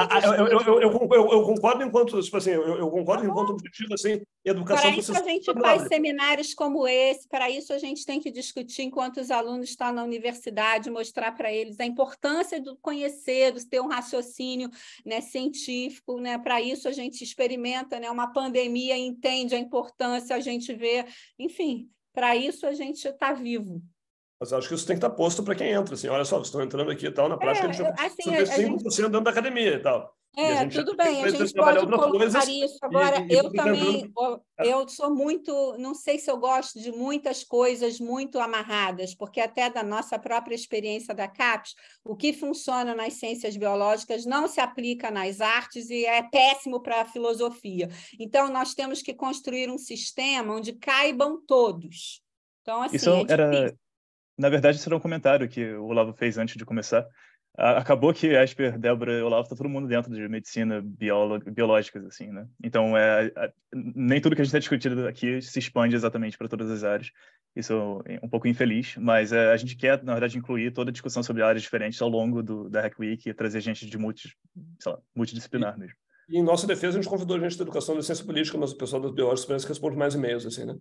eu concordo enquanto, tipo assim, eu concordo enquanto objetivo, assim, educação... Para isso a gente faz seminários como esse, para isso a gente tem que discutir enquanto os alunos estão na universidade, mostrar para eles a importância do conhecer, de ter um raciocínio, né, científico, né? Para isso a gente experimenta, né, uma pandemia, entende a importância, a gente vê, enfim, para isso a gente está vivo. Mas acho que isso tem que estar posto para quem entra, assim, olha só, vocês estão entrando aqui e tal, na prática a gente vai ter 5% dentro da academia e tal. Tudo bem, a gente pode colocar isso. Agora, eu também, eu sou muito, não sei se eu gosto de muitas coisas muito amarradas, porque até da nossa própria experiência da CAPES, o que funciona nas ciências biológicas não se aplica nas artes e é péssimo para a filosofia. Então, nós temos que construir um sistema onde caibam todos. Então, assim, isso na verdade, isso era um comentário que o Olavo fez antes de começar. Acabou que Esper, Débora e Olavo, tá todo mundo dentro de medicina, biológicas, assim, né? Então, nem tudo que a gente está discutindo aqui se expande exatamente para todas as áreas. Isso é um pouco infeliz, mas a gente quer, na verdade, incluir toda a discussão sobre áreas diferentes ao longo da Hack Week e trazer gente de multidisciplinar mesmo. E em nossa defesa, a gente convidou gente da educação da ciência política, mas o pessoal das biológicas parece que responde mais e-mails, assim, né?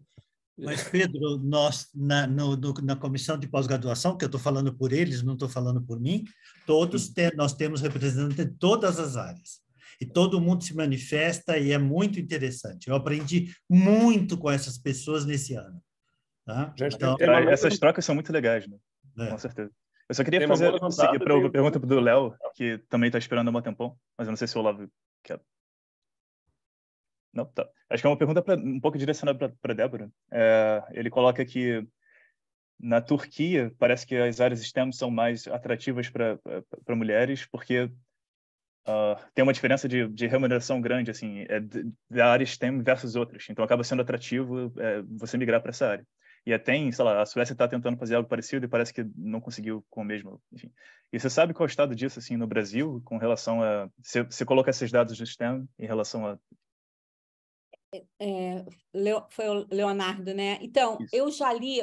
Mas, Pedro, nós, na comissão de pós-graduação, que eu estou falando por eles, não estou falando por mim, nós temos representantes de todas as áreas. E todo mundo se manifesta e é muito interessante. Eu aprendi muito com essas pessoas nesse ano. Tá? Então, essas trocas são muito legais, né? Com certeza. Eu só queria seguir para a pergunta do Léo, que também está esperando há um tempão, mas eu não sei se o Olavo quer... Não, tá. Acho que é uma pergunta um pouco direcionada para Débora. Ele coloca que na Turquia parece que as áreas STEM são mais atrativas para mulheres porque tem uma diferença de remuneração grande, assim, da área STEM versus outras. Então acaba sendo atrativo você migrar para essa área. E até, sei lá, a Suécia está tentando fazer algo parecido e parece que não conseguiu com o mesmo, enfim. E você sabe qual é o estado disso, assim, no Brasil, com relação a... Você coloca esses dados do STEM em relação a... Foi o Leonardo, né? Então, Isso. eu já li,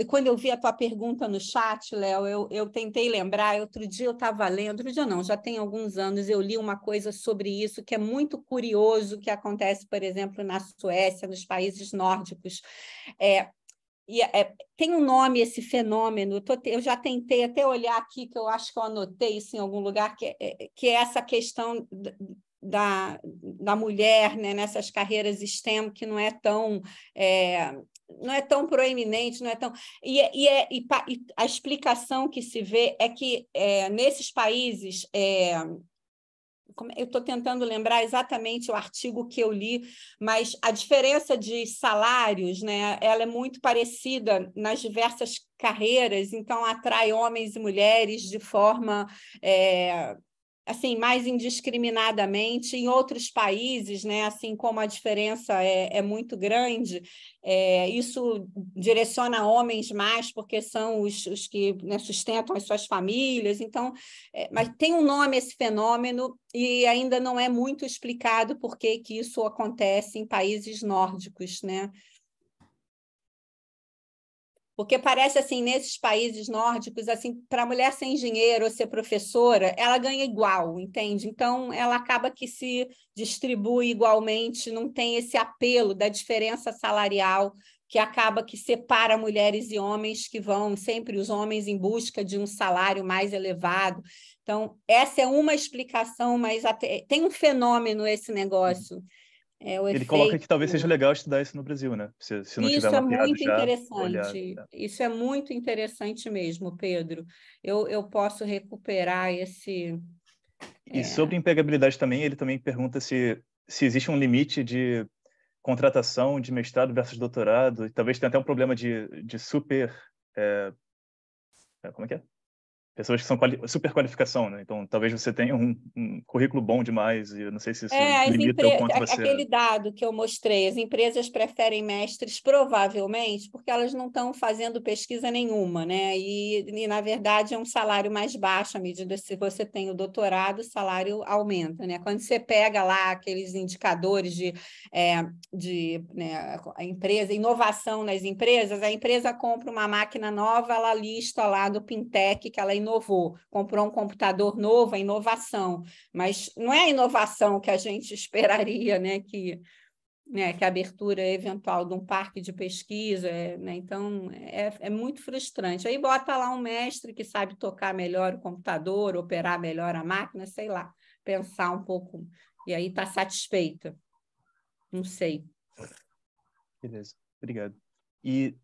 quando eu vi a tua pergunta no chat, Léo, eu tentei lembrar, outro dia eu estava lendo, outro dia não, já tem alguns anos, eu li uma coisa sobre isso que é muito curioso, que acontece, por exemplo, na Suécia, nos países nórdicos. Tem um nome esse fenômeno, eu já tentei até olhar aqui, que eu acho que eu anotei isso em algum lugar, que é essa questão da mulher, né, nessas carreiras STEM, que não é tão proeminente, não é tão... E a explicação que se vê é que nesses países... eu estou tentando lembrar exatamente o artigo que eu li, mas a diferença de salários, né, ela é muito parecida nas diversas carreiras, então atrai homens e mulheres de forma... assim, mais indiscriminadamente. Em outros países, né, assim como a diferença é muito grande, isso direciona homens mais, porque são os que, né, sustentam as suas famílias. Então, mas tem um nome esse fenômeno e ainda não é muito explicado por que isso acontece em países nórdicos, né? Porque parece assim, nesses países nórdicos, assim, para a mulher ser engenheira ou ser professora, ela ganha igual, entende? Então, ela acaba que se distribui igualmente, não tem esse apelo da diferença salarial que acaba que separa mulheres e homens, que vão sempre os homens em busca de um salário mais elevado. Então, essa é uma explicação, mas tem um fenômeno esse negócio. Ele coloca que talvez seja legal estudar isso no Brasil, né? Se não tiver Isso é mapeado muito já, interessante. Isso é muito interessante mesmo, Pedro. Eu posso recuperar esse... E sobre empregabilidade também, ele também pergunta se existe um limite de contratação de mestrado versus doutorado, e talvez tenha até um problema de super... como é que é? Pessoas que são super qualificação, né? Então, talvez você tenha um currículo bom demais, e eu não sei se isso limita o quanto você... Aquele dado que eu mostrei, as empresas preferem mestres provavelmente porque elas não estão fazendo pesquisa nenhuma, né? E, na verdade, é um salário mais baixo à medida que você tem o doutorado, o salário aumenta, né? Quando você pega lá aqueles indicadores de né, a empresa, inovação nas empresas, a empresa compra uma máquina nova, ela lista lá do Pintec que ela inovou, comprou um computador novo, é inovação, mas não é a inovação que a gente esperaria, né, que a abertura eventual de um parque de pesquisa, né, então é muito frustrante. Aí bota lá um mestre que sabe tocar melhor o computador, operar melhor a máquina, sei lá, pensar um pouco, e aí está satisfeita. Não sei. Beleza, obrigado. E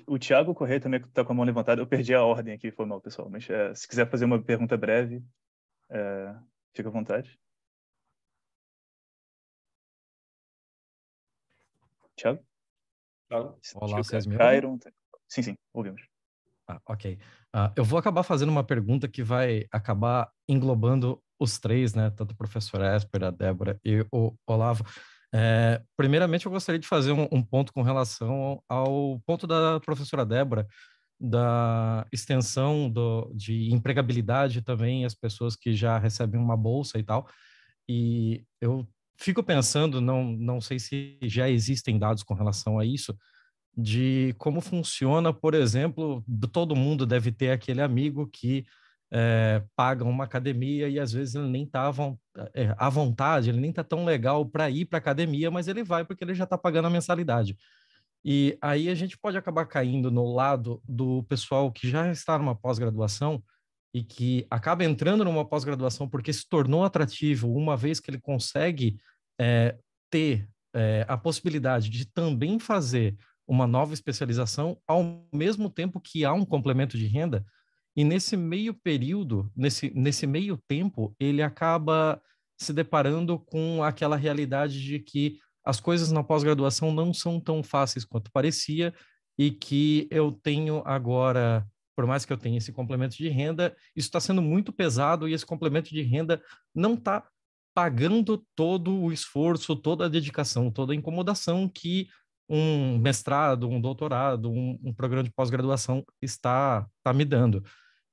o Thiago Corrêa também está com a mão levantada. Eu perdi a ordem aqui, foi mal, pessoal. Mas se quiser fazer uma pergunta breve, fica à vontade. Thiago? Olá, vocês me ouvem? Sim, ouvimos. Ok. Eu vou acabar fazendo uma pergunta que vai acabar englobando os três, né? Tanto o professor Esper, a Débora e o Olavo. Primeiramente, eu gostaria de fazer um ponto com relação ao ponto da professora Débora, da extensão de empregabilidade também, as pessoas que já recebem uma bolsa e tal. E eu fico pensando, não sei se já existem dados com relação a isso, de como funciona, por exemplo, todo mundo deve ter aquele amigo que paga uma academia e às vezes ele nem está à vontade, ele nem está tão legal para ir para a academia, mas ele vai porque ele já está pagando a mensalidade. E aí a gente pode acabar caindo no lado do pessoal que já está numa pós-graduação e que acaba entrando numa pós-graduação porque se tornou atrativo uma vez que ele consegue ter a possibilidade de também fazer uma nova especialização ao mesmo tempo que há um complemento de renda. E nesse meio período, nesse meio tempo, ele acaba se deparando com aquela realidade de que as coisas na pós-graduação não são tão fáceis quanto parecia e que eu tenho agora, por mais que eu tenha esse complemento de renda, isso está sendo muito pesado e esse complemento de renda não está pagando todo o esforço, toda a dedicação, toda a incomodação que um mestrado, um doutorado, um programa de pós-graduação está me dando.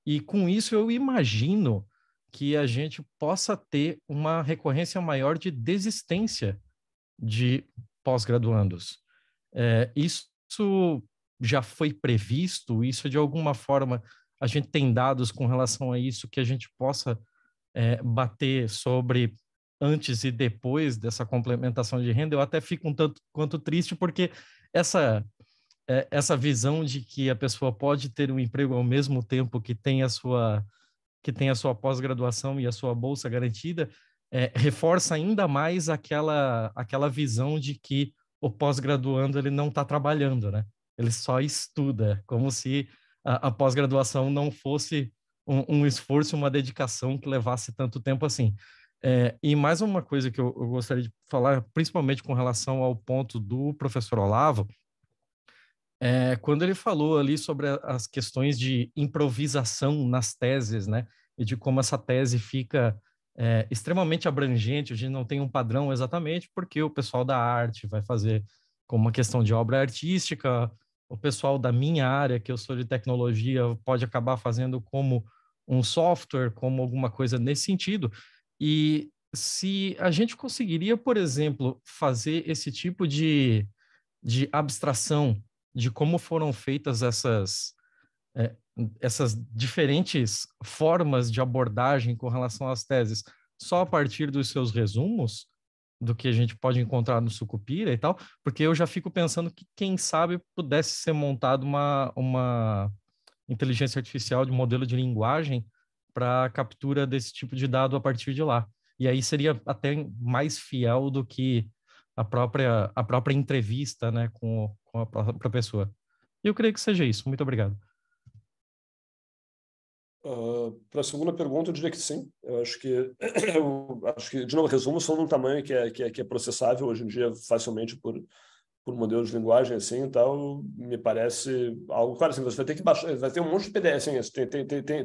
E com isso eu imagino que a gente possa ter uma recorrência maior de desistência de pós-graduandos. Isso já foi previsto? Isso, de alguma forma, a gente tem dados com relação a isso que a gente possa bater sobre antes e depois dessa complementação de renda? Eu até fico um tanto quanto triste, porque essa visão de que a pessoa pode ter um emprego ao mesmo tempo que tem a sua pós-graduação e a sua bolsa garantida, reforça ainda mais aquela visão de que o pós-graduando ele não está trabalhando, né? Ele só estuda, como se a pós-graduação não fosse um esforço, uma dedicação que levasse tanto tempo assim. E mais uma coisa que eu gostaria de falar, principalmente com relação ao ponto do professor Olavo, quando ele falou ali sobre as questões de improvisação nas teses, né? E de como essa tese fica extremamente abrangente, a gente não tem um padrão exatamente, porque o pessoal da arte vai fazer como uma questão de obra artística, o pessoal da minha área, que eu sou de tecnologia, pode acabar fazendo como um software, como alguma coisa nesse sentido. E se a gente conseguiria, por exemplo, fazer esse tipo de abstração de como foram feitas essas diferentes formas de abordagem com relação às teses, só a partir dos seus resumos, do que a gente pode encontrar no Sucupira e tal, porque eu já fico pensando que, quem sabe, pudesse ser montado uma inteligência artificial de modelo de linguagem para captura desse tipo de dado a partir de lá. E aí seria até mais fiel do que a própria entrevista, né, com a própria pessoa. E eu creio que seja isso. Muito obrigado. Para a segunda pergunta, eu diria que sim. Eu acho que de novo, resumos são de um tamanho que é processável hoje em dia facilmente por modelos de linguagem assim e tal. Me parece algo, claro, assim, você vai ter que baixar, vai ter um monte de PDF, assim,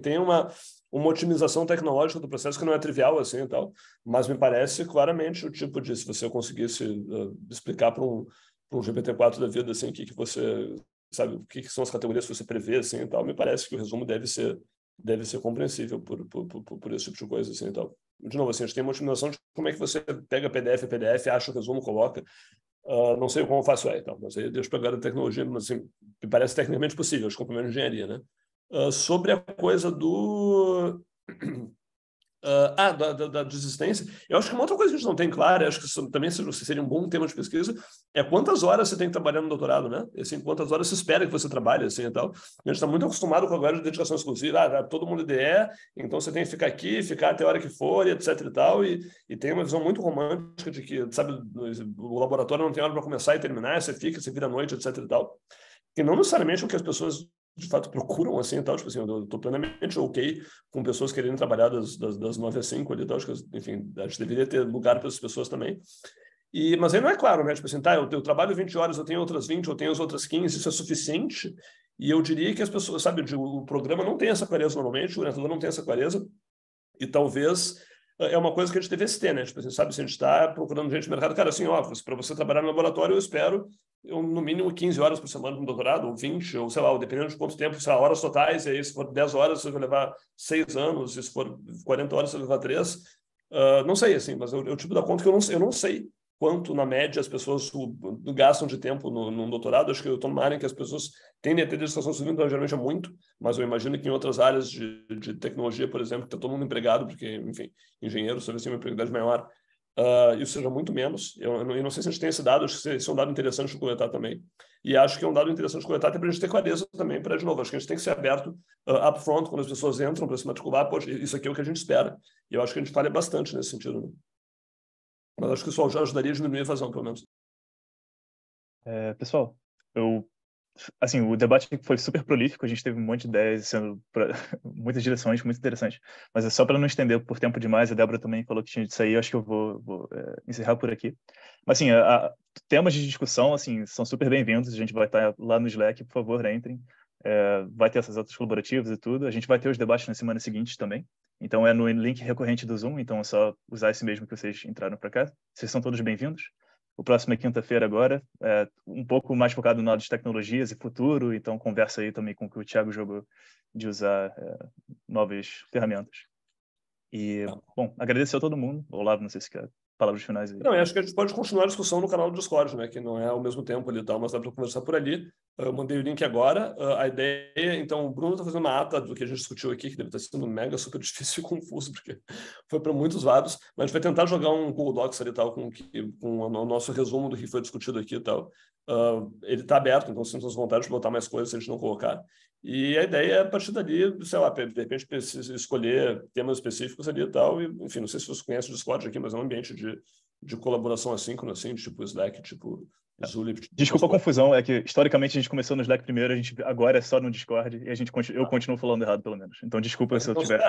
tem uma otimização tecnológica do processo que não é trivial assim e tal, mas me parece claramente o tipo de, se você conseguisse explicar para um GPT-4 da vida assim, que você sabe o que são as categorias que você prevê assim e tal, me parece que o resumo deve ser compreensível por esse tipo de coisa assim e tal. De novo, assim, a gente tem uma otimização de como é que você pega PDF, acha o resumo, coloca. Não sei como fácil é, então, mas aí deixa eu pegar a tecnologia, mas assim, me parece tecnicamente possível, acho que é de engenharia, né? Sobre a coisa do... da desistência, eu acho que uma outra coisa que a gente não tem clara, acho que isso também seria um bom tema de pesquisa, é quantas horas você tem que trabalhar no doutorado, né? Assim, quantas horas você espera que você trabalhe, assim, e tal. A gente está muito acostumado com a de dedicação exclusiva, todo mundo IDE, então você tem que ficar aqui, ficar até a hora que for, e etc e tal, e tem uma visão muito romântica de que, sabe, o laboratório não tem hora para começar e terminar, você fica, você vira à noite, etc e tal. Que não necessariamente o que as pessoas de fato procuram assim e tal, tipo assim, eu estou plenamente ok com pessoas querendo trabalhar das 9 às 5 ali e tal, acho que, enfim, a gente deveria ter lugar para essas pessoas também. Mas aí não é claro, né? Tipo assim, tá, eu trabalho 20 horas, eu tenho outras 20, eu tenho as outras 15, isso é suficiente? E eu diria que as pessoas, sabe, o programa não tem essa clareza normalmente, o orientador não tem essa clareza, e talvez é uma coisa que a gente devesse ter, né? Tipo assim, sabe, se a gente está procurando gente no mercado, cara, assim, ó, para você trabalhar no laboratório, eu espero no mínimo 15 horas por semana no doutorado, ou 20, ou sei lá, dependendo de quanto tempo, sei lá, horas totais, e aí se for 10 horas, você vai levar 6 anos, e se for 40 horas, você vai levar 3. Não sei, assim, mas eu tipo da conta que eu não sei quanto, na média, as pessoas gastam de tempo no doutorado. Acho que eu estou numa área em que as pessoas tendem a ter dedicação civil, então geralmente é muito, mas eu imagino que em outras áreas de tecnologia, por exemplo, que está todo mundo empregado, porque, enfim, engenheiro, talvez tenha uma empregabilidade maior, isso seja muito menos. Eu não sei se a gente tem esse dado, acho que esse é um dado interessante de coletar também. E acho que é um dado interessante de coletar até para a gente ter clareza também, para, de novo, acho que a gente tem que ser aberto upfront, quando as pessoas entram para se matricular, poxa, isso aqui é o que a gente espera. E eu acho que a gente falha bastante nesse sentido, né? Mas acho que isso já ajudaria a diminuir a evasão, pelo menos. Pessoal, assim, o debate foi super prolífico, a gente teve um monte de ideias sendo muitas direções, muito interessantes, mas é só para não estender por tempo demais, a Débora também falou que tinha de sair, eu acho que eu vou encerrar por aqui. Mas, assim, temas de discussão, assim, são super bem-vindos, a gente vai estar lá no Slack, por favor, entrem, vai ter essas outras colaborativas e tudo, a gente vai ter os debates na semana seguinte também, então é no link recorrente do Zoom, então é só usar esse mesmo que vocês entraram para cá, vocês são todos bem-vindos. O próximo é quinta-feira agora, um pouco mais focado no lado de tecnologias e futuro, então conversa aí também com o que o Thiago jogou de usar novas ferramentas. E, bom, agradecer a todo mundo. Olavo, não sei se quer palavras finais aí. Não, eu acho que a gente pode continuar a discussão no canal do Discord, né? Que não é ao mesmo tempo ali e tal, mas dá para conversar por ali. Eu mandei o link agora. A ideia, então, o Bruno está fazendo uma ata do que a gente discutiu aqui, que deve estar sendo mega super difícil e confuso, porque foi para muitos lados, mas a gente vai tentar jogar um Google Docs ali e tal, com o nosso resumo do que foi discutido aqui e tal. Ele está aberto, então sintam-se vontade de botar mais coisas se a gente não colocar. E a ideia é, a partir dali, sei lá, de repente escolher temas específicos ali e tal. E, enfim, não sei se você conhece o Discord aqui, mas é um ambiente de colaboração assíncrona, assim, tipo Slack, tipo Zulip. Desculpa a confusão, é que historicamente a gente começou no Slack primeiro, agora é só no Discord, e eu continuo falando errado, pelo menos. Então, desculpa se eu tiver...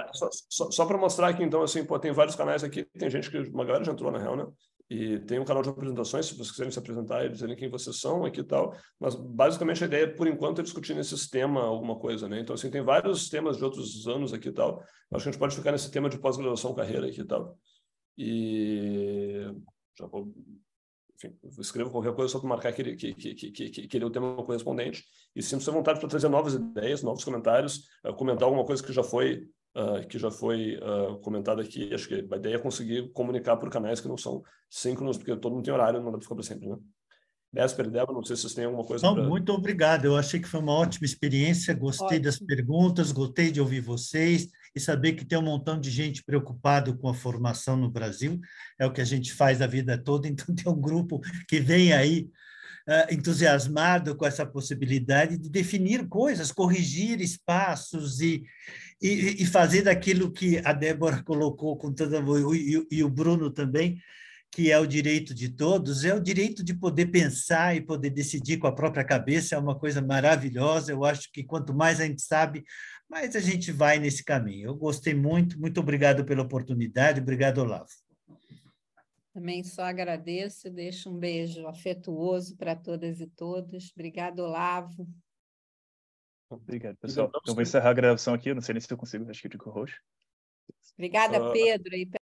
Só para mostrar que, então, assim, tem vários canais aqui, tem gente que, uma galera já entrou, na real, né? E tem um canal de apresentações, se vocês quiserem se apresentar e dizerem quem vocês são aqui e tal. Mas, basicamente, a ideia, por enquanto, é discutir nesse tema alguma coisa, né? Então, assim, tem vários temas de outros anos aqui e tal. Acho que a gente pode ficar nesse tema de pós-graduação, carreira aqui e tal. E já vou... Enfim, eu escrevo qualquer coisa só para marcar que ele é o tema correspondente. E sinto-se à vontade para trazer novas ideias, novos comentários, comentar alguma coisa que já foi comentada aqui. Acho que a ideia é conseguir comunicar por canais que não são síncronos, porque todo mundo tem horário, não dá para ficar para sempre, né? Désper e Débora, não sei se vocês têm alguma coisa Não, para... muito obrigado. Eu achei que foi uma ótima experiência, gostei das perguntas, gostei de ouvir vocês e saber que tem um montão de gente preocupado com a formação no Brasil. É o que a gente faz a vida toda, então tem um grupo que vem aí entusiasmado com essa possibilidade de definir coisas, corrigir espaços e fazer daquilo que a Débora colocou com toda e o Bruno também, que é o direito de todos, é o direito de poder pensar e poder decidir com a própria cabeça, é uma coisa maravilhosa. Eu acho que quanto mais a gente sabe, mais a gente vai nesse caminho. Eu gostei muito, muito obrigado pela oportunidade, obrigado, Olavo. Também só agradeço e deixo um beijo afetuoso para todas e todos. Obrigado, Olavo. Obrigado, pessoal. Então, vou encerrar a gravação aqui. Não sei nem se eu consigo, acho que eu digo roxo. Obrigada, Pedro.